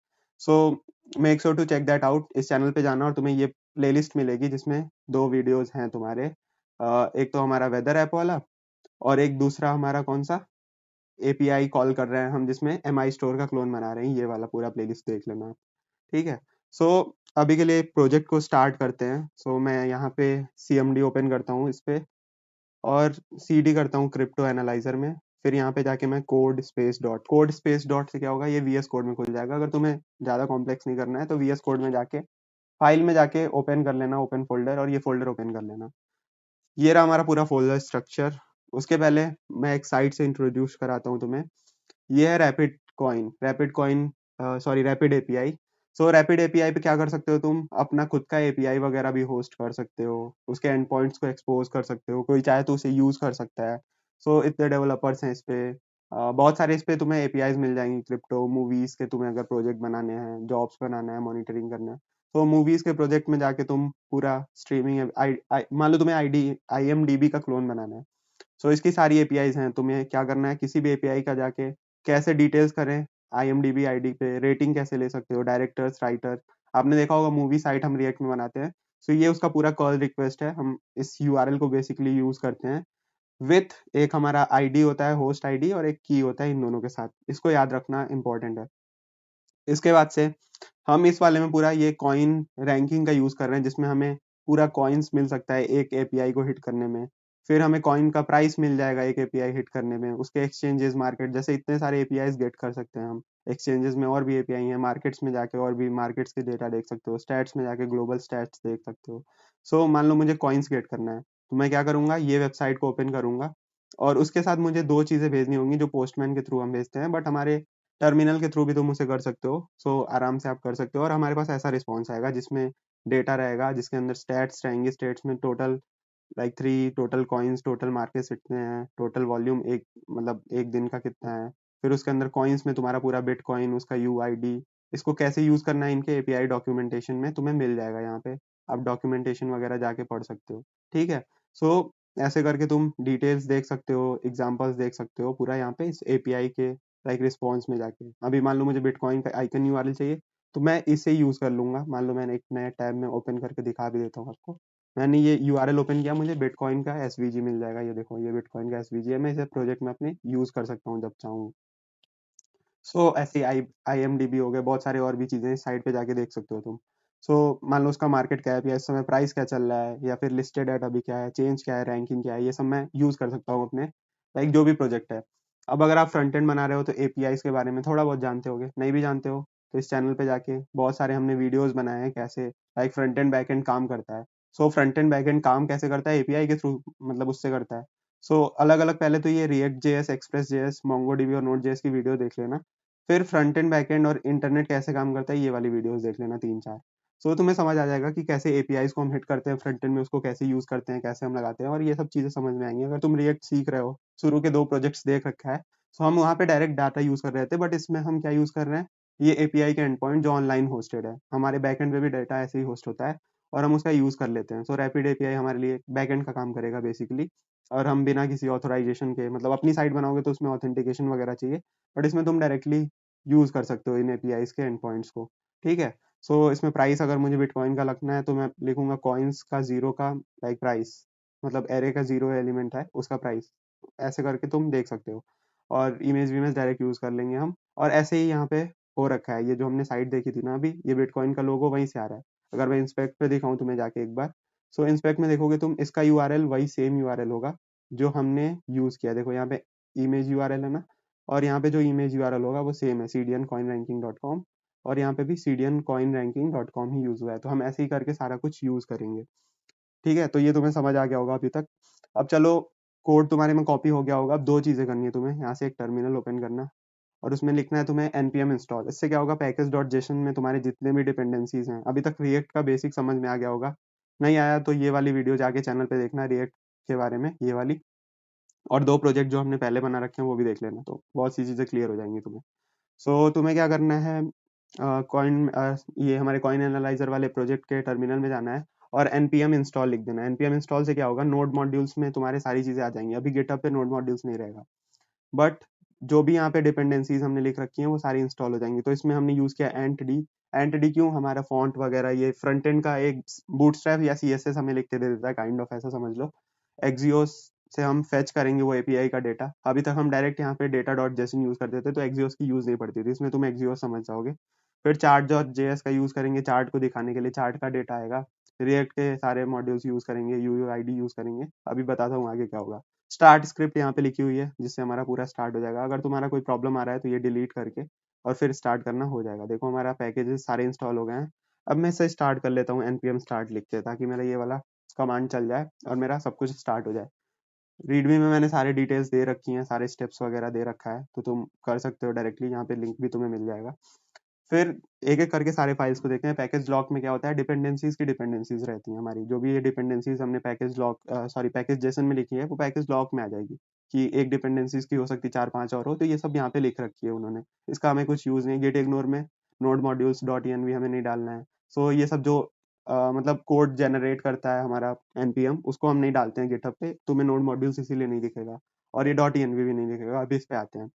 So make sure to check that out. इस चैनल पे जाना और तुम्हें ये प्लेलिस्ट मिलेगी जिसमें दो वीडियोस हैं तुम्हारे, एक तो हमारा वेदर ऐप वाला, और एक दूसरा हमारा कौन सा एपीआई कॉल कर रहे हैं हम, जिसमें एमआई स्टोर का क्लोन बना रहे हैं। ये वाला पूरा प्लेलिस्ट देख लेना आप, ठीक है। सो अभी के लिए प्रोजेक्ट को स्टार्ट करते हैं। सो मैं यहाँ पे सीएमडी ओपन करता हूँ इस पे, और सीडी करता हूँ क्रिप्टो एनालाइजर में। फिर यहाँ पे जाके मैं कोड स्पेस डॉट से क्या होगा, ये वीएस कोड में खुल जाएगा। अगर तुम्हें ज्यादा कॉम्प्लेक्स नहीं करना है तो वीएस कोड में जाके फाइल में जाके ओपन कर लेना, ओपन फोल्डर, और ये फोल्डर ओपन कर लेना। ये रहा हमारा पूरा फोल्डर स्ट्रक्चर। उसके पहले मैं एक साइट से इंट्रोड्यूस कराता हूँ तुम्हें। ये है rapid coin, sorry rapid API. सो रैपिड एपीआई पे क्या कर सकते हो, तुम अपना खुद का एपीआई वगैरह भी होस्ट कर सकते हो, उसके एंड पॉइंट्स को एक्सपोज कर सकते हो, कोई चाहे तो उसे यूज कर सकता है। सो इतने डेवलपर्स हैं इस पे, बहुत सारे इस पे तुम्हें एपीआईज मिल जाएंगी क्रिप्टो मूवीज के। तुम्हें अगर प्रोजेक्ट बनाने हैं, जॉब्स बनाना है, मॉनिटरिंग करना है, तो मूवीज के प्रोजेक्ट में जाके तुम पूरा स्ट्रीमिंग, मान लो तुम्हें आईएमडीबी का क्लोन बनाना है, सो इसकी सारी एपीआईज हैं। तुम्हें क्या करना है, किसी भी एपीआई का जाके कैसे डिटेल्स करें, IMDb आईडी पे रेटिंग कैसे ले सकते हो, डायरेक्टर्स, राइटर। आपने देखा होगा मूवी साइट हम रिएक्ट में बनाते हैं, सो ये उसका पूरा कॉल रिक्वेस्ट है। हम इस यूआरएल को बेसिकली यूज करते हैं विथ एक हमारा आईडी होता है, होस्ट आईडी, और एक की होता है, इन दोनों के साथ। इसको याद रखना इंपॉर्टेंट है। इसके बाद से हम इस वाले में पूरा ये कॉइन रैंकिंग का यूज कर रहे हैं, जिसमें हमें पूरा कॉइन्स मिल सकता है एक एपीआई को हिट करने में। फिर हमें कॉइन का प्राइस मिल जाएगा एक एपीआई हिट करने में, उसके एक्सचेंजेस, मार्केट, जैसे इतने सारे एपीआई गेट कर सकते हैं हम। एक्सचेंजेस में और भी एपीआई हैं, मार्केट्स में जाके और भी मार्केट्स के डेटा देख सकते हो, स्टैट्स में जाके ग्लोबल स्टैट्स देख सकते हो। सो मान लो मुझे कॉइन्स गेट करना है, तो मैं क्या करूंगा, ये वेबसाइट को ओपन करूंगा, और उसके साथ मुझे दो चीजें भेजनी होंगी जो पोस्टमैन के थ्रू हम भेजते हैं, बट हमारे टर्मिनल के थ्रू भी तुम उसे कर सकते हो। सो आराम से आप कर सकते हो, और हमारे पास ऐसा रिस्पॉन्स आएगा जिसमें डेटा रहेगा, जिसके अंदर स्टैट्स रहेंगे। स्टैट्स में total like 3 total coins, total market कितने हैं, टोटल वॉल्यूम एक मतलब एक दिन का कितना है। फिर उसके अंदर कॉइन्स में तुम्हारा पूरा बिटकॉइन, उसका यूआईडी, इसको कैसे यूज करना है इनके एपीआई डॉक्यूमेंटेशन में तुम्हें मिल जाएगा यहाँ पे। आप डॉक्यूमेंटेशन वगैरह जाके पढ़ सकते हो। ठीक है। सो ऐसे करके तुम डिटेल्स देख सकते हो, एग्जांपल्स देख सकते हो पूरा यहाँ पे इस एपीआई के लाइक रिस्पॉन्स में जाके। अभी मान लो मुझे बिटकॉइन का आइकन यूआरएल चाहिए, तो मैं इसे यूज कर लूंगा। मान लो मैंने एक नए टैब में ओपन करके दिखा भी देता हूँ आपको। मैंने ये यूआरएल ओपन किया, मुझे बिटकॉइन का एसवीजी मिल जाएगा। ये देखो, ये बिटकॉइन का एसवीजी है, मैं इसे प्रोजेक्ट में अपने यूज कर सकता हूँ जब चाहूँ। सो ऐसे IMDb हो गए, बहुत सारे और भी चीजें इस साइट पे जाके देख सकते हो तुम। सो मान लो उसका मार्केट कैप या इस समय प्राइस क्या चल रहा है, या फिर लिस्टेड एट अभी क्या है, चेंज क्या है, रैंकिंग क्या है, ये सब मैं यूज कर सकता हूँ अपने लाइक जो भी प्रोजेक्ट है। अब अगर आप फ्रंट एंड बना रहे हो तो एपीआईज के बारे में थोड़ा बहुत जानते होगे, नहीं भी जानते हो तो इस चैनल पे जाके बहुत सारे हमने वीडियोस बनाए हैं कैसे like front end back and काम करता है। So front end back and काम कैसे करता है एपीआई के थ्रू, मतलब उससे करता है। सो अलग अलग पहले तो ये react JS, express JS, MongoDB और नोड जेएस की वीडियो देख लेना। फिर फ्रंट एंड बैक एंड और इंटरनेट कैसे काम करता है, ये वाली वीडियोस देख लेना 3-4। सो तुम्हें समझ आ जाएगा कि कैसे एपीआईज को हम हिट करते हैं फ्रंट एंड में, उसको कैसे यूज करते हैं, कैसे हम लगाते हैं, और ये सब चीजें समझ में आएंगी। अगर तुम रिएक्ट सीख रहे हो, शुरू के 2 प्रोजेक्ट्स देख रखा है, सो हम वहाँ पे डायरेक्ट डाटा यूज कर रहे थे, बट इसमें हम क्या यूज कर रहे हैं, ये एपीआई के एंड पॉइंट जो ऑनलाइन होस्टेड है। हमारे बैक एंड पे भी डाटा ऐसे ही होस्ट होता है, और हम उसका यूज कर लेते हैं। सो रैपिड एपीआई हमारे लिए बैक एंड का काम करेगा बेसिकली, और हम बिना किसी ऑथोराइजेशन के, मतलब अपनी साइट बनाओगे तो उसमें ऑथेंटिकेशन वगैरह चाहिए, बट इसमें तुम डायरेक्टली यूज कर सकते हो इन एपीआईज के एंड पॉइंट्स को। ठीक है। सो इसमें प्राइस अगर मुझे बिटकॉइन का लगना है तो मैं लिखूंगा कॉइन्स का जीरो का लाइक प्राइस, मतलब एरे का जीरो एलिमेंट है उसका प्राइस। ऐसे करके तुम देख सकते हो, और इमेज विमेज डायरेक्ट यूज कर लेंगे हम। और ऐसे ही यहाँ पे हो रखा है, ये जो हमने साइट देखी थी ना अभी, ये बिटकॉइन का लोगो वहीं से आ रहा है। अगर मैं इंस्पेक्ट पे दिखाऊं तुम्हें जाके एक बार, सो इंस्पेक्ट में देखोगे तुम, इसका यूआरएल वही सेम यूआरएल होगा जो हमने यूज किया। देखो यहाँ पे इमेज यूआरएल है ना, और यहाँ पे जो इमेज यूआरएल होगा वो सेम है, cdncoinranking.com, और यहाँ पे भी cdncoinranking.com ही यूज हुआ है। तो हम ऐसे ही करके सारा कुछ यूज करेंगे। ठीक है, तो ये तुम्हें समझ आ गया होगा अभी तक। अब चलो, कोड तुम्हारे में कॉपी हो गया होगा। अब दो चीजें करनी है तुम्हें, यहाँ से एक टर्मिनल ओपन करना, और उसमें लिखना है तुम्हें npm इंस्टॉल। इससे क्या होगा, पैकेज डॉट जेसन में तुम्हारे जितने भी डिपेंडेंसीज हैं, अभी तक रिएक्ट का बेसिक समझ में आ गया होगा। नहीं आया तो ये वाली वीडियो जाके चैनल पे देखना रिएक्ट के बारे में, ये वाली। और 2 प्रोजेक्ट जो हमने पहले बना रखे हैं वो भी देख लेना, तो बहुत सी चीजें क्लियर हो जाएंगी तुम्हें। सो तुम्हें क्या करना है, कॉइन ये हमारे कॉइन एनालाइजर वाले प्रोजेक्ट के टर्मिनल में जाना है, और npm इंस्टॉल लिख देना है। npm इंस्टॉल से क्या होगा, नोड मॉड्यूल्स में तुम्हारे सारी चीजें आ जाएंगी। अभी गिटहब पे नोड मॉड्यूल्स नहीं रहेगा, बट जो भी यहाँ पे डिपेंडेंसीज हमने लिख रखी हैं वो सारी इंस्टॉल हो जाएंगी। तो इसमें हमने यूज किया एंट डी। एंट डी क्यों, हमारा फॉन्ट वगैरह ये फ्रंट एंड का एक बूटस्ट्रैप या सीएसएस हमें लिख के दे देता है, काइंड ऑफ ऐसा समझ लो। एक्सियोस से हम फेच करेंगे वो एपीआई का डेटा। अभी तक हम डायरेक्ट यहाँ पे डेटा डॉट जेसन यूज करते थे, तो एक्सियोस की यूज नहीं पड़ती थी, इसमें तुम एक्सियोस समझ जाओगे। फिर चार्ट डॉट जेएस का यूज करेंगे, चार्ट को दिखाने के लिए, चार्ट का डेटा आएगा। रिएक्ट के सारे मॉड्यूल्स यूज करेंगे, यूआईडी यूज करेंगे। अभी बताता हूँ आगे क्या होगा। स्टार्ट स्क्रिप्ट यहाँ पे लिखी हुई है, जिससे हमारा पूरा स्टार्ट हो जाएगा। अगर तुम्हारा कोई प्रॉब्लम आ रहा है तो ये डिलीट करके और फिर स्टार्ट करना हो जाएगा। देखो हमारा पैकेजेस सारे इंस्टॉल हो गए हैं। अब मैं इसे स्टार्ट कर लेता हूँ npm स्टार्ट लिख के, ताकि मेरा ये वाला कमांड चल जाए और मेरा सब कुछ स्टार्ट हो जाए। रीडमी में मैंने सारे डिटेल्स दे रखी हैं, सारे स्टेप्स वगैरह दे रखा है, तो तुम कर सकते हो डायरेक्टली। यहाँ पे लिंक भी तुम्हें मिल जाएगा। फिर एक एक करके सारे फाइल्स को देखते हैं। पैकेज लॉक में क्या होता है, डिपेंडेंसीज की डिपेंडेंसीज रहती हैं हमारी। जो भी ये डिपेंडेंसीज हमने package lock sorry package Jason में लिखी है, वो पैकेज लॉक में आ जाएगी। कि एक डिपेंडेंसीज की हो सकती है 4-5 और हो, तो ये सब यहाँ पे लिख रखी है उन्होंने। इसका हमें कुछ यूज नहीं। गेट इग्नोर में नोड मॉड्यूल्स डॉट env हमें नहीं डालना है। सो ये सब जो मतलब कोड जनरेट करता है हमारा npm, उसको हम नहीं डालते हैं गिटहब पे। तुम्हें नोड मॉड्यूल्स इसीलिए नहीं दिखेगा, और ये डॉट env भी नहीं दिखेगा। अभी इस पे आते हैं।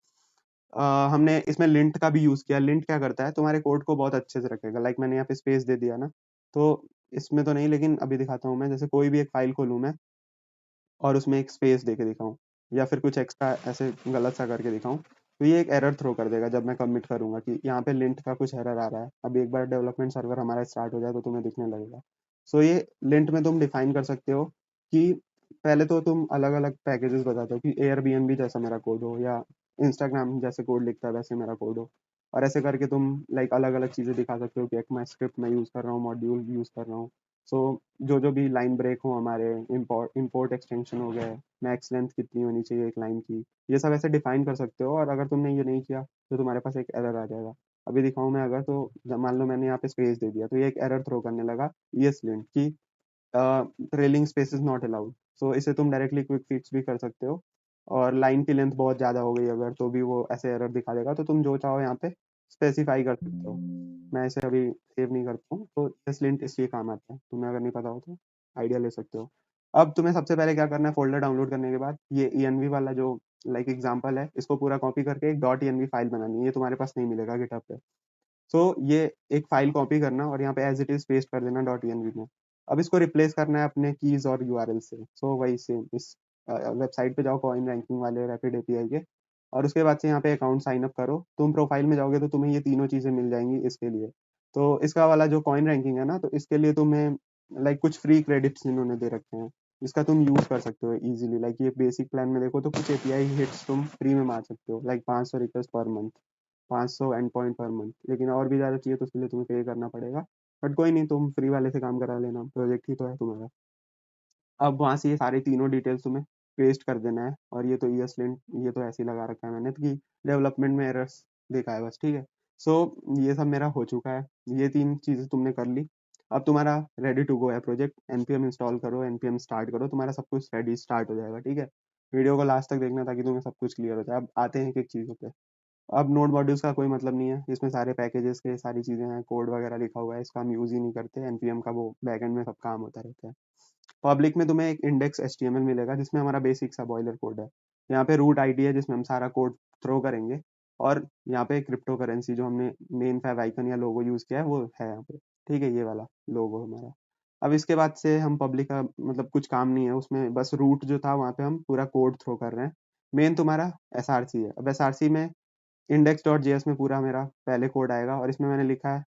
हमने इसमें लिंट का भी यूज किया। लिंट क्या करता है, तुम्हारे कोड को बहुत अच्छे से रखेगा। लाइक मैंने यहाँ पे स्पेस दे दिया ना, तो इसमें तो नहीं, लेकिन अभी दिखाता हूँ मैं। जैसे कोई भी एक फाइल खोलूँ मैं और उसमें एक स्पेस दे के दिखाऊं, या फिर कुछ एक्स्ट्रा ऐसे गलत सा करके दिखाऊं, तो ये एक एरर थ्रो कर देगा जब मैं कमिट करूंगा कि यहाँ पे लिंट का कुछ एरर आ रहा है। अभी एक बार डेवलपमेंट सर्वर हमारा स्टार्ट हो जाए तो तुम्हें दिखने लगेगा। सो ये लिंट में तुम डिफाइन कर सकते हो कि पहले तो तुम अलग अलग पैकेजेस बताते हो कि एयरबीएनबी जैसा मेरा कोड हो, या इंस्टाग्राम जैसे कोड लिखता है वैसे मेरा कोड हो। और ऐसे करके तुम लाइक अलग अलग चीजें दिखा सकते हो कि एक मैं स्क्रिप्ट में यूज कर रहा हूँ, मॉड्यूल यूज कर रहा हूँ। सो जो भी लाइन ब्रेक हो हमारे, इंपोर्ट एक्सटेंशन हो गए, मैक्स लेंथ कितनी होनी चाहिए एक लाइन की, ये सब ऐसे डिफाइन कर सकते हो। और अगर तुमने ये नहीं किया तो तुम्हारे पास एक एरर आ जाएगा। अभी दिखाऊं मैं अगर, तो मान लो मैंने यहाँ पे स्पेस दे दिया तो ये एक एरर थ्रो करने लगा, यस लिंट की trailing space is not allowed. So इसे तुम डायरेक्टली क्विक फिक्स भी कर सकते हो। और लाइन की लेंथ बहुत ज़्यादा हो गई अगर, तो भी वो ऐसे एरर दिखा देगा, तो तुम जो चाहो यहाँ पे स्पेसिफाई कर सकते हो। मैं इसे अभी सेव नहीं करता हूँ, तो यस लिंट इसलिए काम आता है। तुम्हें अगर नहीं पता हो तो आइडिया ले सकते हो। अब तुम्हें सबसे पहले क्या करना है, फोल्डर डाउनलोड करने के बाद ये env वाला जो लाइक एग्जांपल है, इसको पूरा कॉपी करके एक डॉट env फाइल बनानी है। ये तुम्हारे पास नहीं मिलेगा गिटहब पे। सो ये एक फाइल कॉपी करना और यहाँ पे एज इट इज पेस्ट कर देना डॉट env में। अब इसको रिप्लेस करना है अपने कीज और यूआरएल से। सो वही सेम इस वेबसाइट पे जाओ, कॉइन रैंकिंग वाले रैपिड एपीआई के, और उसके बाद से यहाँ पे अकाउंट साइन अप करो। तुम प्रोफाइल में जाओगे तो तुम्हें ये तीनों चीजें मिल जाएंगी इसके लिए। तो इसका वाला जो कॉइन रैंकिंग है ना, तो इसके लिए तुम्हें लाइक कुछ फ्री क्रेडिट्स इन्होंने दे रखे हैं, इसका तुम यूज कर सकते हो इजीली। लाइक ये बेसिक प्लान में देखो तो कुछ एपीआई हिट्स तुम फ्री में मार सकते हो, like 500 request per month, 500 and point per month. लेकिन और भी ज़्यादा चाहिए तो उसके लिए तुम्हें पे करना पड़ेगा। बट कोई नहीं, तुम फ्री वाले से काम करा लेना, प्रोजेक्ट ही तो है तुम्हारा। अब वहाँ से ये सारी तीनों डिटेल्स तुम्हें पेस्ट कर देना है। और ये तो ESLint, ये तो ऐसे ही लगा रखा है मैंने तो कि डेवलपमेंट में एरर्स देखा है बस, ठीक है। सो ये सब मेरा हो चुका है, ये तीन चीज़ें तुमने कर ली। अब तुम्हारा रेडी टू गो है प्रोजेक्ट। npm इंस्टॉल करो, npm स्टार्ट करो, तुम्हारा सब कुछ रेडी स्टार्ट हो जाएगा, ठीक है। वीडियो को लास्ट तक देखना ताकि तुम्हें सब कुछ क्लियर हो जाए। अब आते हैं एक एक चीज़ों पे। अब नोड मॉड्यूल्स का कोई मतलब नहीं है, इसमें सारे पैकेजेस के सारी चीज़ें हैं, कोड वगैरह लिखा हुआ है, इसका हम यूज़ ही नहीं करते। npm का वो बैकएंड में सब काम होता रहता है। पब्लिक में तुम्हें एक इंडेक्स HTML मिलेगा जिसमें हमारा बेसिक सा बॉयलर कोड है। यहाँ पे रूट आईडी है जिसमें हम सारा कोड थ्रो करेंगे। और यहाँ पे क्रिप्टो करेंसी जो हमने मेन फैव आइकन या लोगो यूज किया है वो है यहाँ पे, ठीक है, ये वाला लोगो हमारा। अब इसके बाद से हम पब्लिक का मतलब कुछ काम नहीं है उसमें, बस रूट जो था वहाँ पे हम पूरा कोड थ्रो कर रहे हैं। मेन तुम्हारा SRC है। अब SRC में index.js में पूरा मेरा पहले कोड आएगा, और इसमें मैंने लिखा है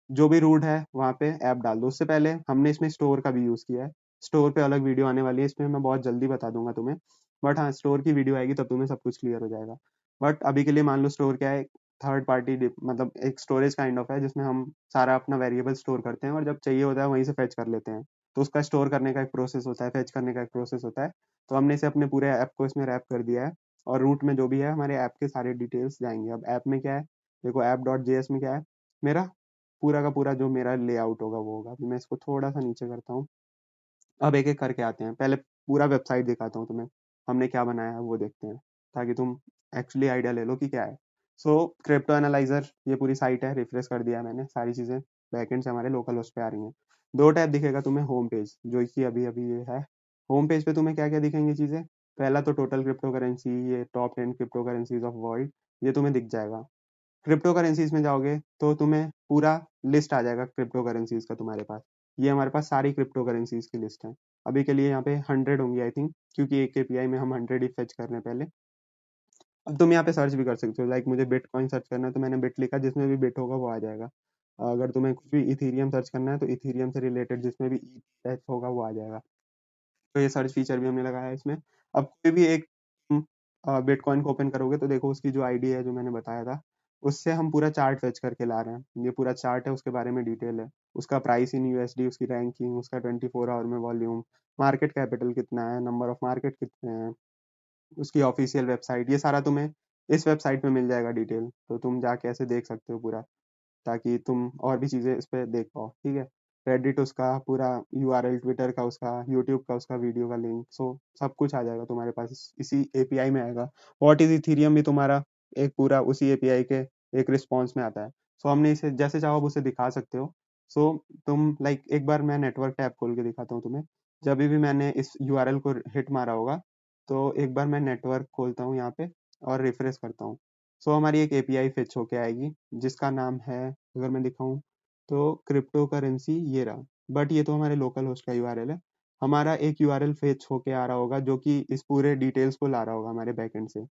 जो भी रूट है वहाँ पे ऐप डाल दो। उससे पहले हमने इसमें स्टोर का भी यूज़ किया है। स्टोर पे अलग वीडियो आने वाली है, इसमें मैं बहुत जल्दी बता दूंगा तुम्हें। बट हाँ, स्टोर की वीडियो आएगी तब तुम्हें सब कुछ क्लियर हो जाएगा। बट अभी के लिए मान लो स्टोर क्या है, थर्ड पार्टी मतलब एक स्टोरेज काइंड ऑफ है जिसमें हम सारा अपना वेरिएबल स्टोर करते हैं और जब चाहिए होता है वहीं से फेच कर लेते हैं। तो उसका स्टोर करने का एक प्रोसेस होता है, फेच करने का एक प्रोसेस होता है। तो हमने इसे अपने पूरे ऐप को इसमें रैप कर दिया है। और रूट में जो भी है हमारे ऐप के सारे डिटेल्स जाएंगे। अब ऐप में क्या है, देखो ऐप डॉट जेएस में क्या है, मेरा पूरा का पूरा जो मेरा लेआउट होगा वो होगा। अभी मैं इसको थोड़ा सा नीचे करता हूँ। अब एक एक करके आते हैं, पहले पूरा वेबसाइट दिखाता हूँ तुम्हें, हमने क्या बनाया है वो देखते हैं, ताकि तुम एक्चुअली आइडिया ले लो कि क्या है। सो क्रिप्टो एनालाइजर, ये पूरी साइट है, रिफ्रेश कर दिया है मैंने, सारी चीज़ें बैकएंड से हमारे लोकल होस्ट पे आ रही हैं। दो टैब दिखेगा तुम्हें होम पेज, जो कि अभी अभी ये है। होम पेज पे तुम्हें क्या क्या दिखेंगी चीज़ें, पहला तो टोटल क्रिप्टो करेंसी, ये top 10 crypto currencies of world, ये तुम्हें दिख जाएगा। क्रिप्टो करेंसीज में जाओगे तो तुम्हें पूरा लिस्ट आ जाएगा क्रिप्टो करेंसीज का तुम्हारे पास। ये हमारे पास सारी क्रिप्टो करेंसीज की लिस्ट है। अभी के लिए यहाँ पे 100 होंगी आई थिंक, क्योंकि एक एपीआई में हम 100 ही फेच कर रहे हैं पहले। अब तुम यहाँ पे सर्च भी कर सकते हो, लाइक मुझे बिटकॉइन सर्च करना है तो मैंने बिट लिखा, जिसमें भी बिट होगा वो आ जाएगा। अगर तुम्हें कुछ भी इथीरियम सर्च करना है तो इथीरियम से रिलेटेड जिसमें भी ETH होगा वो आ जाएगा। तो ये सर्च फीचर भी हमने लगाया है इसमें। अब कोई भी एक बिटकॉइन को ओपन करोगे तो देखो उसकी जो आईडी है जो मैंने बताया था, उससे हम पूरा चार्ट फेच करके ला रहे हैं। ये पूरा चार्ट है, उसके बारे में डिटेल है, उसका प्राइस इन यूएसडी, उसकी रैंकिंग, उसका 24 आवर में वॉल्यूम, मार्केट कैपिटल कितना है, नंबर ऑफ मार्केट कितने हैं, उसकी ऑफिशियल वेबसाइट, ये सारा तुम्हें इस वेबसाइट में मिल जाएगा डिटेल। तो तुम जाके ऐसे देख सकते हो पूरा, ताकि तुम और भी चीज़ें इस पे देख पाओ, ठीक है। रेडिट उसका पूरा यूआरएल, ट्विटर का उसका, यूट्यूब का उसका वीडियो का लिंक, सो सब कुछ आ जाएगा तुम्हारे पास, इसी एपीआई में आएगा। व्हाट इज इथीरियम भी तुम्हारा एक पूरा उसी एपीआई के एक रिस्पॉन्स में आता है। सो हमने इसे जैसे चाहो आप उसे दिखा सकते हो। सो तुम लाइक एक बार मैं नेटवर्क टैब खोल के दिखाता हूँ तुम्हें। जब भी मैंने इस यूआरएल को हिट मारा होगा तो एक बार मैं नेटवर्क खोलता हूँ यहाँ पे और रिफ्रेश करता हूँ। सो हमारी एक एपीआई फेच होके आएगी जिसका नाम है, अगर मैं दिखाऊं तो क्रिप्टो करेंसी ये रहा, बट ये तो हमारे लोकल होस्ट का यूआरएल है। हमारा एक यूआरएल फेच होके आ रहा होगा जो कि इस पूरे डिटेल्स को ला रहा होगा हमारे बैकएंड से।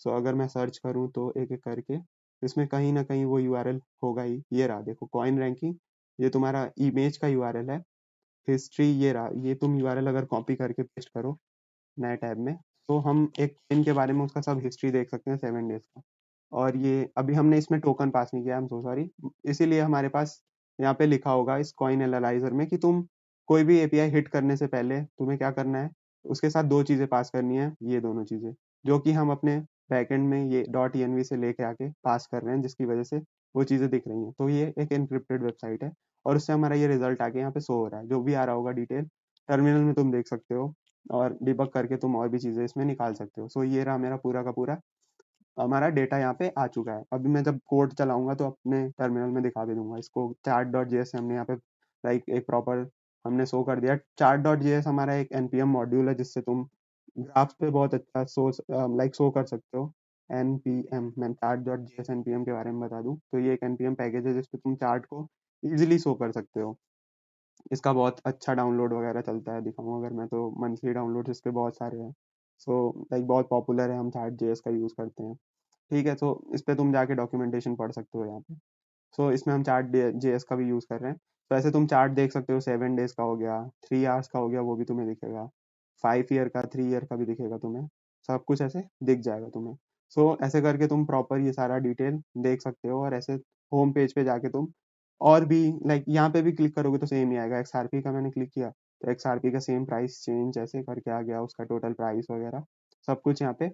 सो अगर मैं सर्च करूं तो एक एक करके इसमें कहीं ना कहीं वो यूआरएल होगा ही। ये रहा देखो, कॉइन रैंकिंग, ये तुम्हारा इमेज का यूआरएल है। हिस्ट्री ये रहा, ये तुम यूआरएल अगर कॉपी करके पेस्ट करो नए टैब में तो हम एक कॉइन के बारे में उसका सब हिस्ट्री देख सकते हैं 7 डेज का। और ये अभी हमने इसमें टोकन पास नहीं किया, आई एम सो सॉरी, इसीलिए हमारे पास यहाँ पे लिखा होगा इस कॉइन एनालाइजर में कि तुम कोई भी एपीआई हिट करने से पहले तुम्हें क्या करना है, उसके साथ दो चीजें पास करनी है, ये दोनों चीजें जो कि हम अपने बैकएंड में ये डॉट env से लेके आके पास कर रहे हैं, जिसकी वजह से वो चीजें दिख रही हैं। तो ये एक एनक्रिप्टेड वेबसाइट है और उससे हमारा ये रिजल्ट आके यहाँ पे शो हो रहा है, जो भी आ रहा होगा डिटेल टर्मिनल में तुम देख सकते हो और डिबग करके तुम और भी चीजें इसमें निकाल सकते हो। सो ये रहा मेरा पूरा का पूरा हमारा डेटा यहाँ पे आ चुका है। अभी मैं जब कोड चलाऊंगा तो अपने टर्मिनल में दिखा भी दूंगा इसको। चार्ट डॉट जेएस हमने यहाँ पे लाइक एक प्रॉपर हमने शो कर दिया। चार्ट डॉट जेएस हमारा एक एनपीएम मॉड्यूल है जिससे तुम ग्राफ्स पे बहुत अच्छा शो कर सकते हो। एनपीएम, मैं चार्ट डॉट जेएस एनपीएम के बारे में बता दूं तो ये एक एनपीएम पैकेज है जिसपे तुम चार्ट को इजिली शो कर सकते हो। इसका बहुत अच्छा डाउनलोड वगैरह चलता है, दिखाऊँ अगर मैं तो मंथली डाउनलोड इसके बहुत सारे हैं। सो लाइक बहुत पॉपुलर है, हम चार्ट जेएस का यूज़ करते हैं। ठीक है, तो इस पे तुम जाके डॉक्यूमेंटेशन पढ़ सकते हो यहाँ पे। सो इसमें हम चार्ट जेएस का भी यूज़ कर रहे हैं। तो ऐसे तुम चार्ट देख सकते हो, 7 डेज का हो गया, 3 आवर्स का हो गया, वो भी तुम्हें दिखेगा। 5 ईयर का, 3 ईयर का भी दिखेगा तुम्हें। सब कुछ ऐसे दिख जाएगा तुम्हें। सो ऐसे करके तुम प्रॉपर ये सारा डिटेल देख सकते हो और ऐसे होम पेज पे जाके तुम और भी लाइक यहाँ पे भी क्लिक करोगे तो सेम ही आएगा। एक्सआरपी का मैंने क्लिक किया तो एक्सआरपी का सेम प्राइस चेंज ऐसे करके आ गया, उसका टोटल प्राइस वगैरह सब कुछ यहाँ पे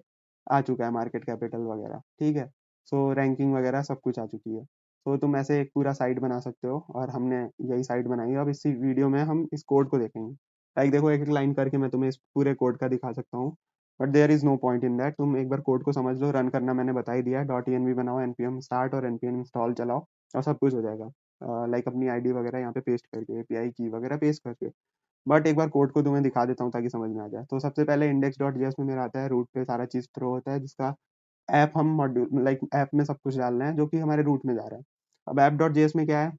आ चुका है, मार्केट कैपिटल वगैरह। ठीक है, सो रैंकिंग वगैरह सब कुछ आ चुकी है। तो तुम ऐसे एक पूरा साइट बना सकते हो और हमने यही साइट बनाई है। अब इसी वीडियो में हम इस कोड को देखेंगे। लाइक देखो, एक एक लाइन करके मैं तुम्हें इस पूरे कोड का दिखा सकता हूँ, but there is no point in that. तुम एक बार कोड को समझ लो, रन करना मैंने बता ही दिया है। डॉट env बनाओ, npm स्टार्ट और npm इंस्टॉल चलाओ और सब कुछ हो जाएगा। लाइक अपनी आईडी वगैरह यहाँ पे पेस्ट करके, एपीआई की वगैरह पेस्ट करके। बट एक बार कोड को तुम्हें दिखा देता हूँ ताकि समझ में आ जाए। तो सबसे पहले इंडेक्स डॉट जेएस में मेरा आता है, रूट पे सारा चीज थ्रो होता है, जिसका ऐप हम मॉड्यूल लाइक ऐप में सब कुछ डालना है जो कि हमारे रूट में जा रहा है। अब ऐप डॉट जेएस में क्या है,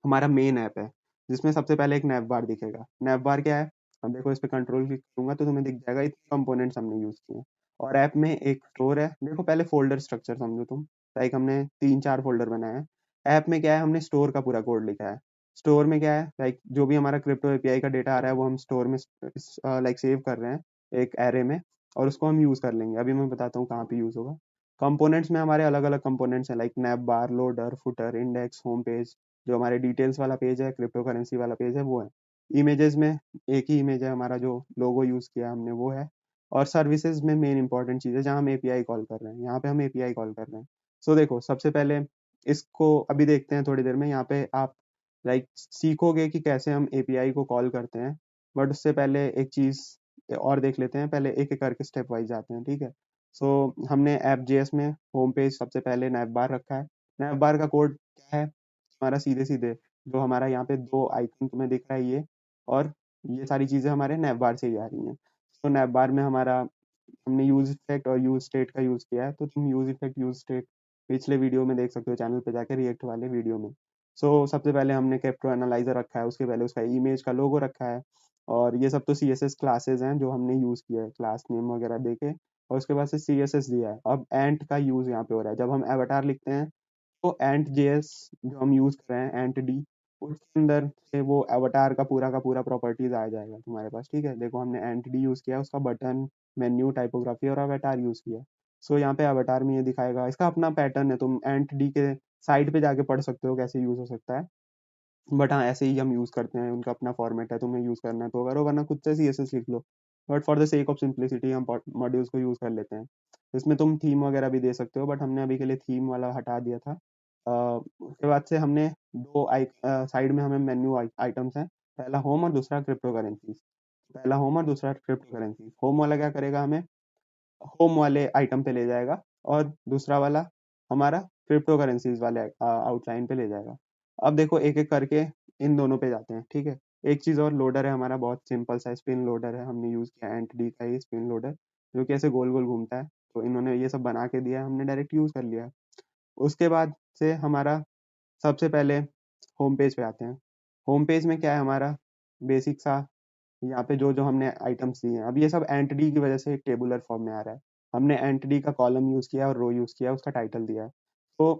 हमारा मेन ऐप है जिसमें सबसे पहले एक नैव बार दिखेगा। नैव बार क्या है, अब देखो इस पे कंट्रोल क्लिक करूंगा तो तुम्हें दिख जाएगा इतने कंपोनेंट्स हमने यूज किए हैं। और ऐप में एक स्टोर है। देखो पहले फोल्डर स्ट्रक्चर समझो तुम, लाइक हमने 3-4 फोल्डर बनाए हैं। ऐप में क्या है, हमने स्टोर का पूरा कोड लिखा है। स्टोर में क्या है, लाइक जो भी हमारा क्रिप्टो एपीआई का डेटा आ रहा है वो हम स्टोर में लाइक सेव कर रहे हैं एक एरे में, और उसको हम यूज कर लेंगे। अभी मैं बताता हूँ कहाँ पे यूज होगा। कंपोनेंट्स में हमारे अलग अलग कंपोनेंट्स हैं, like nav bar, loader, footer, index, home page. जो हमारे डिटेल्स वाला पेज है, क्रिप्टो करेंसी वाला पेज है, वो है। इमेजेस में एक ही इमेज है, हमारा जो लोगो यूज किया हमने वो है। और सर्विसेज में मेन इंपॉर्टेंट चीज है जहाँ हम एपीआई कॉल कर रहे हैं, यहाँ पे हम एपीआई कॉल कर रहे हैं। सो देखो सबसे पहले इसको अभी देखते हैं थोड़ी देर में। यहाँ पे आप लाइक सीखोगे कि कैसे हम एपीआई को कॉल करते हैं, बट उससे पहले एक चीज और देख लेते हैं। पहले एक एक करके स्टेप वाइज जाते हैं, ठीक है। सो हमने ऐप जेएस में होम पेज सबसे पहले नैव बार रखा है। नैव बार का कोड क्या है, हमारा सीधे सीधे जो हमारा यहाँ पे दो आइकन तुम्हें दिख रहा है ये, और ये सारी चीजें हमारे नैव बार से ही आ रही हैं। तो नैव बार में हमारा हमने यूज इफेक्ट और यूज स्टेट का यूज किया है। तो तुम यूज इफेक्ट यूज स्टेट पिछले वीडियो में देख सकते हो, चैनल पे जाके रिएक्ट वाले वीडियो में। सो सबसे पहले हमने कैप्टो एनालाइजर रखा है, उसके पहले उसका इमेज का लोगो रखा है। और ये सब तो सीएसएस क्लासेस हैं जो हमने यूज किया है, क्लास नेम वगैरह देके, और उसके बाद से सीएसएस दिया है। अब एंट का यूज यहाँ पे हो रहा है, जब हम एवटार लिखते हैं तो एंट जेएस जो हम यूज कर रहे हैं, एंट डी, उसके अंदर से वो अवतार का पूरा प्रॉपर्टीज आ जाएगा तुम्हारे पास। ठीक है, देखो हमने एंट डी यूज किया, उसका बटन, मेन्यू, टाइपोग्राफी और अवतार यूज किया। सो यहाँ पे अवतार में ये दिखाएगा, इसका अपना पैटर्न है, तुम एंट डी के साइट पे जाके पढ़ सकते हो कैसे यूज हो सकता है। बट हाँ, ऐसे ही हम यूज करते हैं, उनका अपना फॉर्मेट है, तुम्हें यूज करना है तो करो, वरना खुद से सीएसएस लिख लो। But for the sake of simplicity हम मॉड्यूल्स को यूज कर लेते हैं। इसमें तुम थीम वगैरह भी दे सकते हो, बट हमने अभी के लिए थीम वाला हटा दिया था। उसके बाद से हमने दो साइड में हमें मेन्यू आइटम्स हैं, पहला होम और दूसरा क्रिप्टो करेंसी। पहला होम और दूसरा क्रिप्टो करेंसी। होम वाला क्या करेगा, हमें होम वाले आइटम पे ले जाएगा, और दूसरा वाला हमारा क्रिप्टो करेंसीज वाले आउटलाइन पे ले जाएगा। अब देखो एक एक करके इन दोनों पे जाते हैं, ठीक है। एक चीज और, लोडर है हमारा, बहुत सिंपल सा स्पिन लोडर है, हमने यूज किया एंट डी का ही स्पिन लोडर, जो कि ऐसे गोल गोल घूमता है। तो इन्होंने ये सब बना के दिया, हमने डायरेक्ट यूज़ कर लिया। उसके बाद से हमारा सबसे पहले होम पेज पे आते हैं। होम पेज में क्या है हमारा बेसिक सा, यहाँ पे जो जो हमने आइटम्स दिए हैं, अब ये सब एंटिटी की वजह से एक टेबुलर फॉर्म में आ रहा है। हमने एंटिटी का कॉलम यूज़ किया और रो यूज़ किया, उसका टाइटल दिया है। तो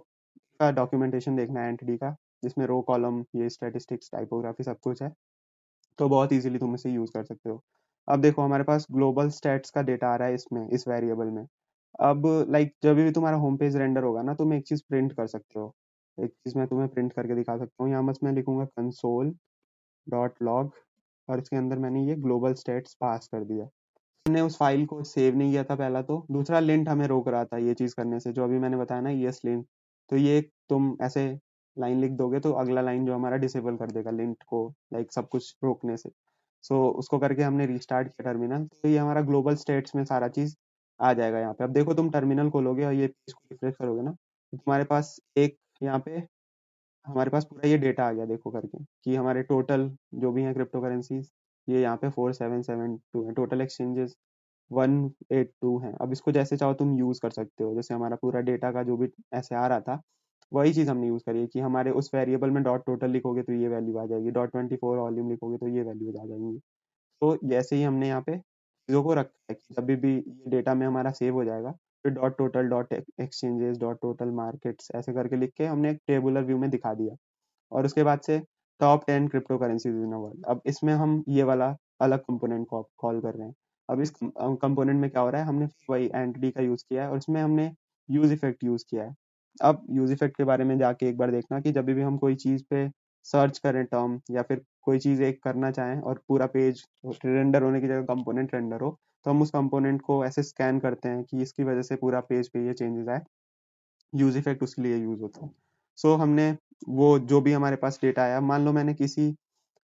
का डॉक्यूमेंटेशन देखना है एंटिटी का, जिसमें रो कॉलम ये स्टैटिस्टिक्स टाइपोग्राफी सब कुछ है, तो बहुत इजीली तुम इसे यूज़ कर सकते हो। अब देखो हमारे पास ग्लोबल स्टैट्स का डेटा आ रहा है इसमें, इस वेरिएबल में। अब लाइक जब भी तुम्हारा होम पेज रेंडर होगा ना, तुम एक चीज़ प्रिंट कर सकते हो। एक चीज़ मैं तुम्हें प्रिंट करके दिखा सकता हूँ। यहाँ बस मैं लिखूंगा कंसोल डॉट लॉग, और इसके अंदर मैंने ये ग्लोबल स्टेट्स पास कर दिया। हमने उस फाइल को सेव नहीं किया था पहला, तो दूसरा लिंट हमें रोक रहा था ये चीज़ करने से, जो अभी मैंने बताया ना यस लिंट। तो ये तुम ऐसे लाइन लिख दोगे तो अगला लाइन जो हमारा डिसेबल कर देगा लिंट को, लाइक सब कुछ रोकने से। सो उसको करके हमने रिस्टार्ट किया टर्मिनल, तो ये हमारा ग्लोबल स्टेट्स में सारा चीज़ आ जाएगा यहाँ पे। अब देखो तुम टर्मिनल खोलोगे और ये पेज को रिफ्रेश करोगे ना, तो तुम्हारे पास एक यहाँ पे हमारे पास पूरा ये डेटा आ गया देखो करके, कि हमारे टोटल जो भी हैं क्रिप्टो करेंसीज, ये यहाँ पे 4772 है, टोटल एक्सचेंजेस 182 हैं। अब इसको जैसे चाहो तुम यूज़ कर सकते हो, जैसे हमारा पूरा डेटा का जो भी ऐसे आ रहा था, वही चीज़ हमने यूज़ करी है कि हमारे उस वेरिएबल में डॉट टोटल लिखोगे तो ये वैल्यू आ जाएगी, डॉट 24 वॉल्यूम लिखोगे तो ये वैल्यूज आ जाएंगी। तो जैसे ही हमने यहाँ पे चीज़ों को रखा है कि जब भी ये डेटा में हमारा सेव हो जाएगा, फिर dot total dot exchanges dot total markets ऐसे करके लिख के हमने एक टेबुलर व्यू में दिखा दिया। और उसके बाद से top 10 crypto currencies in the world, अब इसमें हम ये वाला अलग कंपोनेंट को कॉल कर रहे हैं। अब इस कंपोनेंट में क्या हो रहा है, हमने वही एंटिटी का यूज़ किया है और इसमें हमने यूज इफेक्ट यूज़ किया है। अब यूज इफेक्ट के बारे में जाके एक बार देखना कि जब भी हम कोई चीज़ पे सर्च करें टर्म, या फिर कोई चीज़ एक करना चाहें और पूरा पेज रेंडर होने की जगह कंपोनेंट रेंडर हो, तो हम उस कंपोनेंट को ऐसे स्कैन करते हैं कि इसकी वजह से पूरा पेज पे ये चेंजेस आए। यूज इफेक्ट उसके लिए यूज होता है। सो हमने वो जो भी हमारे पास डेटा आया, मान लो मैंने किसी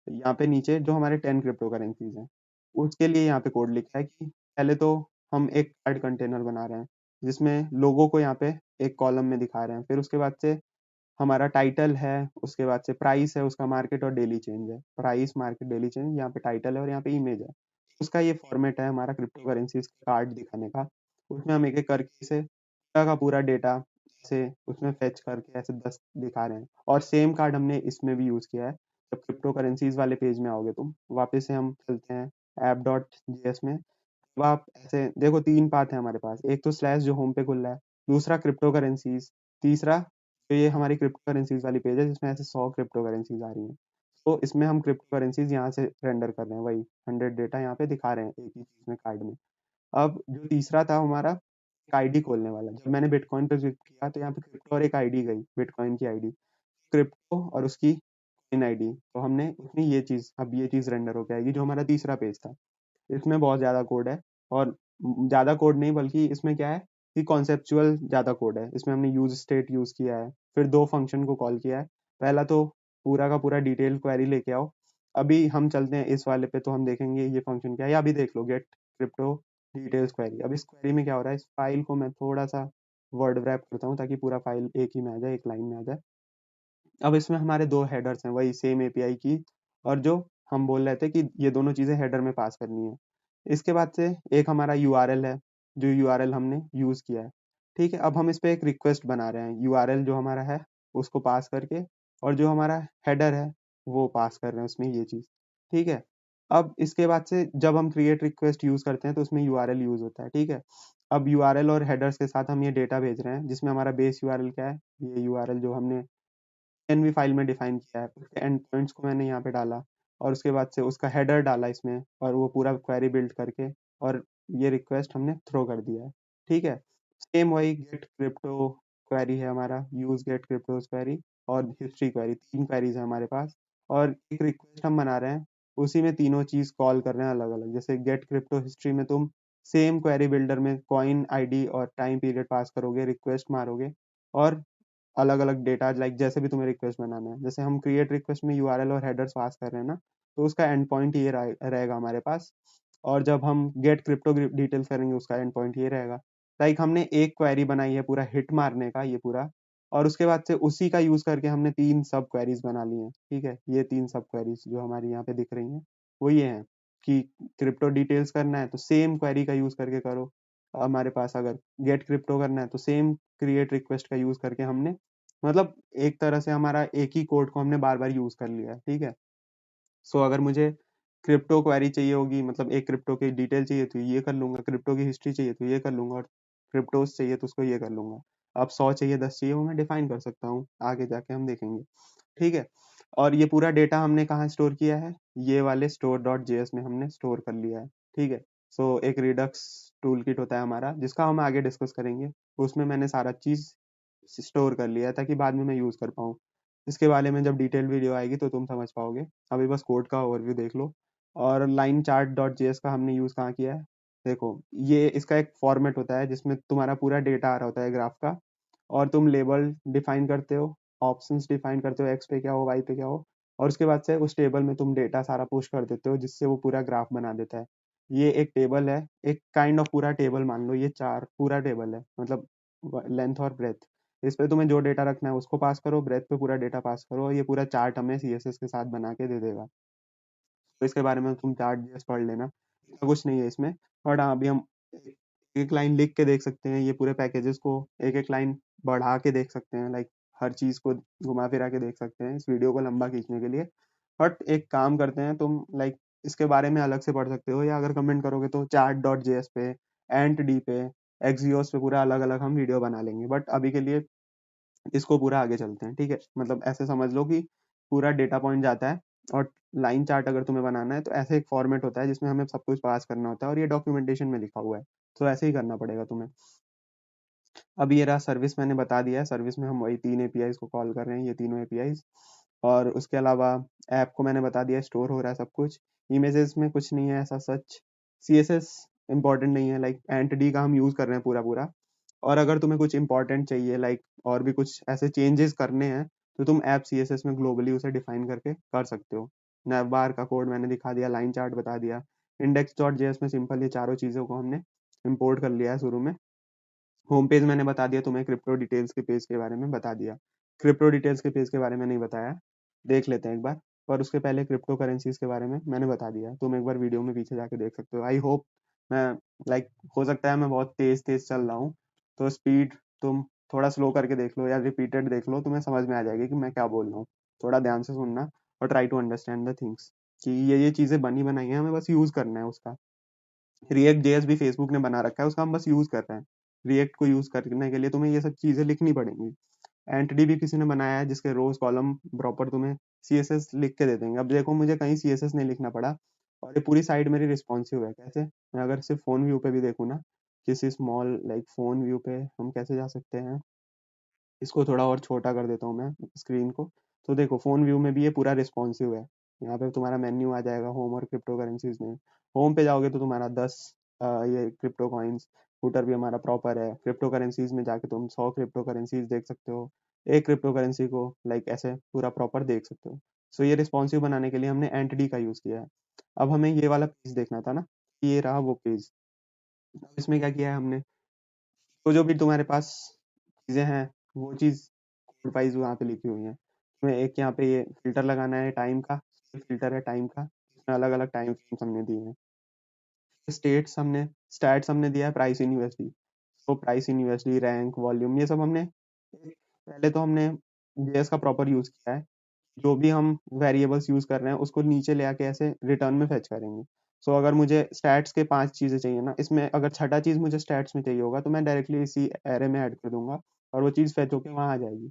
यहाँ पे नीचे जो हमारे 10 क्रिप्टो करेंसीज हैं, उसके लिए यहाँ पे कोड लिखा है कि पहले तो हम एक कार्ड कंटेनर बना रहे हैं, जिसमें लोगों को यहाँ पे एक कॉलम में दिखा रहे हैं। फिर उसके बाद से हमारा टाइटल है, उसके बाद से प्राइस है उसका, मार्केट और डेली चेंज है, प्राइस मार्केट डेली चेंज, यहाँ पे टाइटल है और यहाँ पे इमेज है। उसका ये फॉर्मेट है हमारा क्रिप्टो करेंसीज कार्ड दिखाने का। उसमें हम एक एक करके इसे पूरा का पूरा डेटा से उसमें फेच करके ऐसे 10 दिखा रहे हैं। और सेम कार्ड हमने इसमें भी यूज किया है। जब क्रिप्टो करेंसीज वाले पेज में आओगे तुम, वापस से हम चलते हैं ऐप डॉट जेएस में। अब आप ऐसे देखो, तीन पाथ है हमारे पास, एक तो स्लैश जो होम पे खुल रहा है, दूसरा क्रिप्टो करेंसीज, तीसरा तो ये हमारी क्रिप्टो करेंसीज वाली पेज है जिसमें ऐसे 100 क्रिप्टो करेंसीज आ रही हैं। तो इसमें हम क्रिप्टो करेंसीज यहाँ से रेंडर कर रहे हैं, वही 100 डेटा यहाँ पे दिखा रहे हैं एक ही चीज में कार्ड में। अब जो तीसरा था हमारा एक आईडी खोलने वाला, जब मैंने बिटकॉइन पे क्लिक किया तो यहाँ पे क्रिप्टो और एक आईडी गई, बिटकॉइन की आईडी, क्रिप्टो और उसकी कॉइन आईडी, तो हमने उसमें ये चीज, अब ये चीज रेंडर होके आएगी जो हमारा तीसरा पेज था। इसमें बहुत ज़्यादा कोड है, और ज़्यादा कोड नहीं, बल्कि इसमें क्या है कि कॉन्सेप्चुअल ज़्यादा कोड है। इसमें हमने यूज स्टेट यूज़ किया है, फिर दो फंक्शन को कॉल किया है। पहला तो पूरा का पूरा डिटेल क्वेरी लेके आओ। अभी हम चलते हैं इस वाले पे, तो हम देखेंगे ये फंक्शन क्या है, या अभी देख लो गेट क्रिप्टो डिटेल्स क्वेरी। अब इस क्वेरी में क्या हो रहा है, इस फाइल को मैं थोड़ा सा वर्ड रैप करता हूँ ताकि पूरा फाइल एक ही में आ जाए, एक लाइन में आ जाए। अब इसमें हमारे दो हेडर्स हैं, वही सेम एपीआई की, और जो हम बोल रहे थे कि ये दोनों चीज़ें हेडर में पास करनी है। इसके बाद से एक हमारा यूआरएल है, जो यूआरएल हमने यूज़ किया है। ठीक है, अब हम इस पे एक रिक्वेस्ट बना रहे हैं, यूआरएल जो हमारा है उसको पास करके, और जो हमारा हेडर है वो पास कर रहे हैं उसमें ये चीज़। ठीक है, अब इसके बाद से जब हम क्रिएट रिक्वेस्ट यूज़ करते हैं तो उसमें यूआरएल यूज़ होता है। ठीक है, अब यूआरएल और हेडर्स के साथ हम ये डेटा भेज रहे हैं, जिसमें हमारा बेस यूआरएल क्या है, ये यूआरएल जो हमने एनवी फाइल में डिफाइन किया है, उसके एंड पॉइंट्स को मैंने यहाँ पे डाला, और उसके बाद से उसका हेडर डाला इसमें, और वो पूरा क्वेरी बिल्ड करके, और ये रिक्वेस्ट हमने थ्रो कर दिया है। ठीक है, सेम वही गेट क्रिप्टो क्वेरी है हमारा, यूज गेट क्रिप्टो क्वेरी और हिस्ट्री क्वेरी, तीन क्वेरीज है हमारे पास। और एक रिक्वेस्ट हम बना रहे हैं, उसी में तीनों चीज कॉल कर रहे हैं अलग अलग। जैसे गेट क्रिप्टो हिस्ट्री में तुम सेम क्वेरी बिल्डर में कॉइन आईडी और टाइम पीरियड पास करोगे, रिक्वेस्ट मारोगे, और अलग अलग डेटा लाइक जैसे भी तुम्हें रिक्वेस्ट बनाना है, जैसे हम क्रिएट रिक्वेस्ट में यूआरएल और हेडर्स पास कर रहे हैं ना, तो उसका एंड पॉइंट ये रहेगा हमारे पास। और जब हम गेट क्रिप्टो डिटेल्स करेंगे उसका एंड पॉइंट ये रहेगा। लाइक हमने एक क्वेरी बनाई है पूरा हिट मारने का ये पूरा, और उसके बाद से उसी का यूज करके हमने तीन सब क्वेरीज बना ली हैं। ठीक है, ये तीन सब क्वेरीज जो हमारी यहाँ पे दिख रही हैं वो ये हैं कि क्रिप्टो डिटेल्स करना है तो सेम क्वेरी का यूज करके करो, हमारे पास अगर गेट क्रिप्टो करना है तो सेम क्रिएट रिक्वेस्ट का यूज करके हमने मतलब एक तरह से हमारा एक ही कोड को हमने बार बार यूज कर लिया है, ठीक है। सो अगर मुझे क्रिप्टो क्वेरी चाहिए होगी, मतलब एक क्रिप्टो की डिटेल चाहिए तो ये कर लूंगा, क्रिप्टो की हिस्ट्री चाहिए तो ये कर लूंगा, और क्रिप्टोस चाहिए तो उसको ये कर लूंगा। अब 100 चाहिए, 10 चाहिए, वो मैं डिफाइन कर सकता हूँ, आगे जाके हम देखेंगे, ठीक है। और ये पूरा डेटा हमने कहाँ स्टोर किया है, ये वाले स्टोर डॉट जेएस में हमने स्टोर कर लिया है, ठीक है। सो एक रिडक्स टूल किट होता है हमारा जिसका हम आगे डिस्कस करेंगे, उसमें मैंने सारा चीज स्टोर कर लिया है ताकि बाद में मैं यूज कर पाऊँ। इसके बारे में जब डिटेल वीडियो आएगी तो तुम समझ पाओगे, अभी बस कोड का ओवरव्यू देख लो। और लाइन चार्ट डॉट जेएस का हमने यूज कहाँ किया है, देखो ये इसका एक फॉर्मेट होता है जिसमें तुम्हारा पूरा डेटा आ रहा होता है ग्राफ का, और तुम लेबल डिफाइन करते हो, ऑप्शंस डिफाइन करते हो, एक्स पे क्या हो, वाई पे क्या हो, और उसके बाद से उस टेबल में तुम डेटा सारा पुश कर देते हो जिससे वो पूरा ग्राफ बना देता है। ये एक टेबल है, एक काइंड ऑफ पूरा टेबल मान लो, ये चार पूरा टेबल है, मतलब लेंथ और ब्रेथ। इस पे तुम्हें जो डेटा रखना है उसको पास करो, ब्रेथ पे पूरा डेटा पास करो, और ये पूरा चार्ट हमें सीएसएस के साथ बना के दे देगा। तो इसके बारे में तुम चार्ट जेएस पढ़ लेना, इतना कुछ नहीं है इसमें। बट हाँ, अभी हम एक एक लाइन लिख के देख सकते हैं, ये पूरे पैकेजेस को एक एक लाइन बढ़ा के देख सकते हैं, लाइक हर चीज को घुमा फिरा के देख सकते हैं इस वीडियो को लंबा खींचने के लिए। बट एक काम करते हैं, तुम लाइक इसके बारे में अलग से पढ़ सकते हो, या अगर कमेंट करोगे तो चार्ट डॉट जेएस पे, एंट डी पे, एक्सियोस पे पूरा अलग अलग हम वीडियो बना लेंगे। बट अभी के लिए इसको पूरा आगे चलते हैं, ठीक है। मतलब ऐसे समझ लो कि पूरा डेटा पॉइंट जाता है, और लाइन चार्ट अगर तुम्हें बनाना है तो ऐसे एक फॉर्मेट होता है जिसमें हमें सब कुछ पास करना होता है, और ये डॉक्यूमेंटेशन में लिखा हुआ है, तो ऐसे ही करना पड़ेगा तुम्हें। अब ये रहा सर्विस, मैंने बता दिया है, सर्विस में हम वही 3 एपीआईज को कॉल कर रहे हैं, ये तीनों एपीआईज। और उसके अलावा ऐप को मैंने बता दिया स्टोर हो रहा है सब कुछ। इमेजेस में कुछ नहीं है ऐसा सच, सीएसएस इंपॉर्टेंट नहीं है, लाइक एंट डी का हम यूज कर रहे हैं पूरा पूरा। और अगर तुम्हें कुछ इंपॉर्टेंट चाहिए, लाइक और भी कुछ ऐसे चेंजेस करने हैं, तो तुम ऐप सीएसएस में ग्लोबली उसे डिफाइन करके कर सकते हो। नैवबार का कोड मैंने दिखा दिया, लाइन चार्ट बता दिया, इंडेक्स डॉट जेएस में सिंपल ये चारों चीजों को हमने इंपोर्ट कर लिया है शुरू में। होम पेज मैंने बता दिया तुम्हें, क्रिप्टो डिटेल्स के पेज के बारे में बता दिया। क्रिप्टो डिटेल्स के पेज के बारे में नहीं बताया, देख लेते हैं एक बार। पर उसके पहले क्रिप्टो करेंसीज के बारे में मैंने बता दिया, तुम एक बार वीडियो में पीछे जाके देख सकते हो। आई होप मैं लाइक हो सकता है मैं बहुत तेज तेज चल रहा हूँ, तो स्पीड तुम थोड़ा स्लो करके देख लो या रिपीटेड देख लो, तुम्हें समझ में आ जाएगी कि मैं क्या बोल रहा हूँ। थोड़ा ध्यान से सुनना और try to understand the things, कि ये चीजें बनी बनाई हैं, हमें बस यूज करना है उसका। रिएक्ट जेएस भी फेसबुक ने बना रखा है, उसका हम बस यूज कर रहे हैं। रिएक्ट को यूज करने के लिए तुम्हें ये सब चीजें लिखनी पड़ेंगी। एंटिटी भी किसी ने बनाया है जिसके रोज कॉलम प्रॉपर तुम्हें सीएसएस लिख के दे देंगे। अब देखो मुझे कहीं सीएसएस नहीं लिखना पड़ा, और ये पूरी साइड मेरी रिस्पॉन्सिव है। कैसे, मैं अगर सिर्फ फोन व्यू पे भी देखूँ ना, किसी स्मॉल लाइक फोन व्यू पे हम कैसे जा सकते हैं, इसको थोड़ा और छोटा कर देता हूँ मैं स्क्रीन को। तो देखो फोन व्यू में भी ये पूरा रिस्पॉन्सिव है। यहाँ पे तुम्हारा मेन्यू आ जाएगा होम और क्रिप्टो करेंसीज में। होम पे जाओगे तो तुम्हारा 10 ये क्रिप्टो कॉइन्स, फुटर भी हमारा प्रॉपर है। क्रिप्टो करेंसीज में जाके तुम 100 क्रिप्टो करेंसीज देख सकते हो, एक क्रिप्टो करेंसी को लाइक ऐसे पूरा प्रॉपर देख सकते हो। सो ये रिस्पॉन्सिव बनाने के लिए हमने एंटिटी का यूज किया है। अब हमें ये वाला पेज देखना था ना, ये रहा वो पेज। अब इसमें क्या किया है हमने, तो जो भी तुम्हारे पास चीजें हैं वो चीज कोड वाइज वहाँ पे लिखी हुई है। तुम्हें एक यहाँ पे ये फिल्टर लगाना है टाइम का, फिल्टर है टाइम का, इसमें अलग अलग टाइम फ्रेम्स हमने दिए हैं। स्टैट्स हमने दिया है प्राइस इन यूएसडी। तो price in USD, rank, volume, ये सब हमने पहले तो हमने जेएस का प्रॉपर यूज किया है। जो भी हम वेरिएबल्स यूज कर रहे हैं उसको नीचे ले आके ऐसे रिटर्न में फेच करेंगे। सो अगर मुझे स्टैट्स के 5 चीजें चाहिए ना, इसमें अगर छठा चीज मुझे स्टैट्स में चाहिए होगा तो मैं डायरेक्टली इसी एरे में ऐड कर दूंगा, और वो चीज फेच होके वहां आ जाएगी।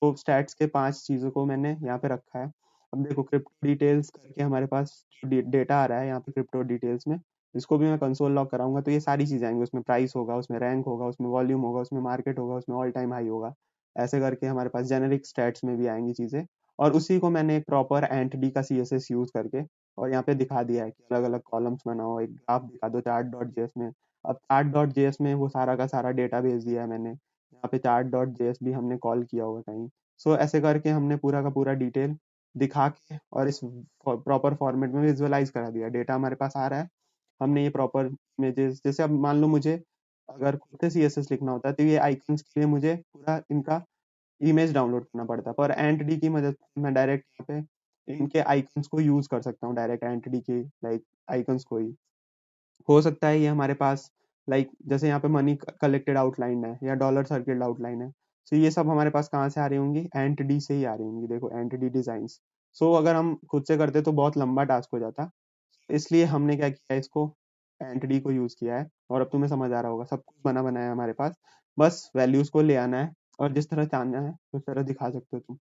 तो स्टैट्स के 5 चीजों को मैंने यहाँ पे रखा है। अब देखो क्रिप्टो डिटेल्स करके हमारे पास डेटा आ रहा है यहाँ पे क्रिप्टो डिटेल्स में, इसको भी मैं कंसोल लॉग कराऊंगा तो ये सारी चीजें आएंगी, उसमें प्राइस होगा, उसमें रैंक होगा, उसमें वॉल्यूम होगा, उसमें मार्केट होगा, उसमें ऑल टाइम हाई होगा। ऐसे करके हमारे पास जेनेरिक स्टैट्स में भी आएंगी चीजें। और उसी को मैंने एक प्रॉपर एंट डी का सीएसएस यूज करके और यहाँ पे दिखा दिया है कि अलग अलग कॉलम्स बनाओ, एक ग्राफ दिखा दो चार्ट डॉट जेएस में। अब चार्ट डॉट जेएस में वो सारा का सारा डेटा भेज दिया है मैंने, यहाँ पे चार्ट डॉट जेएस भी हमने कॉल किया होगा कहीं। सो ऐसे करके हमने पूरा का पूरा डिटेल दिखा के और इस प्रॉपर फॉर्मेट में विजुअलाइज करा दिया, डेटा हमारे पास आ रहा है। हमने ये प्रॉपर इमेजेस, जैसे अब मान लो मुझे अगर खुद से सीएसएस लिखना होता है तो ये आइकन्स के लिए मुझे पूरा इनका इमेज डाउनलोड करना पड़ता है, पर एंट डी की मदद से मैं डायरेक्ट यहाँ पे इनके आइकन्स को यूज कर सकता हूँ, डायरेक्ट एंट डी के लाइक आइकन्स को ही। हो सकता है ये हमारे पास लाइक जैसे यहाँ पे मनी कलेक्टेड आउटलाइन है या डॉलर सर्किल आउटलाइन है। सो ये सब हमारे पास कहाँ से आ रही होंगी, एंट डी से ही आ रही होंगी। देखो एंट डी डिजाइन। सो अगर हम खुद से करते तो बहुत लंबा टास्क हो जाता, इसलिए हमने क्या किया है, इसको एंट डी को यूज किया है। और अब तुम्हें समझ आ रहा होगा, सब कुछ बना बनाया है हमारे पास, बस वैल्यूज को ले आना है और जिस तरह चाहना है उस तरह दिखा सकते हो तुम।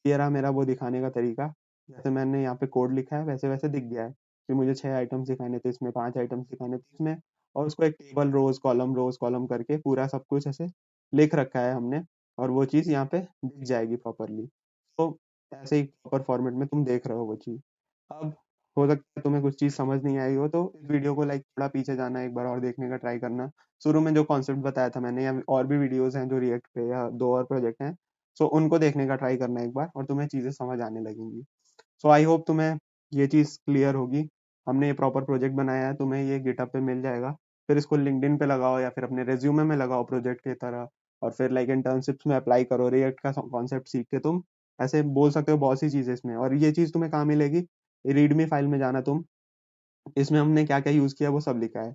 ये रहा मेरा वो दिखाने का तरीका। जैसे मैंने यहाँ पे कोड लिखा है वैसे वैसे दिख गया है कि मुझे 6 आइटम्स दिखाने थे इसमें, 5 आइटम्स दिखाने थे इसमें। और उसको एक टेबल रोज कॉलम करके पूरा सब कुछ ऐसे लिख रखा है हमने। और वो चीज़ यहाँ पे दिख जाएगी प्रॉपरली। तो ऐसे ही प्रॉपर फॉर्मेट में तुम देख रहे हो वो चीज़। अब हो सकता है तुम्हें कुछ चीज़ समझ नहीं आई हो, तो इस वीडियो को लाइक थोड़ा पीछे जाना, एक बार और देखने का ट्राई करना। शुरू में जो कॉन्सेप्ट बताया था मैंने, या और भी वीडियोस हैं जो रिएक्ट पे, या 2 और प्रोजेक्ट हैं, सो उनको देखने का ट्राई करना एक बार, और तुम्हें चीज़ें समझ आने लगेंगी। सो आई होप तुम्हें ये चीज़ क्लियर होगी। हमने ये प्रॉपर प्रोजेक्ट बनाया है, तुम्हें ये गिटहब पे मिल जाएगा। फिर इसको लिंक्डइन पे लगाओ या फिर अपने रेज्यूमे में लगाओ प्रोजेक्ट की तरह। और फिर लाइक इंटर्नशिप्स में अप्लाई करो, रिएक्ट का कॉन्सेप्ट सीख के तुम ऐसे बोल सकते हो बहुत सी चीज़ें इसमें। और ये चीज़ तुम्हें कहाँ मिलेगी, रीडमी फाइल में जाना तुम, इसमें हमने क्या क्या यूज़ किया वो सब लिखा है।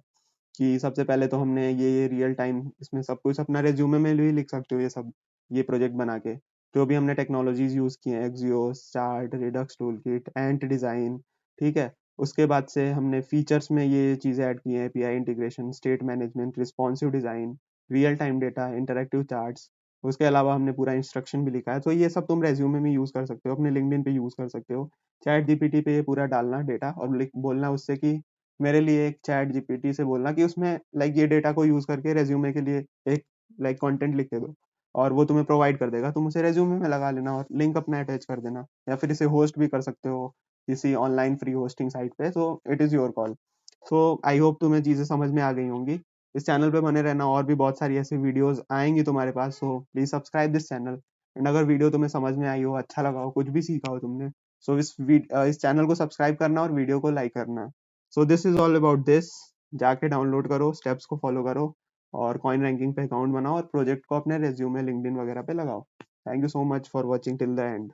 कि सबसे पहले तो हमने ये रियल टाइम इसमें सब कुछ अपना रेज्यूमे में भी लिख सकते हो ये सब, ये प्रोजेक्ट बना के। जो भी हमने टेक्नोलॉजीज यूज़ की हैं, एक्सियोस, चार्ट, रिडक्स टूलकिट, एंट डिज़ाइन, ठीक है। उसके बाद से हमने फीचर्स में ये चीज़ें ऐड की हैं, API integration, state management, responsive design, real time data, interactive charts. उसके अलावा हमने पूरा इंस्ट्रक्शन भी लिखा है। तो ये सब तुम रेज्यूमे में यूज़ कर सकते हो, अपने लिंक्डइन पे यूज़ कर सकते हो। चैट जीपीटी पे ये पूरा डालना डेटा और बोलना उससे कि मेरे लिए एक चैट जीपीटी से बोलना कि उसमें लाइक ये डेटा को यूज करके रेज्यूमे के लिए एक लाइक कंटेंट लिख के दो। और वो तुम्हें प्रोवाइड कर देगा, तुम उसे रेज्यूमे में लगा लेना और लिंक अपना अटैच कर देना, या फिर इसे होस्ट भी कर सकते हो किसी ऑनलाइन फ्री होस्टिंग साइट पे। So it is your call. So I hope तुम्हें चीज़ें समझ में आ गई होंगी। इस चैनल पे बने रहना, और भी बहुत सारी ऐसी वीडियोस आएंगी तुम्हारे पास। So please subscribe this channel. And अगर वीडियो तुम्हें समझ में आई हो, अच्छा लगा हो, कुछ भी सीखा हो तुमने, सो इस चैनल को सब्सक्राइब करना और वीडियो को लाइक करना। So this is all about this. जाके डाउनलोड करो, स्टेप्स को फॉलो करो, और कॉइन रैंकिंग पे अकाउंट बनाओ और प्रोजेक्ट को अपने रेज्यूमे, लिंक्डइन वगैरह पे लगाओ। Thank you so much for watching till the end.